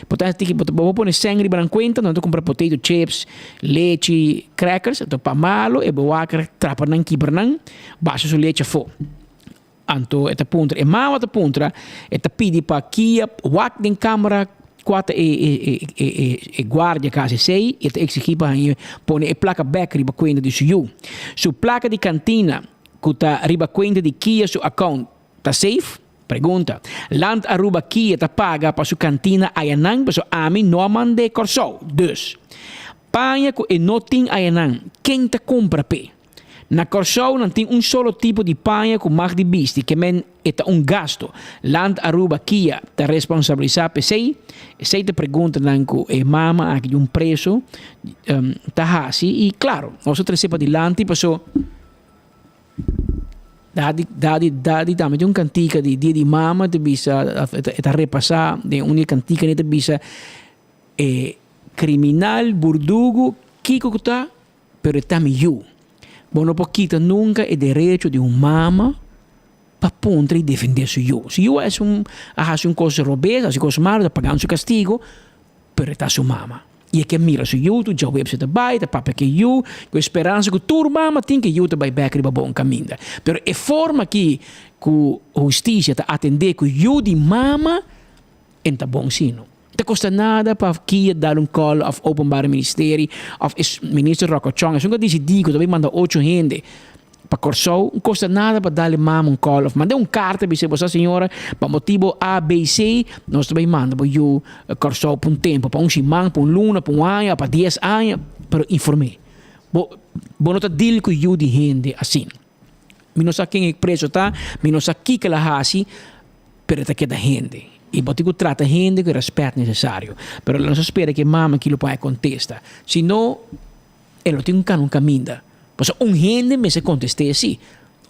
portanto, tiki vou pôr sangue para conta, não tô comprar potato chips, leite, crackers, então pa malo, e bewaker atrapa nan kiber nan, baixa su leite afo. Anto eta puntra e mama eta puntra eta pidi pa kia wak den camera quata e guardia case sei eta exigir pa pone e placa back riba quenda di su placa di cantina kuta riba quenda di kia su account ta safe. Pergunta, Land Aruba kia ta paga pa su cantina ayanang pa su ami no mande corso. Dus paia ku e noting ayanang quem ta compra pe. Na Corsou não tem solo tipo de panha com mais de bisti, que men é gasto. Land Aruba Kia está responsabilizado por sei. E sei te pergunta nanco e mama aqui preço tá assim e claro, nós tresepa de lanti passou dadi também de cantica de dia de mama de bisa eta repassar de cantica de bisa criminal burdugo kiko tá pero tá miú. Bueno, poquito nunca é direito de mama para pontra e defender su yo. Se yo é hace coisa robeza, hace coisa malo, está pagando su castigo, pero está su mama. E é que mira su yo, tu já web se vai, tá papa que yo, com esperança que tu mama tem que yo te vai back riba bom caminho. Pero é forma que a justiça tá atender que yo de mama enta bom sino. Não custa nada para que dar call of openbaar ministerie of minister Rocochong. Se nunca decidi que também manda 8 gente para Corsou, não custa nada para dar mama call of. Manda carta para você, senhora, para motivo A, B, C, nós também manda para you Corsou por tempo, para semana, para luna, para ano, para 10 anos, para informar. Bom, não tá deal com you de gente assim. Mi não sabe quem é preso tá, mi não sabe que ela hasi, pero tá que da gente. E botico trata gente com respeito necessário. Pero não se espera que mama aquilo para contesta. Senão, ele tem um caminho. Pois gente me se conteste assim.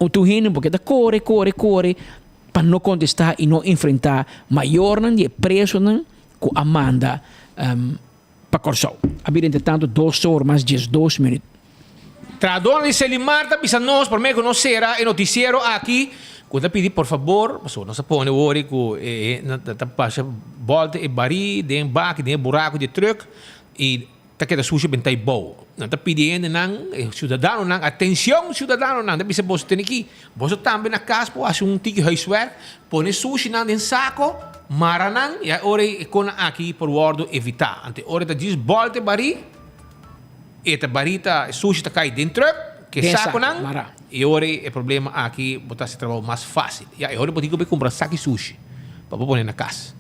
Ou tu gente porque tá corre para não contestar e não enfrentar maior não de preso não com Amanda para Corsou. Abrir entretanto 2 horas mais 2 minutos. Tradona de Selimar, bisa nós por meio que nós será e noticiero aqui. Quando pedi por favor, passou não se põe ori que na passa volta e bari, den bak, den buraco de truck e tá que da sushi bentai bom. Não tá pedindo não, cidadão não, atenção cidadão não, bisa você tem aqui, você também na casa, pô, acha tiki huiswerk, põe sushi não den saco, maranan, e ori com aqui por wordo evitar. Ante ori da diz volta bari, e tá barita sushi tá cai dentro que saco não. E ora o problema aqui botar esse trabalho mais fácil. E agora eu vou comprar saco de sushi para pôr na casa.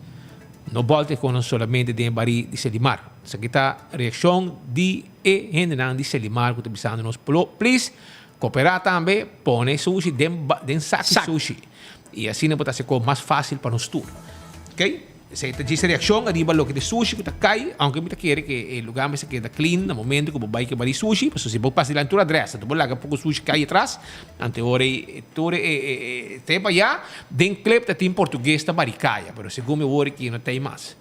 Não volte com somente de bari de Selimar. Isso aqui está a reação de gente de Selimar que está pensando nos please cooperar também, põe sushi dentro saco de sushi. E assim não botar ser mais fácil para nós tudo. Ok? Se essa reação arriba lo que de sushi que tá cai, aunque me quer que o lugar se queda clean no momento que vai que vai sushi, mas se vou passar lá na adressa, tu vai lá que pouco sushi cai atrás, ante hora tempo já, den clip tá em português tá baricaia, mas segundo eu hora que não tem mais.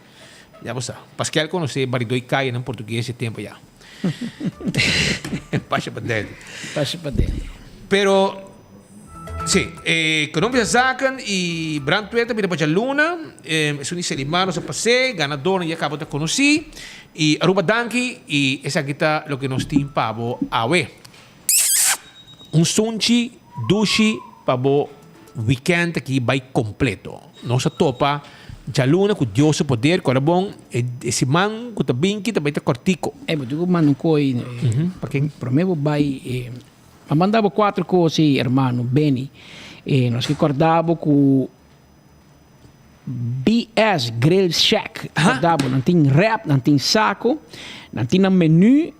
Já você, Pascal conhece baridoi caia em português esse tempo já. Passa para dentro. Pero sí, economia zaken e Brand Twitter para a Luna, é um Selimar, nós passei, ganador e acabou de conhecer Y Aruba Danki, y esa kita lo que nos tiene pavo awe. Un sunchi, dushi, pavo weekend aqui vai completo. Nossa topa, já luna com Deus poder, que era bom, esse man que tá bem que também tá cortico. Mas tu mano coi, porque para mim vai, mandava 4 coisas, irmão, Benny, nós recordava com BS Grill Shack, recordava, não tem rap, não tem saco, não tem menu,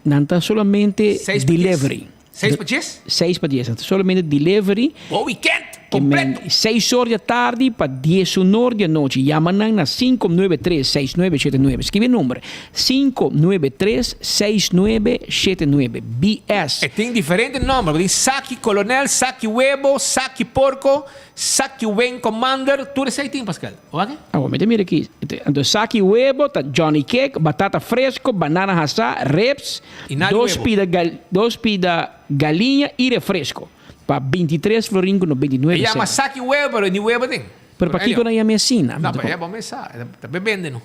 não tá solamente delivery. 6 para 10? 6 para 10, solamente delivery. O weekend completo. 6 horas da tarde para 10 horas da noite. Llaman na 593-6979. Escreve o número. 593-6979. BS. E tem diferente nome. Tem Saki Coronel, Saki Huevo, Saki Porco, Saki Wayne Commander. Tudo isso aí tem, Pascal. Ok? Mira aqui. Então, Saki Huevo, Johnny Cake, batata fresco, banana assada, reps, 2 pida galinha e refresco. Para 23 florinhos no 29. E chama Saki Huevo, e Huevo tem. Pero para aqui que não é medicina. Não, mas é bom pensar. Está bebendo, não?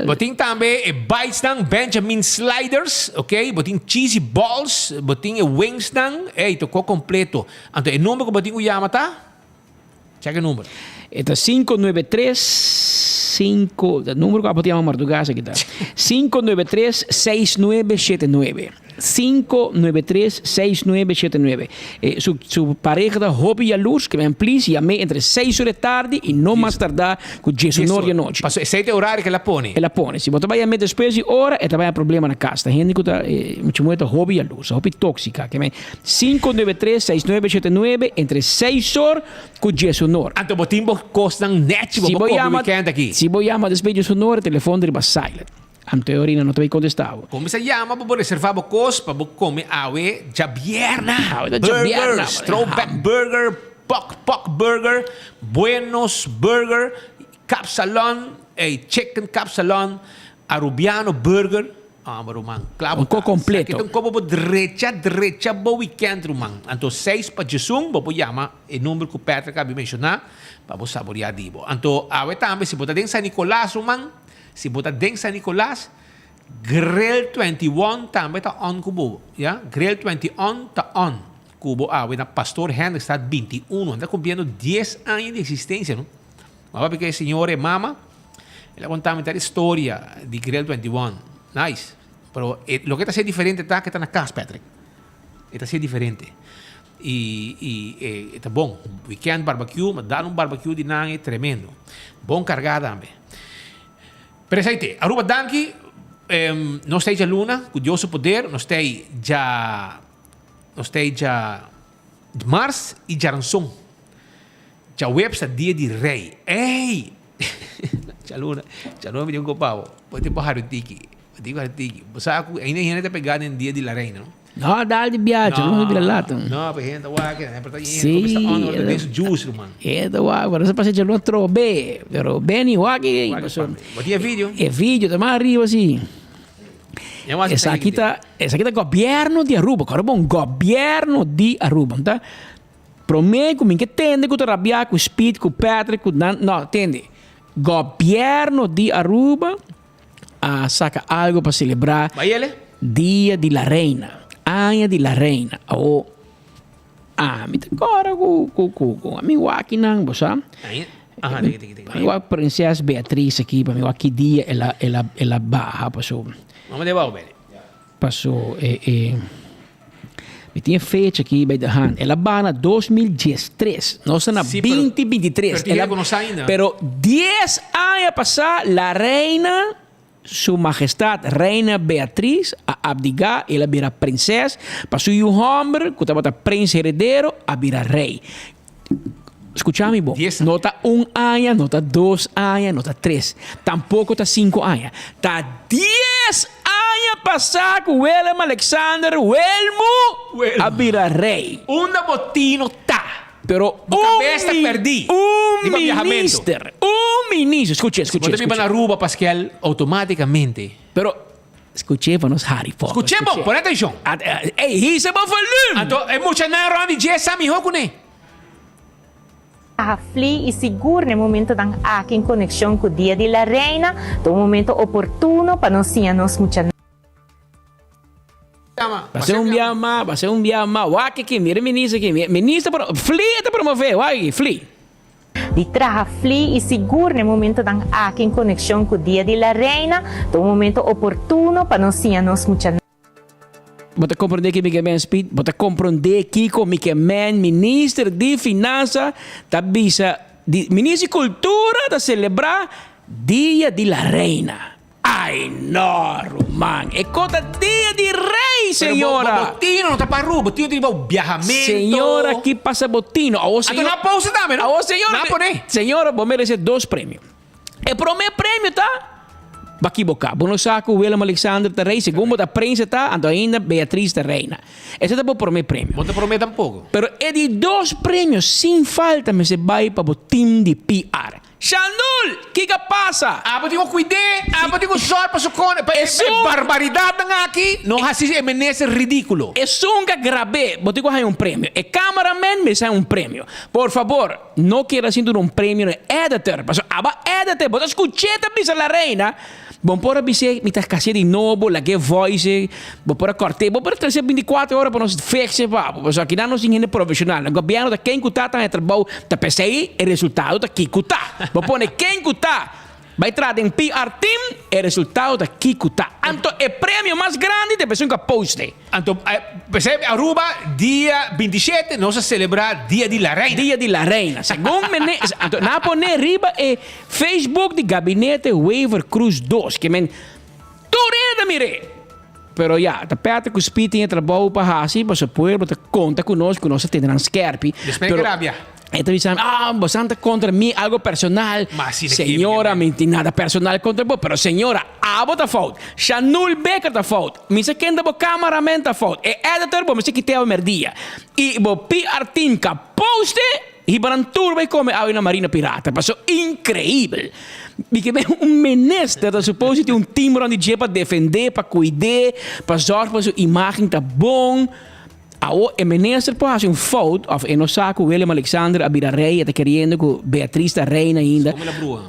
Botem também bites dan, Benjamin Sliders, ok? Botem cheesy balls, botem wings dan. Tocou completo. Então, o número que botem o chama, tá? Checa o número. Então, 593-5... O número que eu botei a Mardugas aqui, tá? 593-6979. 593-6979. Su pareja da Hobby e a Luz, que vem, please, llame entre 6 horas da tarde e não mais tardar com 10 horas da noite. Passo 7 horário que ela põe. Ela põe. Se você vai chamar depois de hora, vai ter problema na casa. A gente que está muito Hobby e a Luz, Hobby tóxica, que vem 593-6979 entre 6 horas com 10 horas. Então, botimos costam net, vou pôr o weekend aqui. Se você chama depois de hora, o telefone vai silent. A teoria não te vai contestar. Como se chama para reservar o costo para comer awe jabierna, burgers, throwback burger, pock burger, buenos burger, capsalon, chicken capsalon, arubiano burger. Román, claro. Um completo. Então, como derecha, bo weekend, Román. Então, 6 para Jesus, vou chamar o número que o Patrick acabou de mencionar, para você saborear dibo. Então, awe também, se botar em San Nicolás, Román, se botar dentro de San Nicolás, Grill 21 também está on cubo. Yeah? Grill 21 está on cubo. Na Pastor Hendrik está 21. Está cumpliendo 10 anos de existência. ¿No? Mas porque o senhor e mama, ele contava a história de Grill 21. Nice. Pero lo que está sendo diferente está que está na casa, Patrick. Está sendo diferente. E está bom. Weekend barbecue, mas dá barbecue de nangue tremendo. Bom cargado também. Presente, Aruba Danki, nós temos a luna, com Deus o poder, nós temos já Mars e Jaranson. Já web está dia de rei. Ei! Já luna me deu um copavo. Pode parar o tiki. Você ainda está pegando em dia de la reina, não? No, dal di viaggio, non mi relato. No, per gente, guarda, sì, giusto, man. Guarda, se passi non trobe, però bene, guarda, ma ti è video? È video, ma arriva sì. Essa aqui tá governo de Aruba, cara, bom, governo de Aruba, tá? Pro me, como que tende que tu rabia com Speed, com Patrick, não, tende. Governo de Aruba saca algo para celebrar. Vai ele? Dia de la Reina. Año de la Reina. Me te agora com a minha aqui não, você sabe? A princesa Beatriz aqui, para mim aqui dia ela barra passou. Vamos levar bem. Passou me tinha feito aqui by the hand. Ela barra 2013. Nós na 2023. Pero 10 anos passar la Reina Su Majestad Reina Beatriz a abdicar, ela vira princesa, passou um homem que estava príncipe herdeiro a virar rei. Escuchame, bom. Nota 1 ano, nota 2 anos, nota 3. Tampouco está 5 anos. Está 10 anos passar com Willem Alexander Wilmo a virar rei. Botino tá. Pero ministro, escuche. Quando me van a Aruba, Pascal, automaticamente. Pero escuchemos Harry Potter. Escuchemos, pon atención. Hey, he's above volume. Então, é mucha narra de Jessa, mi hokune. Fli e sicuro nel momento da aqui in connessione con Dia di la Reina, un momento opportuno per non siano mucha. Va ser un biama, waki que mira ministro que ministro para Fli te promover, waki Fli. Di traha Fli e sicuro nel momento da aqui in connessione con Dia di la Reina, un momento opportuno per non siano mucha. Bota compreender que Miguel Speed, bota compreender que com Miguel ministro de finanças, tá bisa de ministro de cultura da celebrar Dia de la Reina. Ai, no, Roman. E conta Dia de Rei, senhora. Bottino, non tappa rubo, bottino di viaggio. Senhora, que passa bottino. Senhora, pausa também, não? Senhora, senhora, vou merecer 2 prêmios. E pro meu prêmio, tá? Baki boca, bono saco Willem Alexander de Rey, segundo da prensa tá, ando ainda Beatriz de Reina. Esse é por meu prêmio. Não te prometo tampouco. Pero é de 2 prêmios, sem falta, me se vai para o time de PR. Xandul, que passa? Ah, mas eu cuidei, mas eu só para socone, é barbaridade aqui. Não assim é menese ridículo. É sunga grave, vou ter que um prêmio. E cameraman me sai um prêmio. Por favor, não queira sentir um prêmio de editor, mas aba editor, vou escutar também a reina. Bom, por abisar, me tá casando de novo, lá que voice, vou por corte, vou por 324 para nós fixar, mas aqui não nós ninguém profissional. O governo da quem cutar tá trabalho, tá pensei, o resultado tá aqui cutar. Vou pôr quem cutar, vai trazer em PR team, o resultado tá aqui cutar. Anto é prêmio mais grande de pessoa que poste. Anto, percebe, Aruba, dia 27, nós a celebrar Dia de la Reina. Dia de la Reina. Segundo Anto, na pone riba é Facebook de Gabinete Waiver Cruz 2, que men turenda mire. Pero ja, de Patrick Spiti in trabalho para hasi, mas depois você conta conosco, nós temos skerpi. Despegrabia. Então dizem, bastante contra mim, algo personal. Senhora, não tem nada personal contra você, pero senhora, abo tá falta. Chanul Becker tá falta. Me se quem da cameraman tá falta. E editor, bom, me se que te merdia. E bo PR team ka poste, e barantur vai come a una marina pirata. Passou incrível. Porque ministro da suposto ter time onde dia para defender, para cuidar, para zorgar para sua imagem tá bom. O ministro pode fazer foto, of no saco Willem Alexander a Birarrey, está querendo com Beatriz da Reina ainda.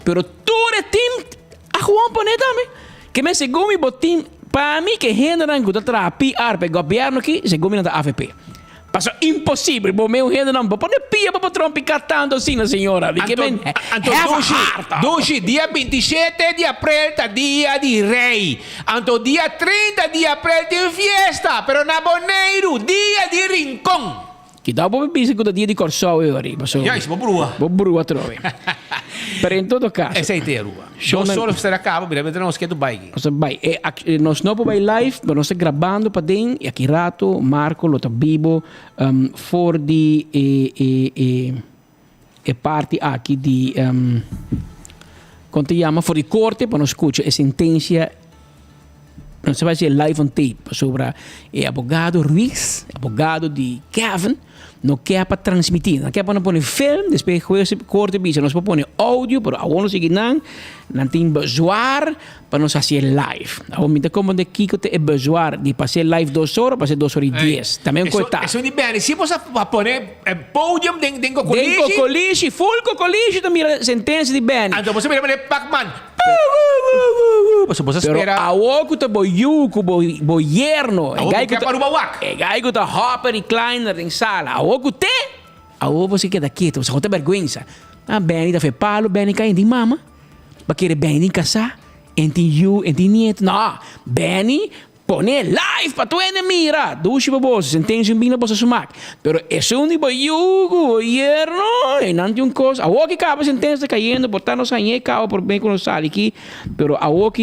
Pero todo o time, a Juan Poné também. Que me segundo me botim, para mim que renda não gusta tra PR para governo aqui, segundo me da AFP. Passou impossível, bom meu renda não, pode pia para trompicar tanto assim na senhora. Doce, dia 27 de abril tá dia de rei. Anto dia 30 de abril tem fiesta, pero na Boneiro, dia de rincón. Que dá para pensar que o dia de Corsol eu ali, passou. Já, isso vou brua trove. Pero em todo caso, essa é inteiro. Nós só será cabo, mira, não esquece do bike. Nós não podemos live, mas nós estamos gravando para dentro, e aqui rato, Marco, Lota Bibo, Fordi e parte aqui de, como te chama, for de corte, para nós escutar a sentença. Não se vai ser live on tape sobre o advogado Ruiz, advogado de Kevin, não quer para transmitir, não quer para pôr filme, depois juiz corte bisa, nós pôr áudio, para a gente seguir não tem bezoar para nós fazer live. A gente como de Kiko te bezoar de fazer live 2 horas, para ser 2 horas e 10. Também coitado. Isso é bem, se você pôr pódio de cocolício. De cocolício, full cocolício, também a sentença de bem. Então você mira Pac-Man. Pero a oku ta boyuku boyerno. E gaigo ta Hopper e Kleiner em sala. A oku te. A oku você queda quieto, você conta vergonha. Ah, bem, da fe palo, bem cai de mama. Ba querer bem casar. Enti you, enti nieto. Não, bem pone live para tu mira. Dushi babos, sentença bem na bossa sumac. Pero esse um de boyuku, boyerno, e não tem coisa. A oku acaba sentença caindo, botando sangue cabo por bem com o sal aqui. Pero a oku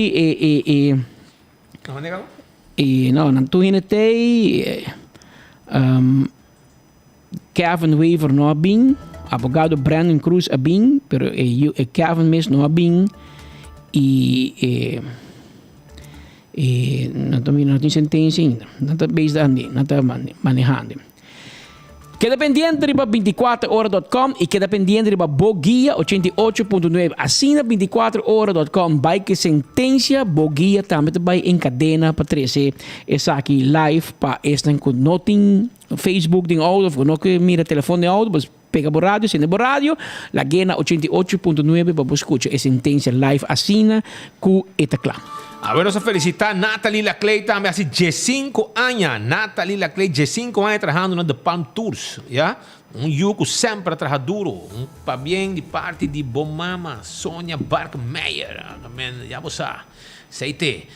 não tu hinetei Kevin Weaver não bem, advogado Brandon Cruz a bem, pero Kevin mesmo não bem e não tem sentença ainda, não está based não está manejando. Queda pendiente de 24horas.com e queda pendiente de Boguia 88.9. Assina 24horas.com. Vai que sentença Boguia também vai em cadena para 13. Essa aqui live para estar com noting Facebook de áudio, não que mira telefone de áudio, mas pega por radio, sende por radio, la Gena 88.9 para escuchar essa sentença live assina com Etaclá. Vamos a felicitar Nathalie Laclay também, assim, 15 anos. Nathalie Laclay, 15 anos, trabalhando no The Palm Tours, já? Yuko sempre trabalha duro. Para bem de parte de Bomama, Sônia Barkmeyer, também, já você sabe.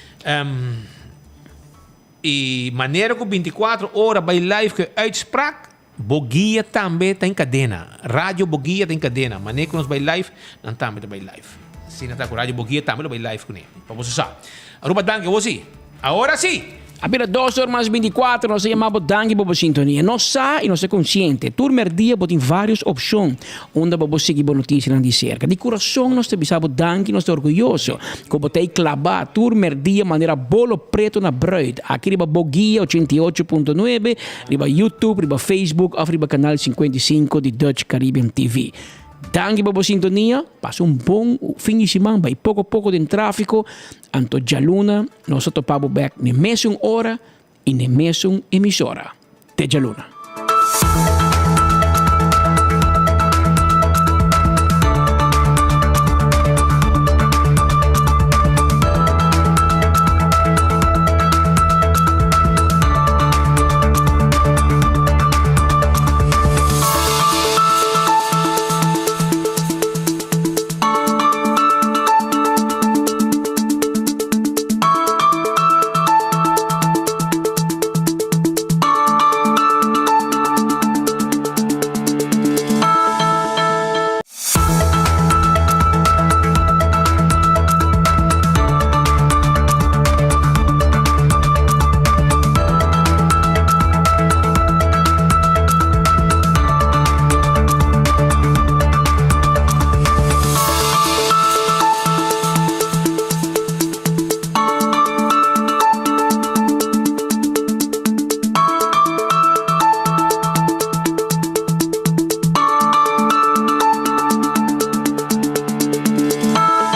E maneira que 24 horas by live que uitspraak, Bogia também está em cadena. Rádio Bogia está em cadena. Maneira que nós by live, não também está by live. Se não está com Rádio Bogia, também by live com ele. Para você saber. Aruba, danke, você. Agora sim. Apenas 2 horas mais 24, nós chamamos danke por sintonia. Nós sabemos e nós é consciente. Turmer dia tem várias opções onde você seguir boa notícia de cerca. De coração nós te bisamos danke, nós estamos orgulhosos. Como tem clavar Turmer dia maneira bolo preto na bread. Aqui riba Bogia 88.9, riba YouTube, riba Facebook, ou riba canal 55 de Dutch Caribbean TV. Danke por sintonia. Passa bom fim de semana. Vai pouco a pouco de tráfico. Anto Jaluna, nós topamos back na mesma hora e na mesma emissora. Te Jaluna.